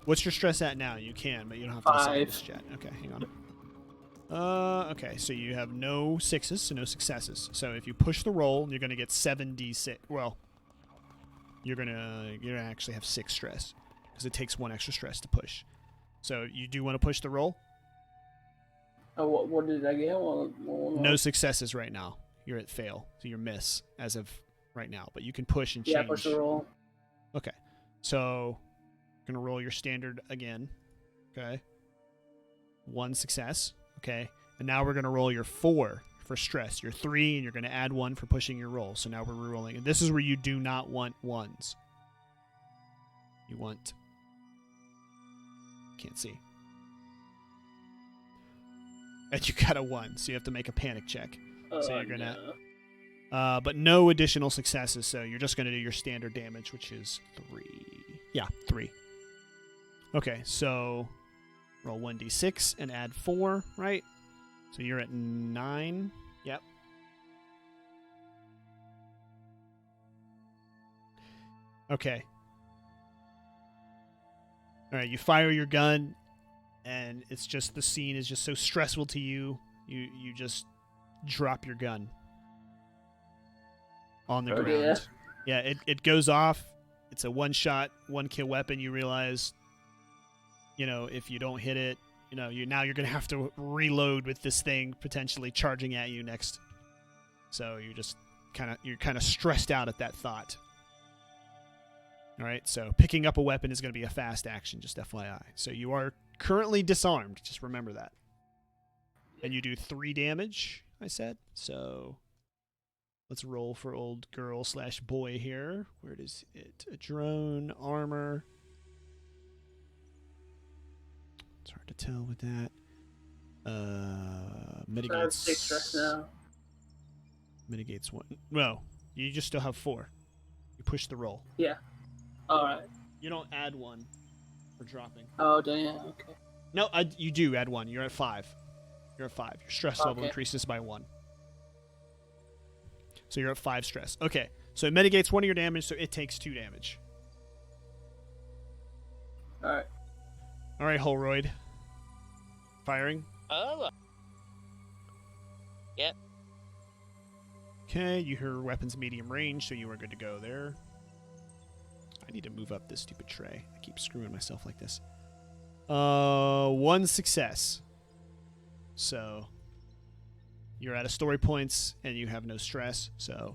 What's your stress at now? You can, but you don't have to decide 5. this yet. Okay, hang on. Okay, so you have no 6s, so no successes. So if you push the roll, you're going to get 7d6. Well, you're gonna actually have 6 stress because it takes 1 extra stress to push. So you do want to push the roll? Oh, what did I get? No successes right now. You're at fail, so you're miss as of right now. But you can push and change. Yeah, push the roll. Okay, so you're gonna roll your standard again. Okay, 1 success. Okay, and now we're gonna roll your 4 for stress. Your 3, and you're gonna add 1 for pushing your roll. So now we're re-rolling, and this is where you do not want 1s. You want. Can't see. And you got a 1, so you have to make a panic check. So you're gonna, but no additional successes. So you're just gonna do your standard damage, which is 3. Yeah, 3. Okay, so roll 1d6 and add 4, right? So you're at 9. Yep. Okay. All right, you fire your gun, and it's just the scene is just so stressful to you. You just drop your gun on the ground. Yeah, it goes off. It's a one-shot, one-kill weapon. You realize, if you don't hit it, you're going to have to reload with this thing potentially charging at you next. So you're kind of stressed out at that thought. All right, so picking up a weapon is going to be a fast action, just FYI. So you are currently disarmed. Just remember that. And you do 3 damage, I said. So let's roll for old girl/boy here. Where is it? A drone, armor. It's hard to tell with that. Mitigates. I have 6 stress now. Mitigates 1. Well, you just still have 4. You push the roll. Yeah. Alright. You don't add 1 for dropping. Oh, damn. Okay. No, you do add 1. You're at 5. You're at 5. Your stress level increases by 1. So you're at 5 stress. Okay. So it mitigates 1 of your damage, so it takes 2 damage. Alright. Alright, Holroyd. Firing. Oh. Yep. Okay, you hear weapons medium range, so you are good to go there. I need to move up this stupid tray. I keep screwing myself like this. 1 success. So you're out of story points and you have no stress, so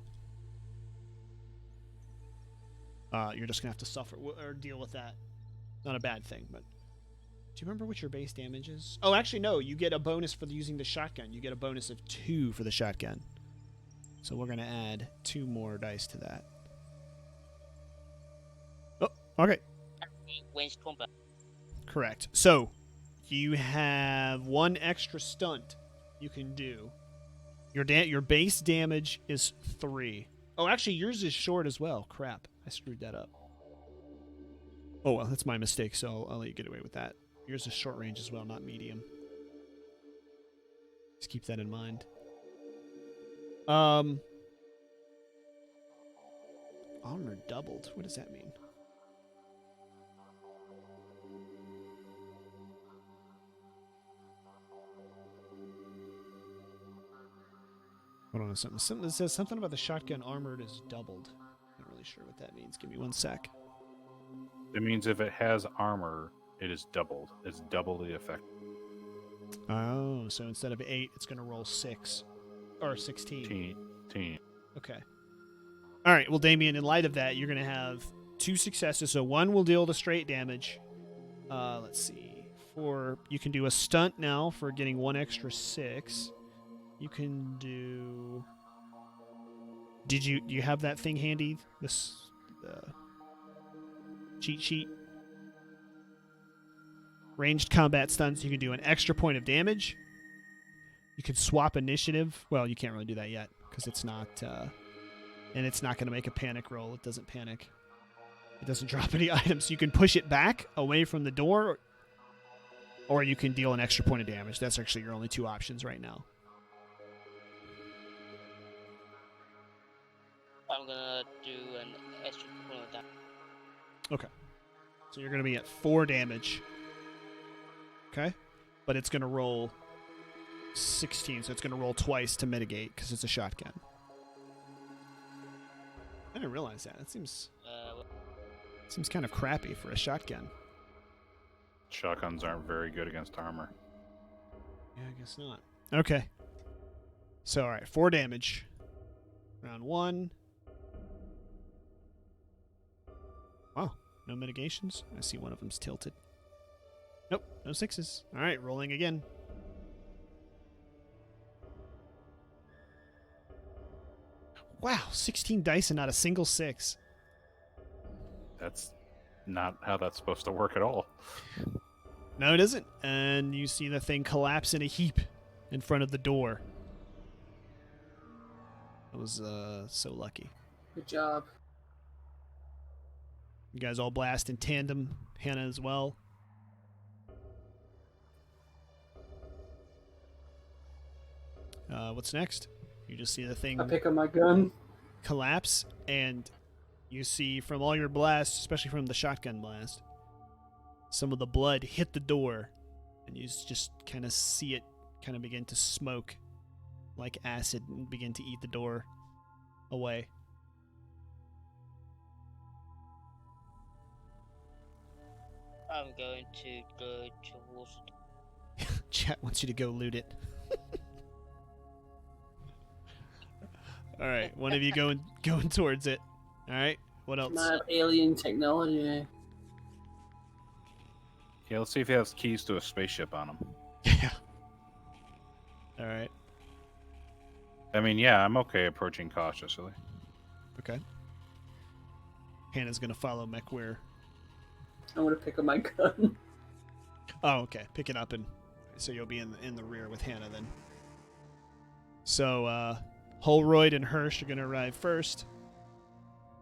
you're just gonna have to suffer or deal with that. Not a bad thing, but do you remember what your base damage is? Oh, actually no, you get a bonus for using the shotgun. You get a bonus of 2 for the shotgun. So we're gonna add 2 more dice to that. Oh, okay. Wins combat. Correct. So you have 1 extra stunt you can do. Your base damage is 3. Oh, actually, yours is short as well. Crap, I screwed that up. Oh well, that's my mistake. So I'll let you get away with that. Yours is short range as well, not medium. Just keep that in mind. Armor doubled. What does that mean? Hold on, something that says something about the shotgun armored is doubled. Not really sure what that means. Give me 1 sec. It means if it has armor, it is doubled. It's double the effect. Oh, so instead of 8, it's going to roll 6 or 16. 10. Okay. All right. Well, Damien, in light of that, you're going to have 2 successes. So 1 will deal the straight damage. Let's see. You can do a stunt now for getting 1 extra 6. You can do. Do you have that thing handy? This cheat sheet. Ranged combat stunts. You can do an extra point of damage. You can swap initiative. Well, you can't really do that yet because it's not. And it's not going to make a panic roll. It doesn't panic. It doesn't drop any items. You can push it back away from the door. Or you can deal an extra point of damage. That's actually your only two options right now. I'm gonna do an extra point of damage. Okay. So you're going to be at 4 damage. Okay? But it's going to roll 16, so it's going to roll twice to mitigate because it's a shotgun. I didn't realize that. That seems kind of crappy for a shotgun. Shotguns aren't very good against armor. Yeah, I guess not. Okay. So, all right, 4 damage. Round 1. Wow, no mitigations. I see one of them's tilted. Nope, no 6s. All right, rolling again. Wow, 16 dice and not a single 6. That's not how that's supposed to work at all. No, it isn't. And you see the thing collapse in a heap in front of the door. I was so lucky. Good job. You guys all blast in tandem. Hannah as well. What's next? You just see the thing I pick up my gun. collapse, and you see from all your blasts, especially from the shotgun blast, some of the blood hit the door, and you just kind of see it kind of begin to smoke like acid and begin to eat the door away. I'm going to go towards. Chat wants you to go loot it. All right, one of you going towards it. All right, what else? Not alien technology. Yeah, let's see if he has keys to a spaceship on him. Yeah. All right. I mean, yeah, I'm okay approaching cautiously. Okay. Hannah's gonna follow MechWare. I'm gonna pick up my gun. Oh, okay. Pick it up, and so you'll be in the rear with Hannah then. So, Holroyd and Hirsch are gonna arrive first,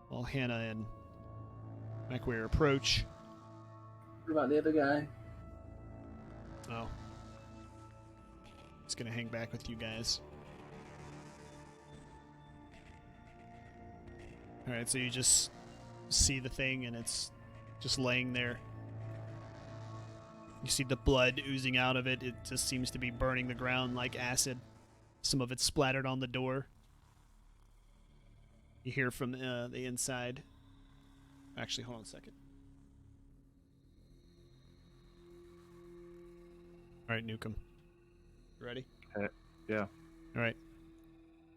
while Hannah and MechWare approach. What about the other guy? Oh. It's gonna hang back with you guys. Alright, so you just see the thing and it's just laying there. You see the blood oozing out of it. It just seems to be burning the ground like acid. Some of it splattered on the door. You hear from the inside. Actually, hold on a second. Alright, Nukem. You ready? Yeah. Alright.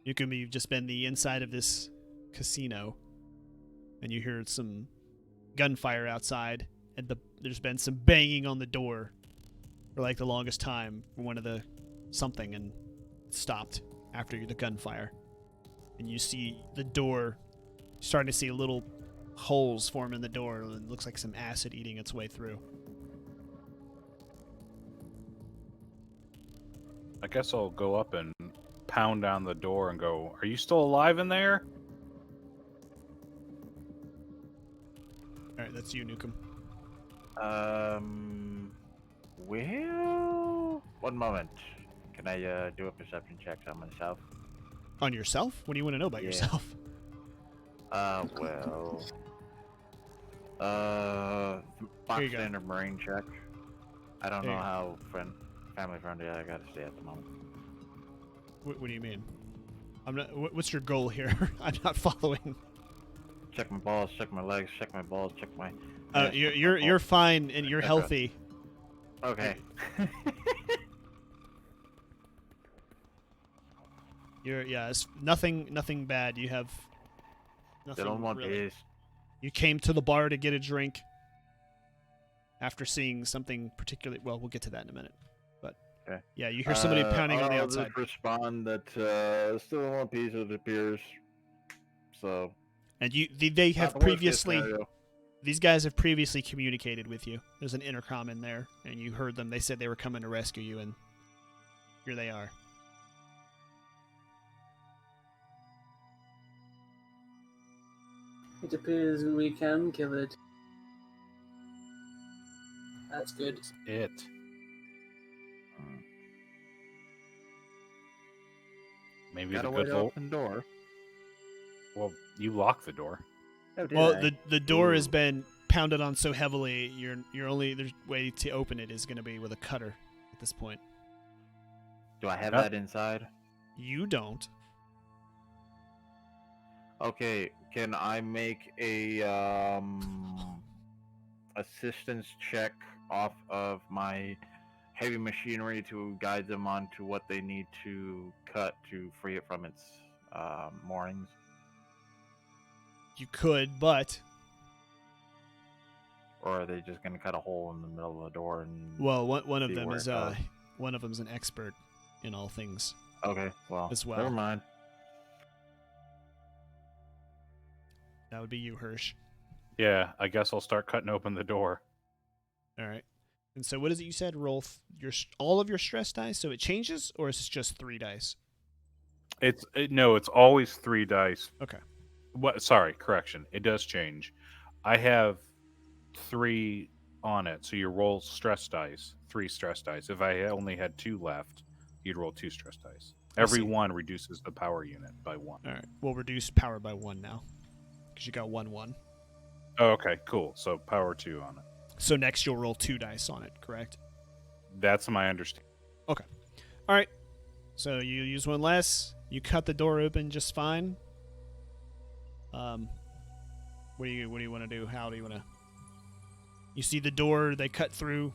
Nukem, you've just been the inside of this casino. And you hear some gunfire outside. And there's been some banging on the door for like the longest time for one of the something, and it stopped after the gunfire. And you see the door, starting to see little holes form in the door, and it looks like some acid eating its way through. I guess I'll go up and pound down the door and go, "Are you still alive in there?" Alright, that's you, Nukem. Well, one moment. Can I do a perception check on myself? On yourself? What do you want to know about Yeah. yourself? Well, box Here you go. standard marine check. I don't There know you how family friendly I gotta stay at the moment. What do you mean? I'm not. What's your goal here? I'm not following. Check my balls, check my legs, check my balls, check my. You're fine and you're Okay. healthy. Okay. It's nothing bad. You have nothing Still in one really. piece. You came to the bar to get a drink after seeing something particularly. Well, we'll get to that in a minute. But Okay. yeah, you hear somebody pounding on the I'll outside. just respond that still in one piece, it appears. So. And they have not the worst case previously. scenario. These guys have previously communicated with you. There's an intercom in there, and you heard them. They said they were coming to rescue you, and here they are. It appears we can kill it. That's good. It. Maybe Gotta the wait good Lord. open door. Well, you locked the door. Oh, did Well, I? the door has Ooh. been pounded on so heavily. Your only the way to open it is going to be with a cutter at this point. Do I have Yep. that inside? You don't. Okay, can I make a assistance check off of my heavy machinery to guide them onto what they need to cut to free it from its moorings? You could, but Or are they just gonna cut a hole in the middle of the door and? well, one of See them where is it goes. one of them's an expert in all things. Okay, well, as well. never mind. That would be you, Hirsch. Yeah, I guess I'll start cutting open the door. All right. And so, what is it you said? Roll all of your stress dice, so it changes, or is it just 3 dice? No, it's always 3 dice. Okay. What? Sorry, correction. It does change. I have 3 on it, so you roll stress dice, 3 stress dice. If I only had 2 left, you'd roll 2 stress dice. Every see. one reduces the power unit by 1. All right. We'll reduce power by 1 now, because you got 1/1. Oh, okay, cool. So power 2 on it. So next you'll roll 2 dice on it, correct? That's my understanding. All right. So you use 1 less. You cut the door open just fine. What do you want to do? How do you want to? You see the door they cut through.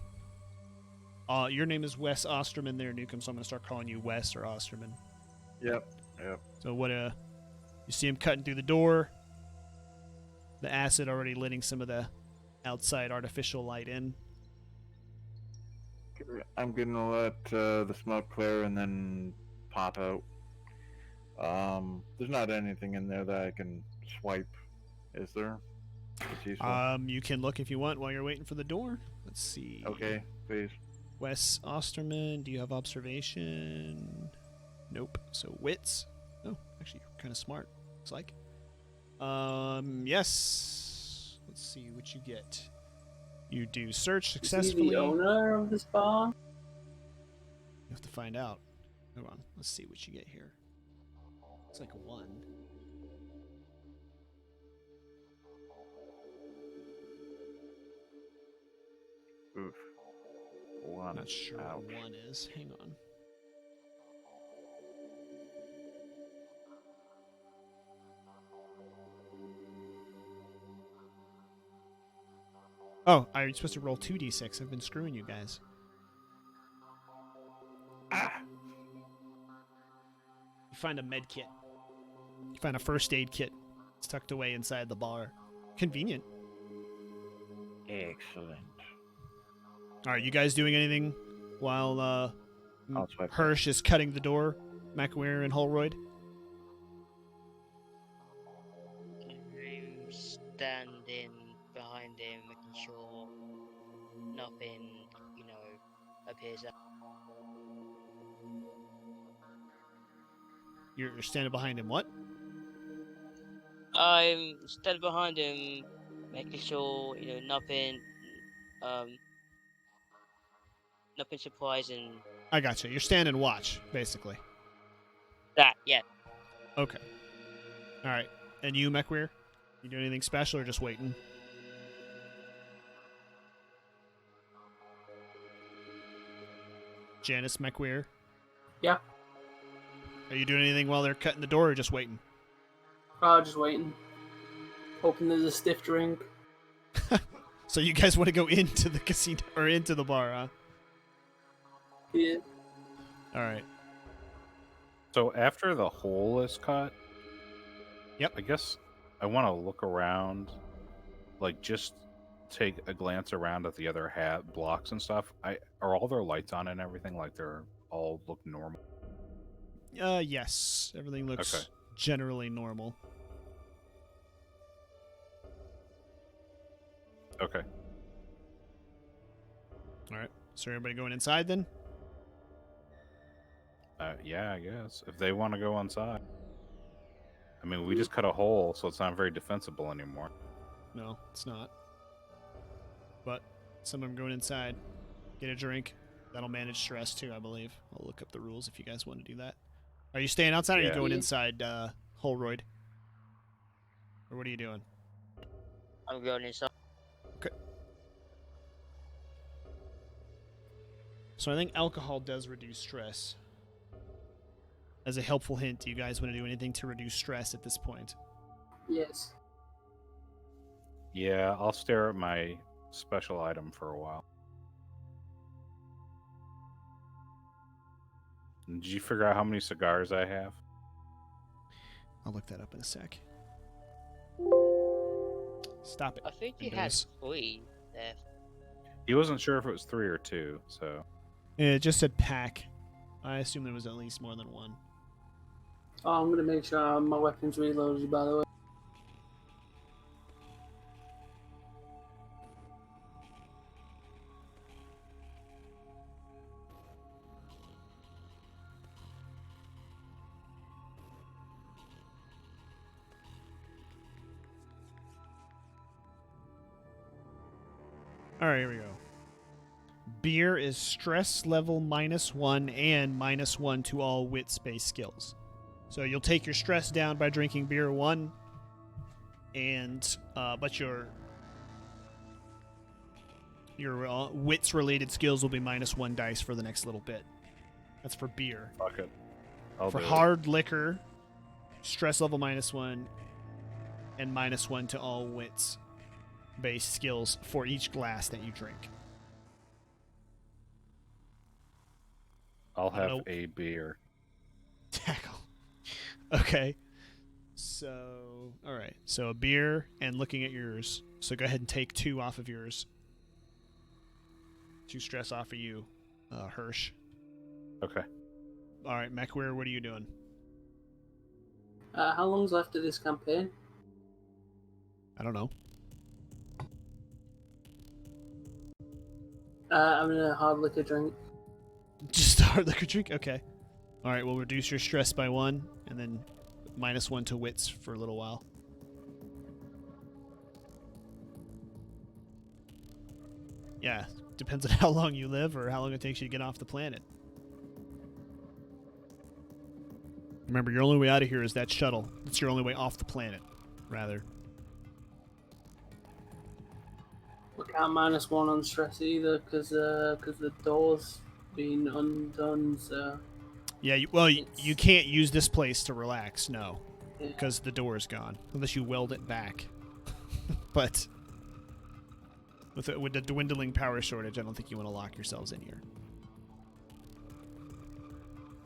Your name is Wes Osterman there, Newcomb, so I'm gonna start calling you Wes or Osterman. Yep. So what you see him cutting through the door. The acid already letting some of the outside artificial light in. I'm gonna let the smoke clear and then pop out. There's not anything in there that I can swipe, is there? It's useful. You can look if you want while you're waiting for the door. Let's see. Okay, please. Wes Osterman, do you have observation? Nope. So wits. Oh, actually, you're kind of smart. Looks like. Yes. Let's see what you get. You do search Is he successfully. the owner of this bar? You have to find out. Hold on. Let's see what you get here. It's like a 1. Oof. One. I'm not sure Ouch. what 1 is. Hang on. Oh, I'm supposed to roll 2d6. I've been screwing you guys. Ah! You find a med kit. You find a first aid kit. It's tucked away inside the bar. Convenient. Excellent. All right, you guys doing anything while I'll swipe. Hirsch is cutting the door? McWeir and Holroyd? I'm standing behind him, making sure nothing, appears out. You're standing behind him. What? I'm standing behind him, making sure, nothing surprising. I gotcha. You're standing watch, basically. That, yeah. Okay. All right. And you, McWeir? You doing anything special or just waiting? Janice McWeir? Yeah. Are you doing anything while they're cutting the door or just waiting? Just waiting. Hoping there's a stiff drink. So you guys want to go into the casino or into the bar, huh? Yeah. All right. So after the hole is cut, Yep. I guess I want to look around, like just take a glance around at the other blocks and stuff. Are all their lights on and everything? Like they're all look normal? Yes. Everything looks Okay. generally normal. Okay. All right. So everybody going inside then? Yeah, I guess if they want to go inside. I mean, we just cut a hole, so it's not very defensible anymore. No, it's not. But some of them going inside. Get a drink. That'll manage stress too, I believe. I'll look up the rules if you guys want to do that. Are you staying outside or are you Yeah. going inside, Holroyd? Or what are you doing? I'm going inside. So I think alcohol does reduce stress. As a helpful hint, do you guys want to do anything to reduce stress at this point? Yes. Yeah, I'll stare at my special item for a while. Did you figure out how many cigars I have? I'll look that up in a sec. Stop it. I think you had Windows. 3 there. He wasn't sure if it was 3 or 2, so It just said pack. I assume there was at least more than one. Oh, I'm gonna make sure my weapon's reloaded, by the way. All right, here we go. Beer is stress level -1 and -1 to all wits-based skills. So you'll take your stress down by drinking beer 1, and but your wits-related skills will be -1 dice for the next little bit. That's for beer. fuck it. I'll For do it. hard liquor, stress level -1 and -1 to all wits-based skills for each glass that you drink. I'll I don't have know. a beer. Tackle. Okay. So, all right. So a beer and looking at yours. So go ahead and take 2 off of yours. 2 stress off of you, Hirsch. Okay. All right, MacWeir, what are you doing? How long's left of this campaign? I don't know. I'm in a hard liquor drink. Just a hard liquor drink? Okay. All right, we'll reduce your stress by 1 and then -1 to wits for a little while. Yeah, depends on how long you live or how long it takes you to get off the planet. Remember, your only way out of here is that shuttle. It's your only way off the planet, rather. We can't -1 on stress either, because the door's been undone. So Yeah, you It's- can't use this place to relax, no, yeah. because the door is gone, unless you weld it back. But with the dwindling power shortage, I don't think you want to lock yourselves in here.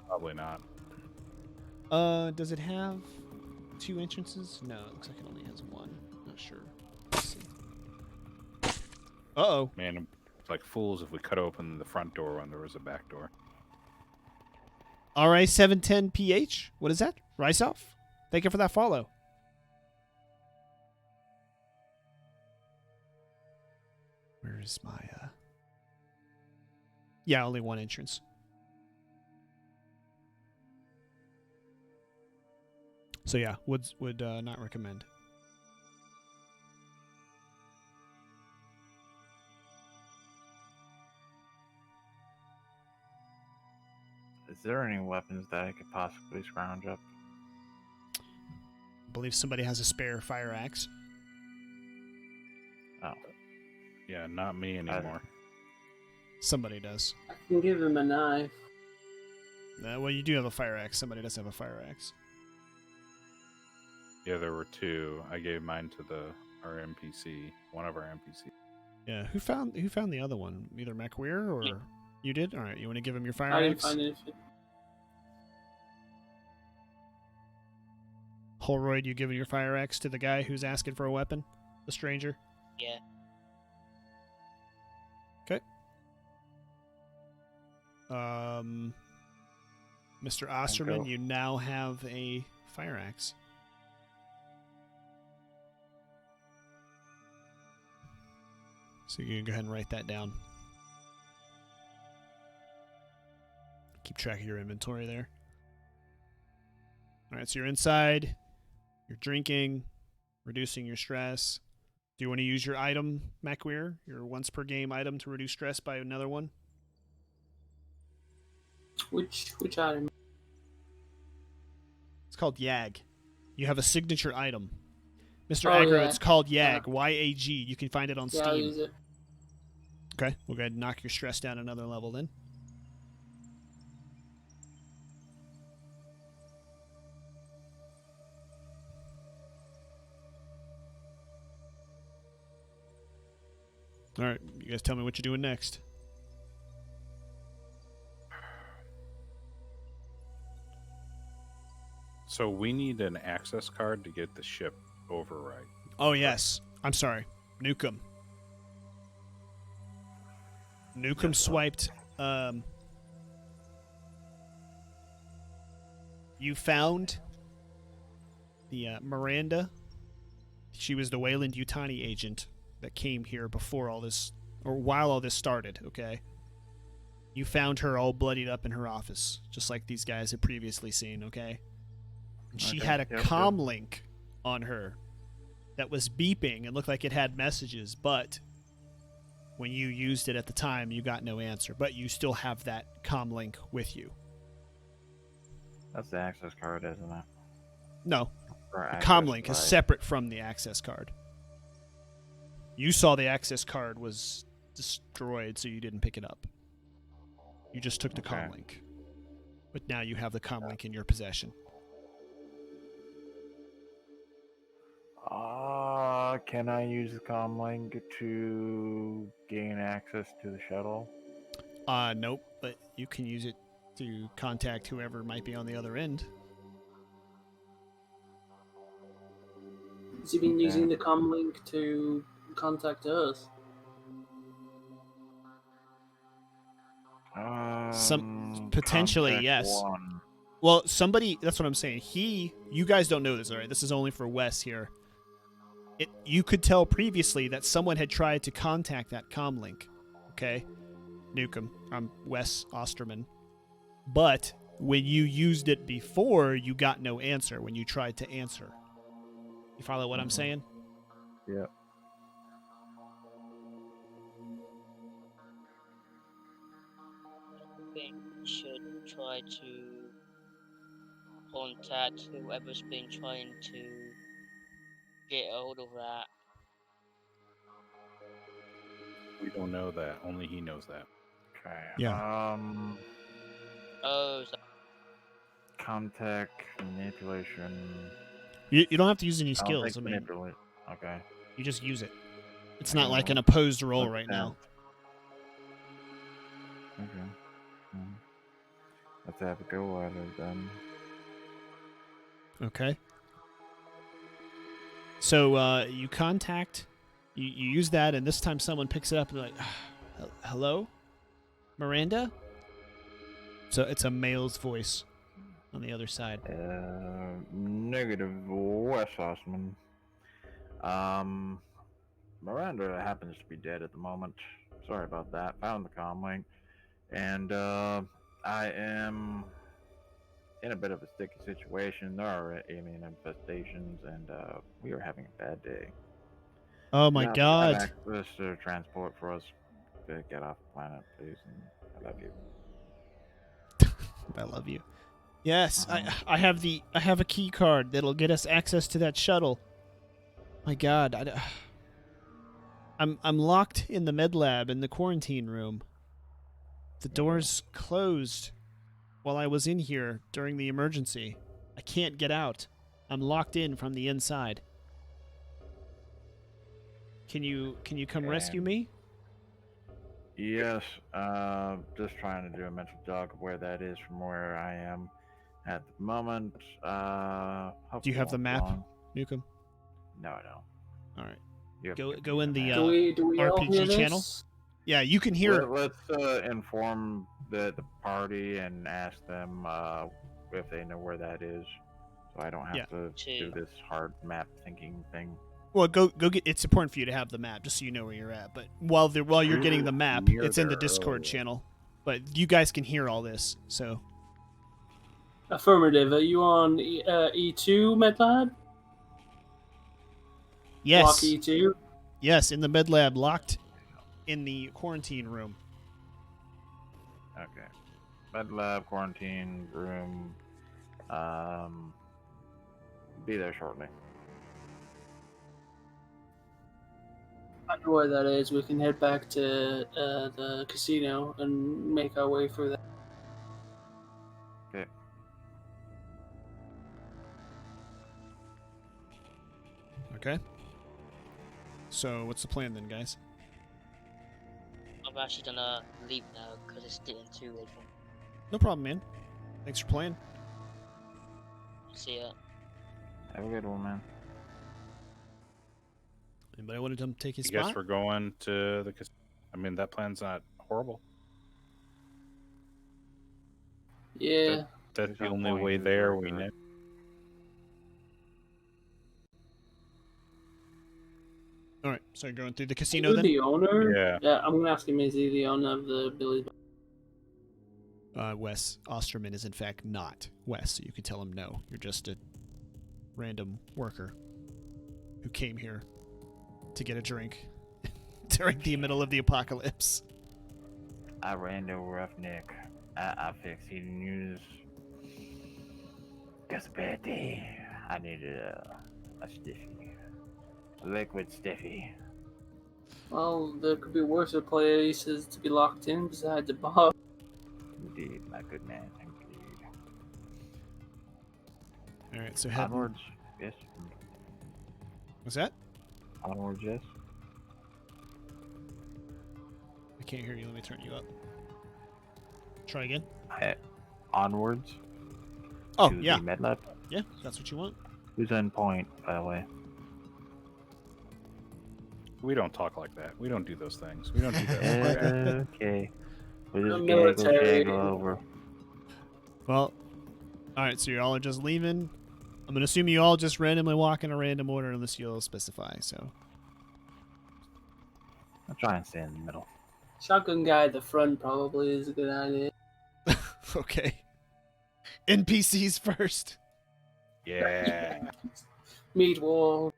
Probably not. Does it have 2 entrances? No, it looks like it only has 1. Not sure. Let's see. Uh-oh. Man, it's like fools if we cut open the front door when there was a back door. RI710PH? What is that? Rysoff? Thank you for that follow. Where is my, Yeah, only 1 entrance. So yeah, would not recommend. Is there any weapons that I could possibly scrounge up? I believe somebody has a spare fire axe. Oh, Yeah, not me anymore. Somebody does. I can give him a knife. Well, you do have a fire axe. Somebody does have a fire axe. Yeah, there were 2. I gave mine to our NPC, one of our NPC. Yeah, who found the other one? Either MacWeir or Me. you did? All right, you want to give him your fire I didn't axe? find anything. Holroyd, you giving your fire axe to the guy who's asking for a weapon? The stranger? Yeah. Mr. Osterman, go. you now have a fire axe. So you can go ahead and write that down. Keep track of your inventory there. All right, so you're inside. You're drinking, reducing your stress. Do you want to use your item, MacWeir? Your once per game item to reduce stress by another 1? Which item? called YAG. You have a signature item. Mr. Oh, Aggro, yeah. it's called YAG. Y-A-G. You can find it on Yeah, I'll Steam. use it. Okay, we'll go ahead and knock your stress down another level then. All right, you guys tell me what you're doing next. So we need an access card to get the ship override. Oh, yes. I'm sorry. Nukem. Nukem swiped. You found the Miranda. She was the Wayland Yutani agent that came here before all this, or while all this started, okay? You found her all bloodied up in her office, just like these guys had previously seen, okay? And she Okay, had a yep, comm link on her that was beeping and looked like it had messages, but when you used it at the time, you got no answer. But you still have that comm link with you. That's the access card, isn't it? No, Or the access comm link is device. separate from the access card. You saw the access card was destroyed, so you didn't pick it up. You just took the comm Okay. link. But now you have the comm link in your possession. Can I use the comm link to gain access to the shuttle? Nope, but you can use it to contact whoever might be on the other end. Has he been Okay. using the comm link to contact us? Potentially, contact yes. one. Well, somebody, that's what I'm saying. You guys don't know this, all right? This is only for Wes here. You could tell previously that someone had tried to contact that comm link, okay? Nukem. I'm Wes Osterman. But when you used it before, you got no answer when you tried to answer. You follow what I'm saying? Yeah. I think we should try to contact whoever's been trying to get a hold of that. We don't know that. Only he knows that. Okay. Yeah. Oh, so Contact manipulation. You don't have to use any I don't skills. think I mean, manipulate. Okay. you just use it. It's Okay, not like well, an opposed roll let's right now. Okay. Mhm. Let's have a go at it then. Okay. So you contact, you use that, and this time someone picks it up and they're like, "Hello, Miranda." So it's a male's voice on the other side. Negative, Wes Osman. Miranda happens to be dead at the moment. Sorry about that. Found the comm link. And, I am in a bit of a sticky situation. There are alien infestations, and, we are having a bad day. Oh my Have God! access to transport for us to get off the planet, please, and I love you. I love you. Yes, Uh-huh. I have a key card that'll get us access to that shuttle. My God, I'm locked in the med lab in the quarantine room. The doors closed while I was in here during the emergency. I can't get out. I'm locked in from the inside. Can you come rescue me? Yes, just trying to do a mental jog of where that is from where I am at the moment. Do you have the map, Nukem? No, I don't. All right. You have Go to give me in the map. Do we all hear RPG channel. this? Yeah, you can hear. Let's inform the party and ask them if they know where that is, so I don't have Yeah. to do this hard map thinking thing. Well, go get. It's important for you to have the map, just so you know where you're at. But while you're getting the map, Near it's in the there Discord earlier. channel. But you guys can hear all this, so Affirmative. Are you on E2 MedLab? Block yes, E2? yes, in the med lab, locked in the quarantine room. Okay. Med lab, quarantine room. Be there shortly. I know where that is. We can head back to the casino and make our way through that. Okay. Okay. So what's the plan then, guys? I'm actually gonna leave now because it's getting too late for me. No problem, man. Thanks for playing. See ya. Have a good one, man. Anybody want to take his I guess spot? we're going to the casino. I mean, that plan's not horrible. Yeah. That's the no only point way in there. going We there. know. All right, so you're going through the Are casino you then? the owner? Yeah. I'm gonna ask him. Is he the owner of the Billy's? Wes Osterman is in fact not Wes, so you can tell him no. You're just a random worker who came here to get a drink during the middle of the apocalypse. I ran to Roughneck. I fixed heating units. Just a bad day. I needed a stiffy. A liquid stiffy. Well, there could be worse places to be locked in besides a bar. Indeed, my good man. Indeed. All right, so head. Onwards, yes. What's that? Onwards, yes. I can't hear you. Let me turn you up. Try again. Onwards. Oh, to yeah. The med lab. Yeah, that's what you want. Who's on point, by the way? We don't talk like that. We don't do those things. We don't do that. Okay. We're The just gonna go military. shaggle over. Well, all right, so you all are just leaving. I'm going to assume you all just randomly walk in a random order unless you'll specify, so. I'll try and stay in the middle. Shotgun guy at the front probably is a good idea. Okay. NPCs first. Yeah. Meat wall.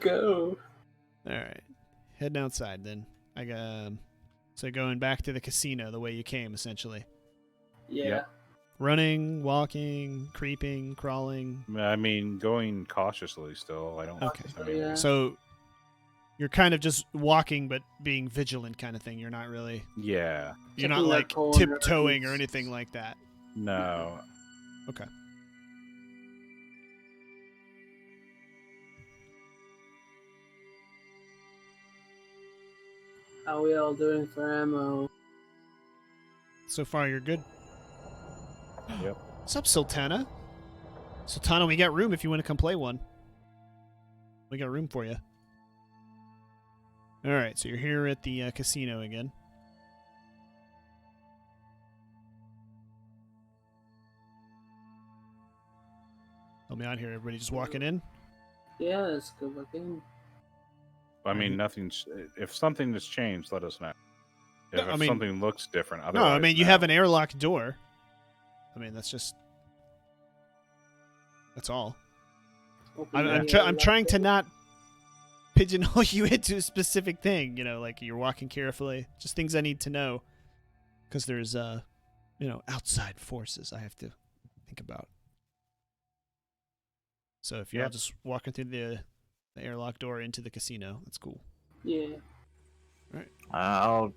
Go. All right. Heading outside then. So going back to the casino the way you came, essentially. Yeah. Yep. Running, walking, creeping, crawling. I mean, going cautiously still. I don't. Okay. I mean, Yeah. So you're kind of just walking but being vigilant kind of thing. You're not really, yeah. you're not Checking the like corners. tiptoeing or anything like that. No. Okay. How we all doing for ammo? So far you're good. Yep. What's up, Sultana? Sultana, we got room if you want to come play one. We got room for you. All right, so you're here at the casino again. Help me out here, everybody. Just walking in. Yeah, let's go back in. I mean, nothing's. If something has changed, let us know. If, No, I mean- something looks different, No, I otherwise, mean you no. have an airlock door. I mean that's just. That's all. Open I'm the, I'm trying to laptop. not pigeonhole you into a specific thing. You know, like you're walking carefully. Just things I need to know, because there's outside forces I have to think about. So if you're all Yep. just walking through the airlock door into the casino, that's cool. Yeah. I'll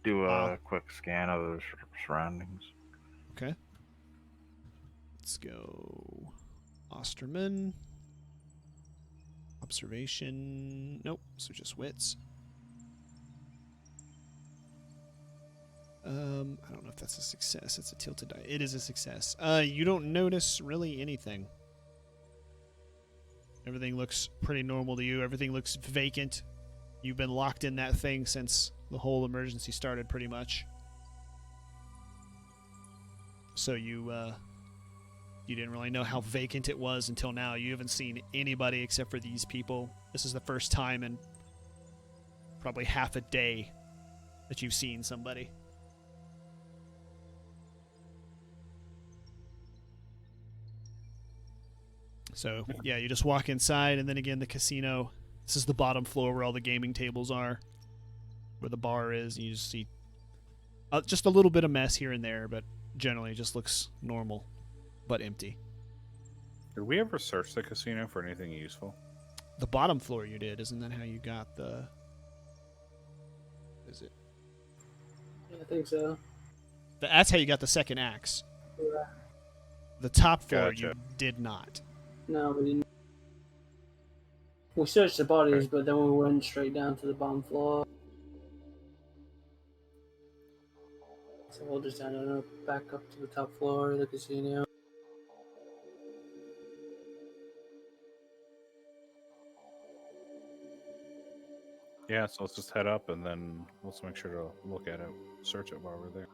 do a Wow. quick scan of the surroundings. Okay. Let's go. Osterman. Observation. Nope. So just wits. I don't know if that's a success. It's a tilted die. It is a success. You don't notice really anything. Everything looks pretty normal to you. Everything looks vacant. You've been locked in that thing since the whole emergency started, pretty much. So you didn't really know how vacant it was until now. You haven't seen anybody except for these people. This is the first time in probably half a day that you've seen somebody. So, yeah, you just walk inside, and then again, the casino. This is the bottom floor where all the gaming tables are, where the bar is. And you just see just a little bit of mess here and there, but generally it just looks normal, but empty. Did we ever search the casino for anything useful? The bottom floor you did. Isn't that how you got the... Is it? Yeah, I think so. That's how you got the second axe. Yeah. The top floor Gotcha. you did not. No, we didn't. We searched the bodies, Okay. but then we went straight down to the bottom floor. So we'll just, I don't know, back up to the top floor of the casino. Yeah, so let's just head up and then let's make sure to look at it, search it while we're there.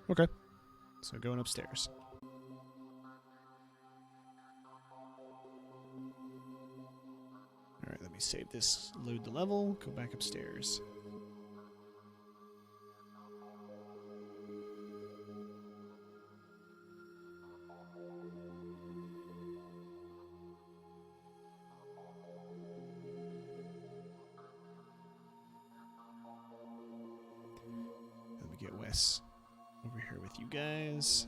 Okay. So going upstairs. Alright, let me save this, load the level, go back upstairs. Let me get Wes over here with you guys.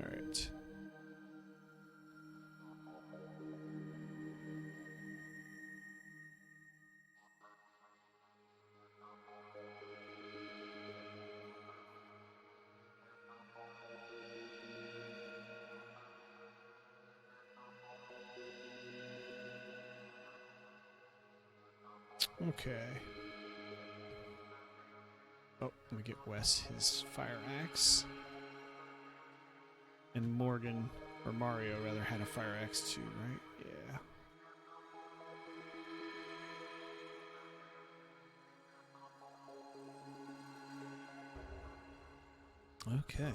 Alright. Okay. Oh, let me get Wes his fire axe. And Morgan, or Mario rather, had a fire axe too, right? Yeah. Okay.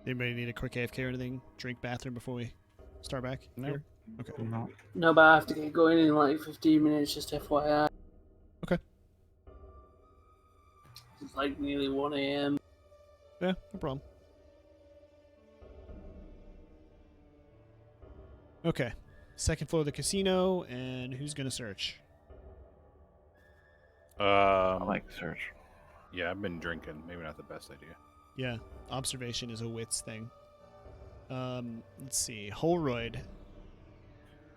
Anybody need a quick AFK or anything? Drink, bathroom before we start back? No. Here? Okay. No. No, but I have to get going in like 15 minutes, just FYI. Okay. It's like nearly 1 a.m. Yeah, no problem. Okay. Second floor of the casino, and who's gonna search? I like search. Yeah, I've been drinking. Maybe not the best idea. Yeah, observation is a wits thing. Let's see. Holroyd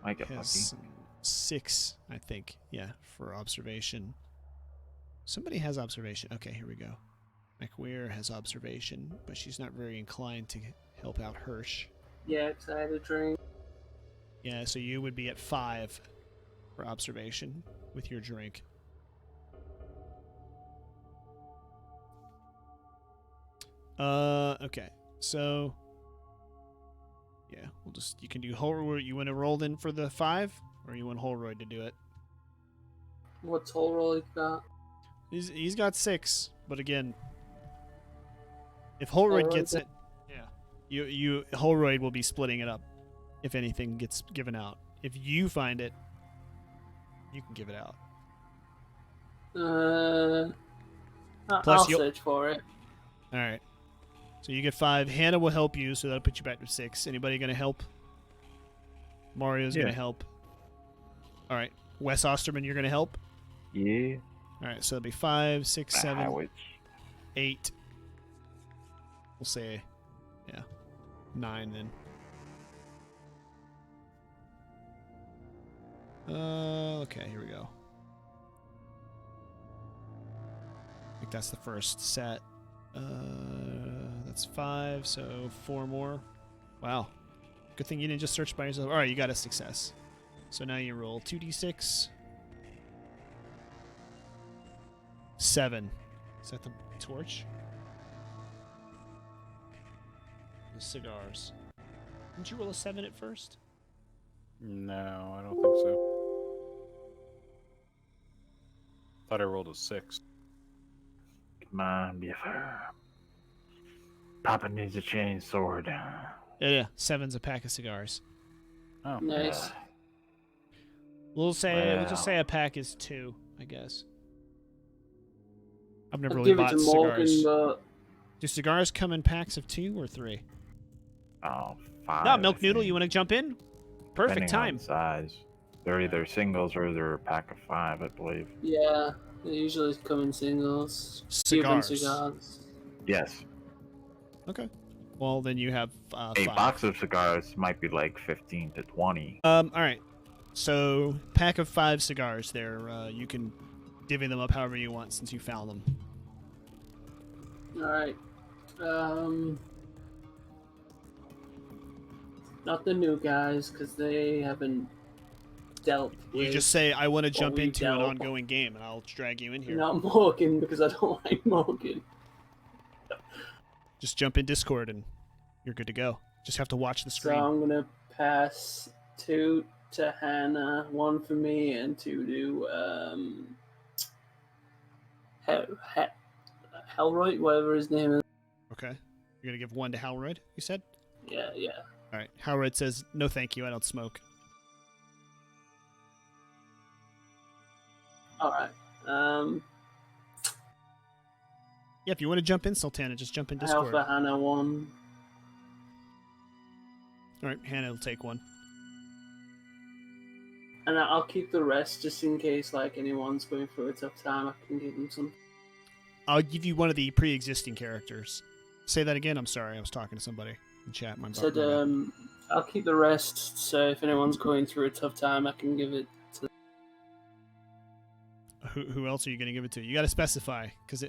I get has lucky. 6, I think. Yeah, for observation. Somebody has observation. Okay, here we go. McWeir has observation, but she's not very inclined to help out Hirsch. Yeah, because I had a drink. Yeah, so you would be at 5 for observation with your drink. Okay. So yeah, we'll just, you can do Holroyd. You want to roll in for the 5, or you want Holroyd to do it? What's whole roll got? He's got 6, but again, if Holroyd gets it, yeah, Holroyd will be splitting it up if anything gets given out. If you find it, you can give it out. Plus I'll search for it. All right. So you get 5. Hannah will help you, so that'll put you back to 6. Anybody gonna help? Mario's gonna help. All right. Wes Osterman, you're gonna help. Yeah. All right. So it'll be 5, 6, 7, Highways. 8. We'll say, yeah, 9 then. Okay, here we go. I think that's the first set. That's 5, so 4 more. Wow. Good thing you didn't just search by yourself. Alright, you got a success. So now you roll 2d6. 7. Is that the torch? The cigars. Didn't you roll a 7 at first? No, I don't think so. Thought I rolled a 6. Come on, be firm. Papa needs a chain sword. Yeah. 7's a pack of cigars. Oh, Nice. We'll say, we'll just Well. say a pack is 2, I guess. I've never I'll really give it bought to Morgan, cigars. but Do cigars come in packs of 2 or 3? Oh, 5. No, Milk Noodle, you want to jump in? Perfect Depending on time. size. They're either singles or they're a pack of 5, I believe. Yeah, they usually come in singles. Cuban Cigars. cigars. Yes. Okay. Well, then you have A 5. box of cigars might be like 15 to 20. All right. So, pack of 5 cigars there. You can divvy them up however you want since you found them. Alright. Not the new guys, because they haven't dealt with... You just say, I want to jump we into an dealt. ongoing game, and I'll drag you in here. Not Morgan, because I don't like Morgan. Just jump in Discord, and you're good to go. Just have to watch the So screen. I'm going to pass 2 to Hannah, 1 for me, and 2 to... Hellroyd, whatever his name is. Okay. You're going to give 1 to Halroyd, you said? Yeah. All right. Halroyd says, no thank you, I don't smoke. Alright. Yeah, if you want to jump in, Sultana, just jump in Discord. Alpha Hannah 1. All right, Hannah will take 1. And I'll keep the rest just in case like anyone's going through a tough time. I can give them some. I'll give you one of the pre-existing characters. Say that again. I'm sorry. I was talking to somebody in chat. Said I'll keep the rest. So if anyone's going through a tough time, I can give it to. Who else are you going to give it to? You got to specify because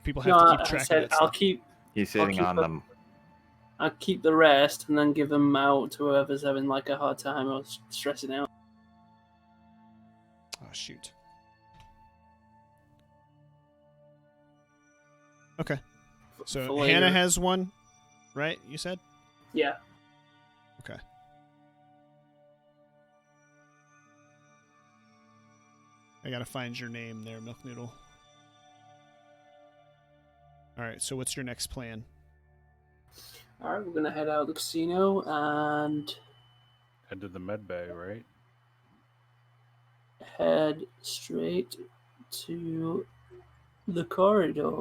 people have No, to keep I track said of it. I'll keep. He's sitting keep on the- them. I'll keep the rest and then give them out to whoever's having like a hard time or stressing out. Oh shoot. Okay. So For Hannah later. has 1, right? You said? Yeah. Okay. I gotta find your name there, Milk Noodle. Alright, so what's your next plan? Alright, we're gonna head out of the casino and Head to the med bay, right? head straight to the corridor.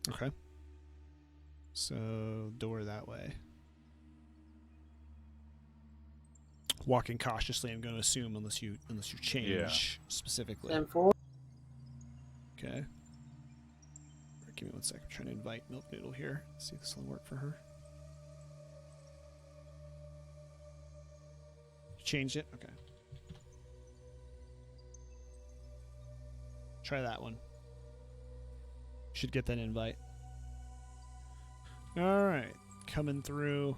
Okay. So door that way. Walking cautiously, I'm gonna assume unless you change specifically. 10-4. Okay. Give me 1 second. I'm trying to invite Milk Noodle here. See if this will work for her. You changed it? Okay. Try that one. Should get that invite. Alright. Coming through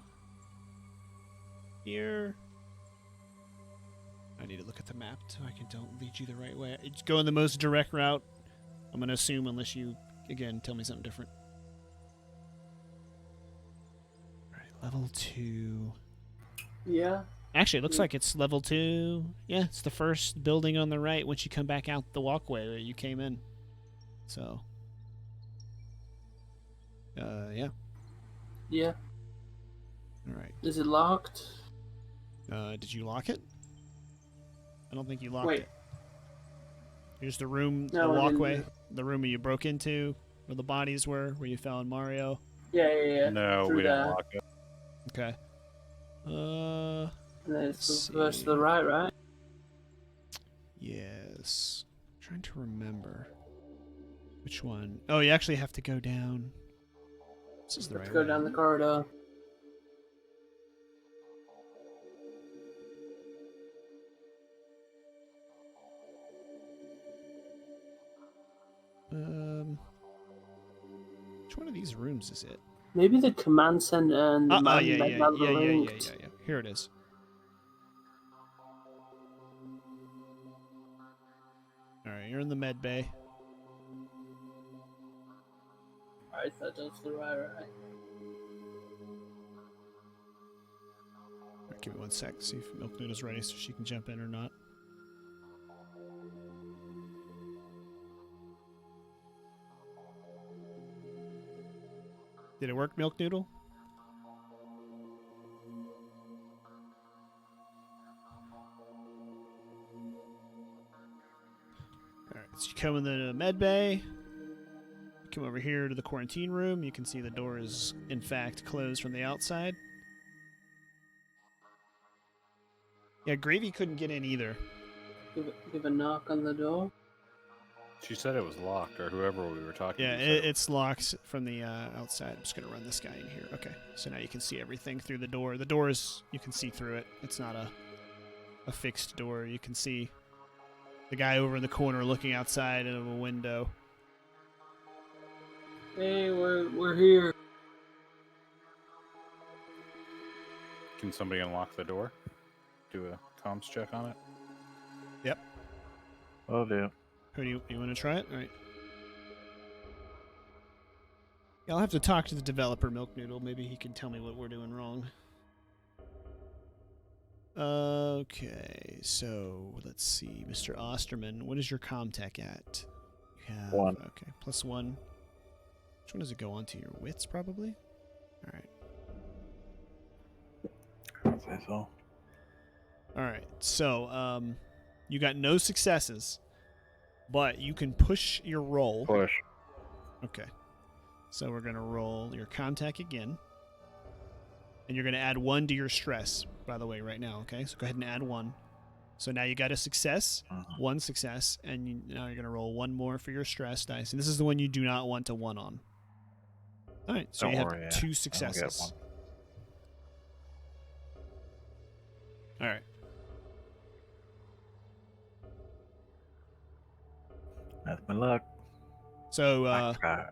here. I need to look at the map so I don't lead you the right way. It's going the most direct route. I'm going to assume unless you, again, tell me something different. Alright, level 2. Yeah. Actually, it looks like it's level 2. Yeah, it's the first building on the right once you come back out the walkway where you came in. So, yeah. Yeah. Alright. Is it locked? Did you lock it? I don't think you locked Wait. it. Here's the room, No, the I didn't walkway, do the room you broke into, where the bodies were, where you found Mario. Yeah. No, Through we didn't that. lock it. Okay. And then it's Let's the first to the see. right, right? Yes. I'm trying to remember. Which one? Oh, you actually have to go down. This is the Let's right go way. down the corridor. Which one of these rooms is it? Maybe the command center and the man Yeah. linked. Here it is. Alright, you're in the med bay. Alright, so that's the right. Alright, give me 1 sec, see if Milk Noodle's ready so she can jump in or not. Did it work, Milk Noodle? Alright, so you come in the med bay. You come over here to the quarantine room. You can see the door is, in fact, closed from the outside. Yeah, Gravy couldn't get in either. Give a knock on the door. She said it was locked, or whoever we were talking Yeah, to. said it's locked from the outside. I'm just going to run this guy in here. Okay, so now you can see everything through the door. The door is, you can see through it. It's not a fixed door. You can see the guy over in the corner looking outside of a window. Hey, we're here. Can somebody unlock the door? Do a comms check on it? Yep. Oh, dear. Who do you want to try it? All right. Yeah, I'll have to talk to the developer, Milk Noodle. Maybe he can tell me what we're doing wrong. Okay, so let's see. Mr. Osterman, what is your ComTech at? You have, 1. Okay, +1. Which one does it go on to? Your wits, probably? All right. I'd say so. All right, so you got no successes, but you can push your roll. Push. Okay. So we're going to roll your contact again. And you're going to add 1 to your stress, by the way, right now, okay? So go ahead and add 1. So now you got a success, 1 success, and now you're going to roll 1 more for your stress dice. And this is the one you do not want to 1 on. All right, so Don't you have worry, 2 I'll successes. get 1. All right. That's my luck. So Okay.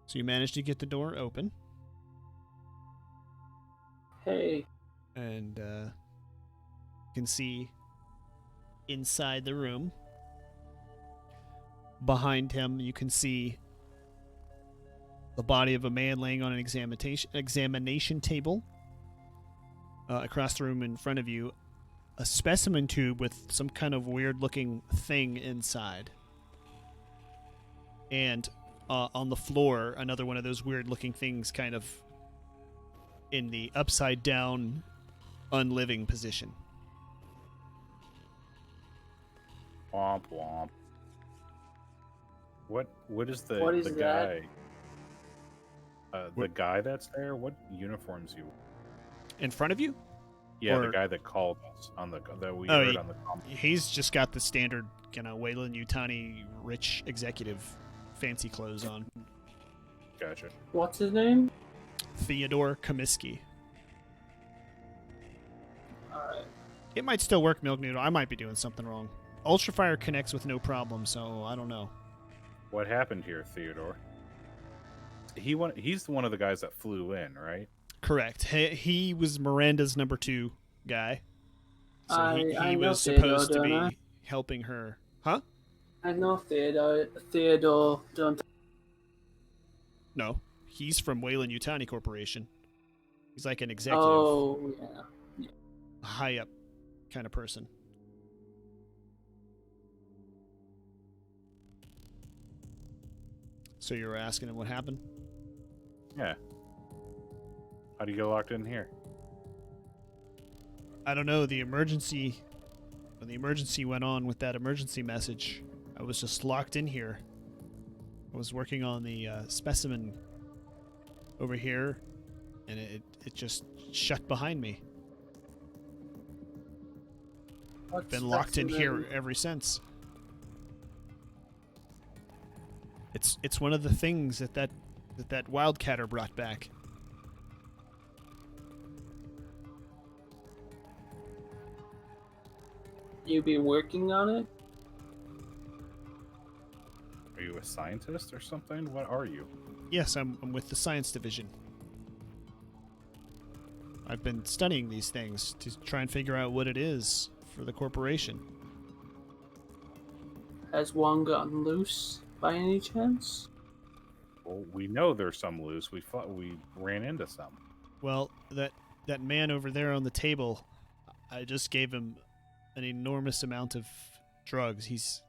so you managed to get the door open. Hey, And you can see inside the room. Behind him, you can see the body of a man laying on an examination table. Across the room in front of you, a specimen tube with some kind of weird-looking thing inside. And on the floor, another one of those weird-looking things kind of in the upside-down, unliving position. Womp womp. What is the What is the that? guy? The guy that's there. What uniforms you? In front of you? Yeah, Or- the guy that called us on the that we Oh, heard on the comm. He's just got the standard, Wayland Yutani rich executive fancy clothes on. Gotcha. what's his name? Theodore Comiskey. Alright. It might still work, Milk Noodle. I might be doing something wrong. Ultrafire connects with no problem, so I don't know. What happened here, Theodore? He's one of the guys that flew in, right? Correct. He was Miranda's number 2 guy. So I he know was Theodore, supposed to don't be I? helping her. Huh? I know Theodore, don't No. He's from Wayland Yutani Corporation. He's like an executive, Oh, yeah. high up kind of person. So you were asking him what happened? Yeah. How do you get locked in here? I don't know. When the emergency went on with that emergency message, I was just locked in here. I was working on the specimen over here, and it just shut behind me. What's Been locked in here specimen? ever since. It's one of the things that Wildcatter brought back. You been working on it? Are you a scientist or something? What are you? Yes, I'm with the science division. I've been studying these things to try and figure out what it is for the corporation. Has one gotten loose by any chance? Well, we know there's some loose. We ran into some. Well, that man over there on the table, I just gave him an enormous amount of drugs. He's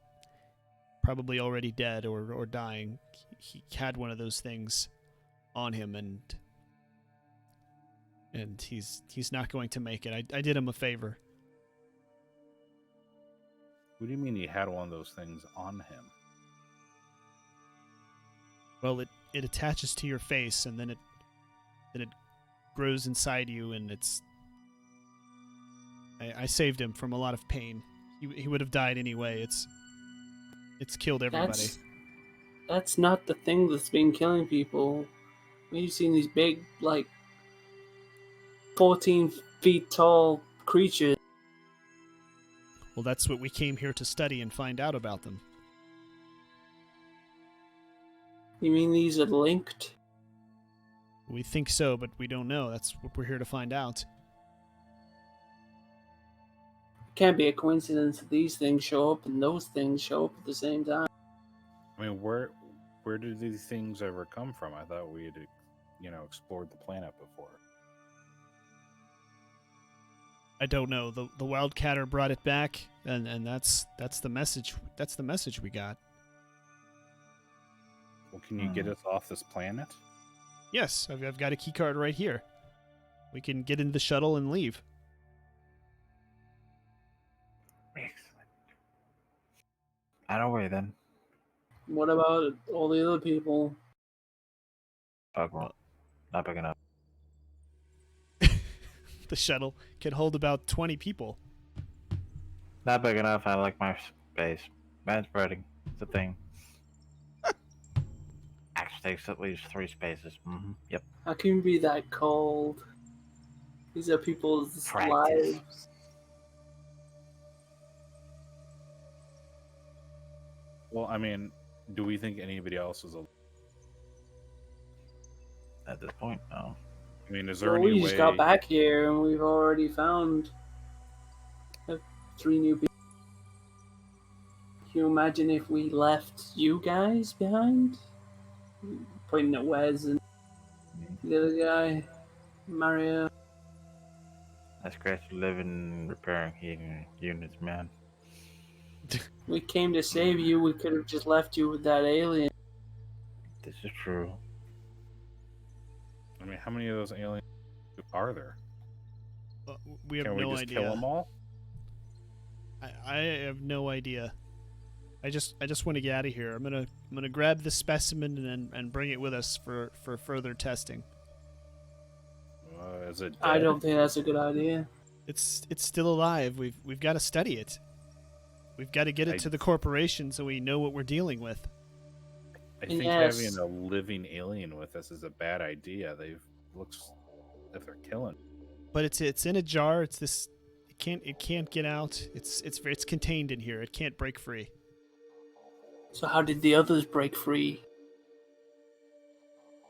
probably already dead or dying. He had one of those things on him, and he's not going to make it. I did him a favor. What do you mean he had one of those things on him? Well, it attaches to your face, and then it grows inside you, and it's. I saved him from a lot of pain. He would have died anyway. It's killed everybody. That's not the thing that's been killing people. We've seen these big, like, 14 feet tall creatures. Well, that's what we came here to study and find out about them. You mean these are linked? We think so, but we don't know. That's what we're here to find out. Can't be a coincidence that these things show up and those things show up at the same time. I mean, where did these things ever come from? I thought we had, explored the planet before. I don't know. The Wildcatter brought it back, and that's the message. That's the message we got. Well, can you get us off this planet? Yes, I've got a key card right here. We can get in the shuttle and leave. Excellent. Out of the way then. What about all the other people? Fuck well. Not big enough. The shuttle can hold about 20 people. Not big enough. I like my space. Man spreading. It's a thing. Actually takes at least 3 spaces. Yep. How can you be that cold? These are people's Practice. lives. Well, I mean, do we think anybody else is At this point, no. I mean, is there Well, any we way? just got back here and we've already found 3 new people. Can you imagine if we left you guys behind? Pointing at Wes and the other guy, Mario. That's great to live in repairing heating units, man. We came to save you. We could have just left you with that alien. This is true. I mean, how many of those aliens are there? We have Can we no just idea. kill them all? I have no idea. I just want to get out of here. I'm gonna grab the specimen and bring it with us for further testing. Is it? I dead? don't think that's a good idea. It's still alive. We've got to study it. We've got to get it to the corporation so we know what we're dealing with. I think Yes. having a living alien with us is a bad idea. Looks if they're killing. But it's in a jar. It's this. It can't get out. It's contained in here. It can't break free. So how did the others break free?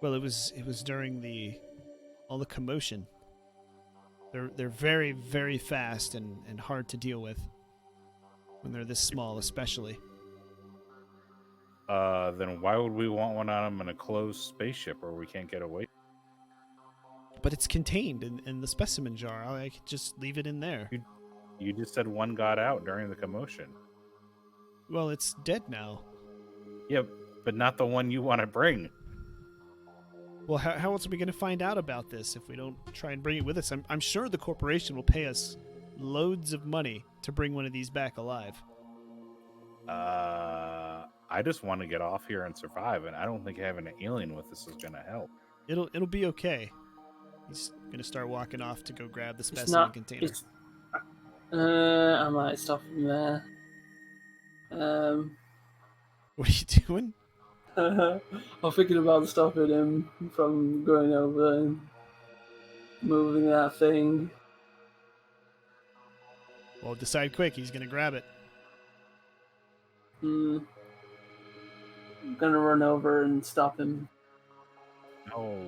Well, it was during all the commotion. They're very, very fast and hard to deal with when they're this small, especially. Then why would we want one on them in a closed spaceship where we can't get away? But it's contained in the specimen jar. I could just leave it in there. You just said one got out during the commotion. Well, it's dead now. Yeah, but not the one you want to bring. Well, how else are we going to find out about this if we don't try and bring it with us? I'm sure the corporation will pay us loads of money to bring one of these back alive. I just want to get off here and survive, and I don't think having an alien with us is going to help. It'll be okay. He's going to start walking off to go grab the It's specimen not. container. It's. I might stop him there. What are you doing? I'm thinking about stopping him from going over and moving that thing. Well, decide quick. He's going to grab it. I'm gonna run over and stop him. No.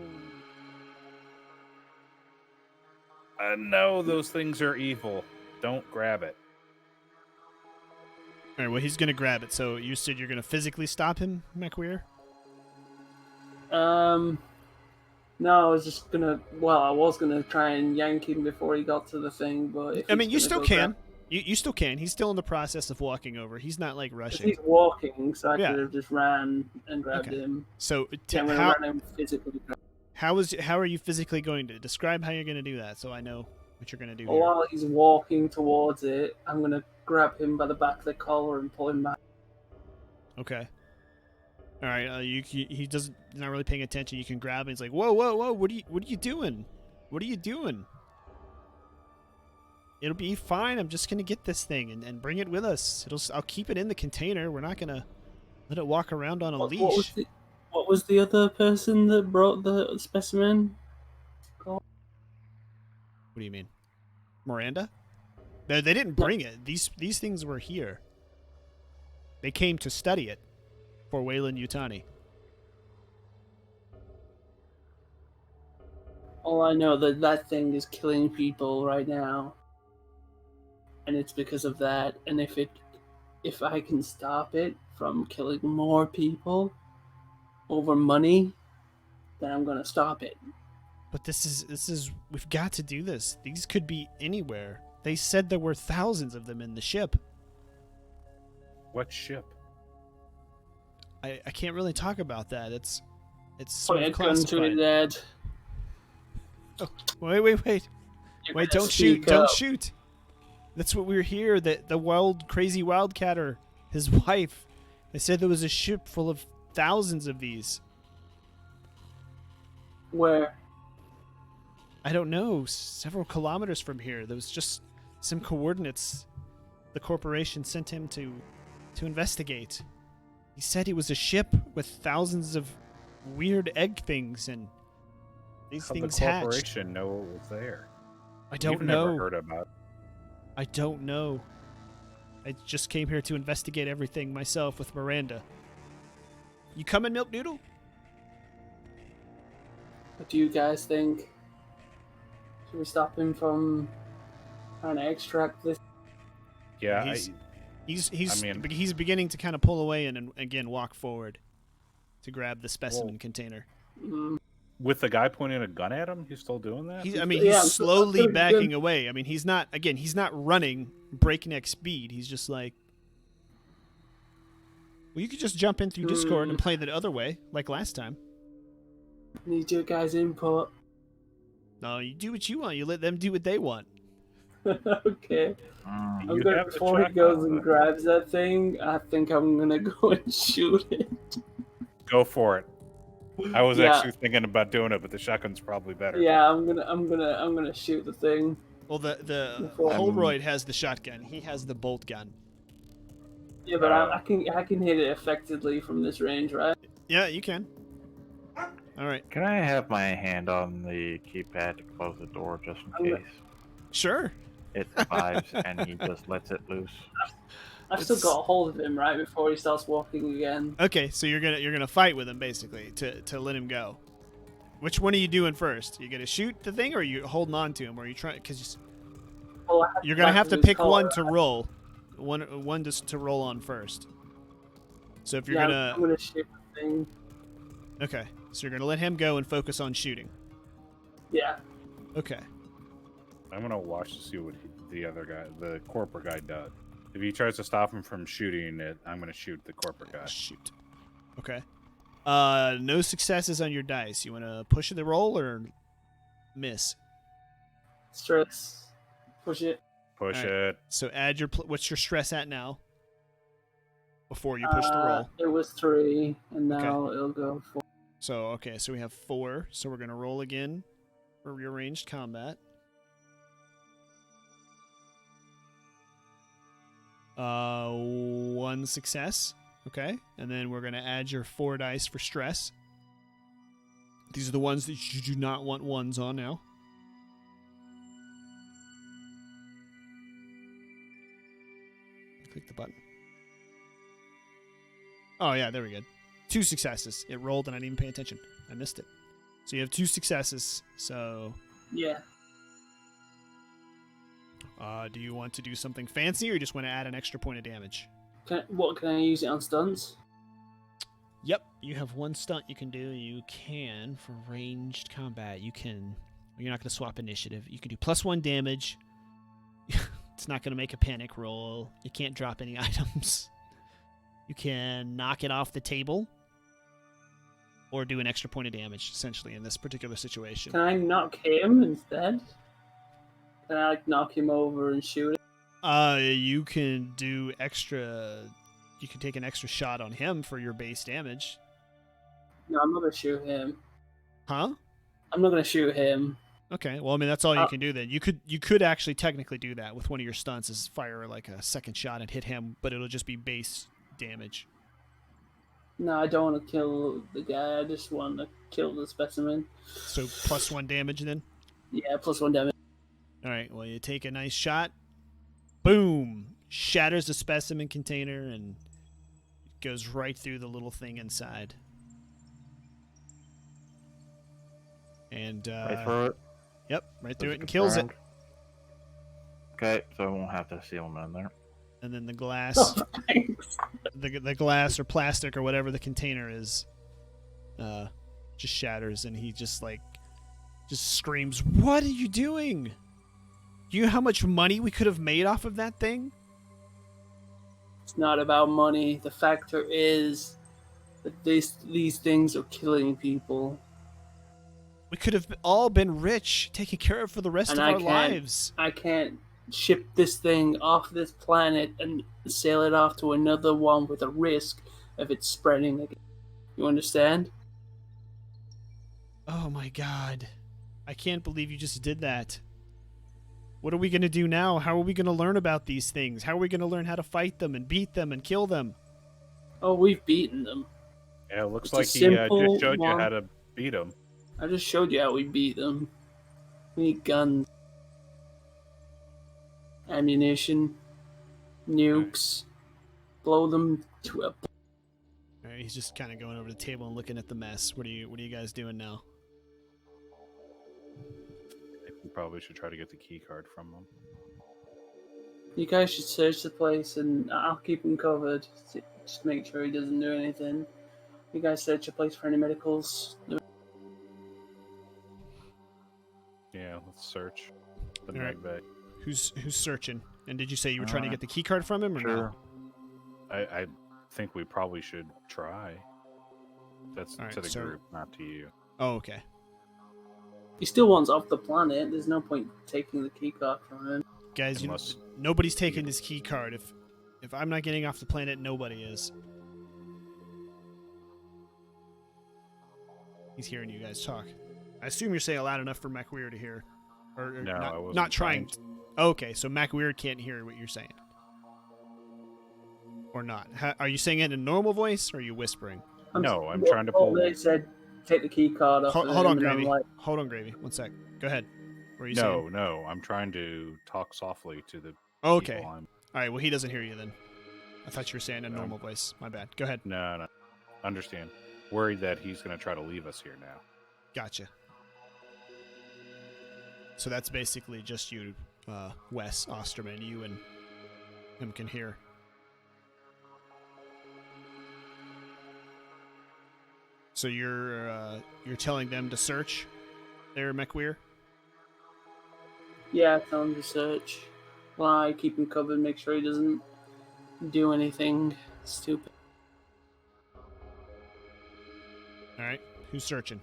No, those things are evil. Don't grab it. All right, well, he's going to grab it. So you said you're going to physically stop him, McWeir? No, I was just gonna. Well, I was gonna try and yank him before he got to the thing, but if I mean, he's you gonna still go can. You still can. He's still in the process of walking over. He's not, like, If rushing. he's walking, so I Yeah. could have just ran and grabbed Okay. him. So I'm gonna run him physically. how are you physically going to describe how you're going to do that so I know what you're going to do here? While he's walking towards it, I'm gonna grab him by the back of the collar and pull him back. Okay. All right. He's not really paying attention. You can grab him. He's like, whoa, whoa, whoa! What are you doing? What are you doing? It'll be fine. I'm just gonna get this thing and bring it with us. I'll keep it in the container. We're not gonna let it walk around on a leash. What was the other person that brought the specimen? What do you mean? Miranda? They didn't bring it. These things were here. They came to study it for Wayland Yutani. All I know that thing is killing people right now, and it's because of that. And if I can stop it from killing more people over money, then I'm gonna stop it. But this is we've got to do this. These could be anywhere. They said there were thousands of them in the ship. What ship? I can't really talk about that. It's Point sort a of gun to classified. his head. Oh, wait. You're Wait, gonna don't shoot. speak Don't up. shoot. That's what we were here. The crazy wildcatter, his wife. They said there was a ship full of thousands of these. Where? I don't know. Several kilometers from here. There was just some coordinates the corporation sent him to investigate. He said it was a ship with thousands of weird egg things, and these How'd things the hatched. corporation know it was there? I don't You've know. never heard about it. I don't know. I just came here to investigate everything myself with Miranda. You coming, Milk Noodle? What do you guys think? Should we stop him from trying to extract this? Yeah, He's beginning to kind of pull away and again walk forward to grab the specimen container. with the guy pointing a gun at him, he's still doing that? He's Yeah, slowly I'm backing away. I mean, he's not running breakneck speed. He's just like, well, you could just jump in through Discord and play the other way, like last time. Need your guys' input. No, you do what you want. You let them do what they want. Okay. Mm. I'm You gonna, have the before he check goes on and that. grabs that thing, I think I'm gonna go and shoot it. Go for it. I was Yeah. actually thinking about doing it, but the shotgun's probably better. Yeah, I'm gonna shoot the thing. Well, the Before- Holroyd has the shotgun. He has the bolt gun. Yeah, but I can hit it effectively from this range, right? Yeah, you can. All right. Can I have my hand on the keypad to close the door just in I'm case Sure. it survives and he just lets it loose? I've still got a hold of him right before he starts walking again. Okay, so you're gonna fight with him basically to let him go. Which one are you doing first? You gonna shoot the thing, or are you holding on to him, or are you trying? Because Well, you're gonna have to his pick collar. one to roll, one just to roll on first. So if you're I'm gonna shoot the thing. okay, so you're gonna let him go and focus on shooting. Yeah. Okay. I'm gonna watch to see what the other guy, the corporate guy, does. If he tries to stop him from shooting it, I'm gonna shoot the corporate guy. Shoot. Okay. No successes on your dice. You want to push the roll or miss? Stress. Push it. Push All right. it. So add your what's your stress at now? Before you push the roll. It was 3, and Okay. now it'll go 4. So okay, so we have 4. So we're gonna roll again for rearranged combat. 1 success. Okay, and then we're gonna add your 4 dice for stress. These are the ones that you do not want ones on now. Click the button. Oh yeah, there we go. 2 successes. It rolled and I didn't even pay attention. I missed it. So you have 2 successes. So Yeah. do you want to do something fancy, or you just want to add an extra point of damage? Can I use it on stunts? Yep, you have 1 stunt you can do. You can, for ranged combat, you can... You're not going to swap initiative. You can do +1 damage. It's not going to make a panic roll. You can't drop any items. You can knock it off the table. Or do an extra point of damage, essentially, in this particular situation. Can I knock him instead? Can I knock him over and shoot it? You can do extra... You can take an extra shot on him for your base damage. No, I'm not gonna shoot him. Huh? I'm not gonna shoot him. Okay, well, I mean, that's all you can do then. You could actually technically do that with one of your stunts, is fire like a second shot and hit him, but it'll just be base damage. No, I don't want to kill the guy. I just want to kill the specimen. So +1 damage then? Yeah, +1 damage. All right, well, you take a nice shot. Boom! Shatters the specimen container and goes right through the little thing inside. And, Right through it. Yep, right through Is it and kills it. confirmed? Okay, so I won't have to seal them in there. And then the glass, Oh, thanks. the glass or plastic or whatever the container is, just shatters, and he just screams, "What are you doing? Do you know how much money we could have made off of that thing?" It's not about money. The factor is that these things are killing people. We could have all been rich, taken care of for the rest And of I our can't- lives. I can't ship this thing off this planet and sail it off to another one with a risk of it spreading again. You understand? Oh my god. I can't believe you just did that. What are we going to do now? How are we going to learn about these things? How are we going to learn how to fight them and beat them and kill them? Oh, we've beaten them. Yeah, it looks It's a like he simple just showed you one. how to beat him. I just showed you how we beat them. We need guns, ammunition, nukes, blow them to a... All right, he's just kind of going over the table and looking at the mess. What are you guys doing now? I think we probably should try to get the key card from him. You guys should search the place and I'll keep him covered. Just make sure he doesn't do anything. You guys search the place for any medicals. Yeah, let's search the All right. med bay. Who's searching? And did you say you were trying to get the key card from him or Sure. no? I think we probably should try. That's All right, to the so- group, not to you. Oh, okay. He still wants off the planet. There's no point taking the key card from him. Guys, Unless- nobody's taking this key card. If I'm not getting off the planet, nobody is. He's hearing you guys talk. I assume you're saying loud enough for MacWeird to hear. Or No, I not, wasn't not trying. trying Okay, so MacWeird can't hear what you're saying. Or not. Are you saying it in a normal voice, or are you whispering? No, I'm trying to pull- They said take the key card off. Hold of on, him, and I'm Gravy. like, Hold on, Gravy. One sec. Go ahead. What are you No, saying? no, I'm trying to talk softly to the Okay. people I'm... All right, well, he doesn't hear you then. I thought you were saying a normal voice. My bad. Go ahead. No. Understand. Worried that he's going to try to leave us here now. Gotcha. So that's basically just you, Wes Osterman. You and him can hear. So you're telling them to search there, MacWeir? yeah, tell him to search. Well, I keep him covered, make sure he doesn't do anything stupid. All right. Who's searching?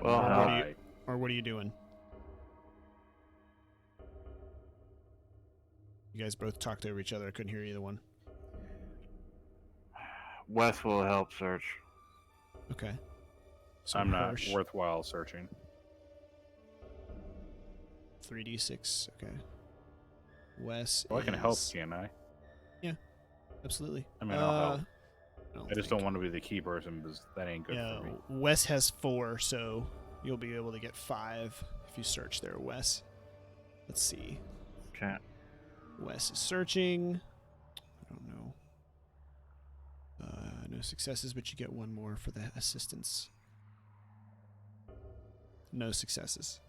Well, I- Or what are you doing? You guys both talked over each other. I couldn't hear either one. Wes will help search. Okay. So I'm not Hirsch, worthwhile searching. 3d6. Okay. Wes. Well, I can help, is- can't I? Absolutely. I mean, I'll help. I just think- don't want to be the key person because that ain't good Yeah, for me. Wes has 4, so you'll be able to get 5 if you search there, Wes. Let's see. Okay. Wes is searching. I don't know. No successes, but you get 1 more for the assistance. No successes.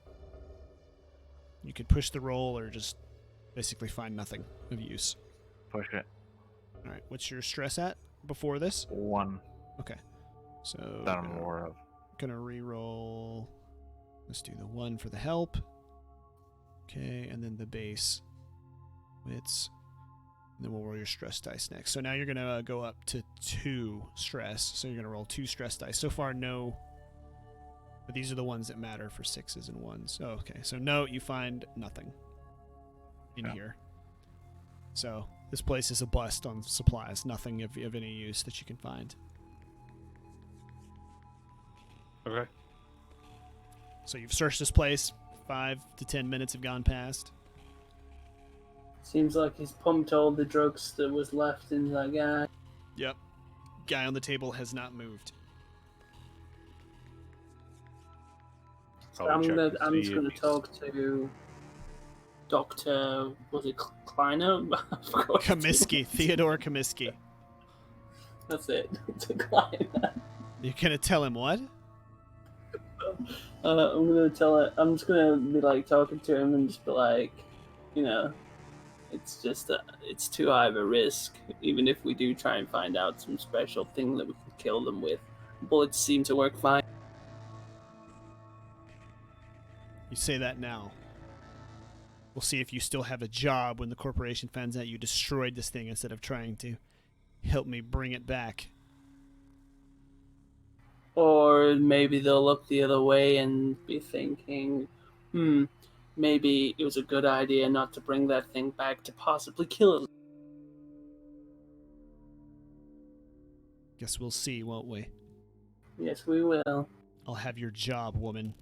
You could push the roll or just basically find nothing of use. Push it. All right, what's your stress at before this? 1 Okay. So that I'm aware of. gonna re-roll. Let's do the 1 for the help. Okay, and then the base wits. And then we'll roll your stress dice next. So now you're gonna go up to 2 stress. So you're gonna roll 2 stress dice. So far, no. But these are the ones that matter for 6s and 1s. Oh, okay. So no, you find nothing in Yeah. here. So this place is a bust on supplies. Nothing of any use that you can find. Okay. So you've searched this place. 5 to 10 minutes have gone past. Seems like he's pumped all the drugs that was left in that guy. Yep. Guy on the table has not moved. So Probably check I'm to just see gonna if he's- talk to Dr. Was it Kleiner? I forgot his name. Comiskey. Theodore Comiskey. That's it. To Kleiner. You're going to tell him what? I'm gonna tell it. I'm just gonna be like talking to him and just be like, you know, it's just it's too high of a risk. Even if we do try and find out some special thing that we can kill them with, bullets seem to work fine. You say that now. We'll see if you still have a job when the corporation finds out you destroyed this thing instead of trying to help me bring it back. Or maybe they'll look the other way and be thinking, maybe it was a good idea not to bring that thing back to possibly kill it. Guess we'll see, won't we? Yes, we will. I'll have your job, woman.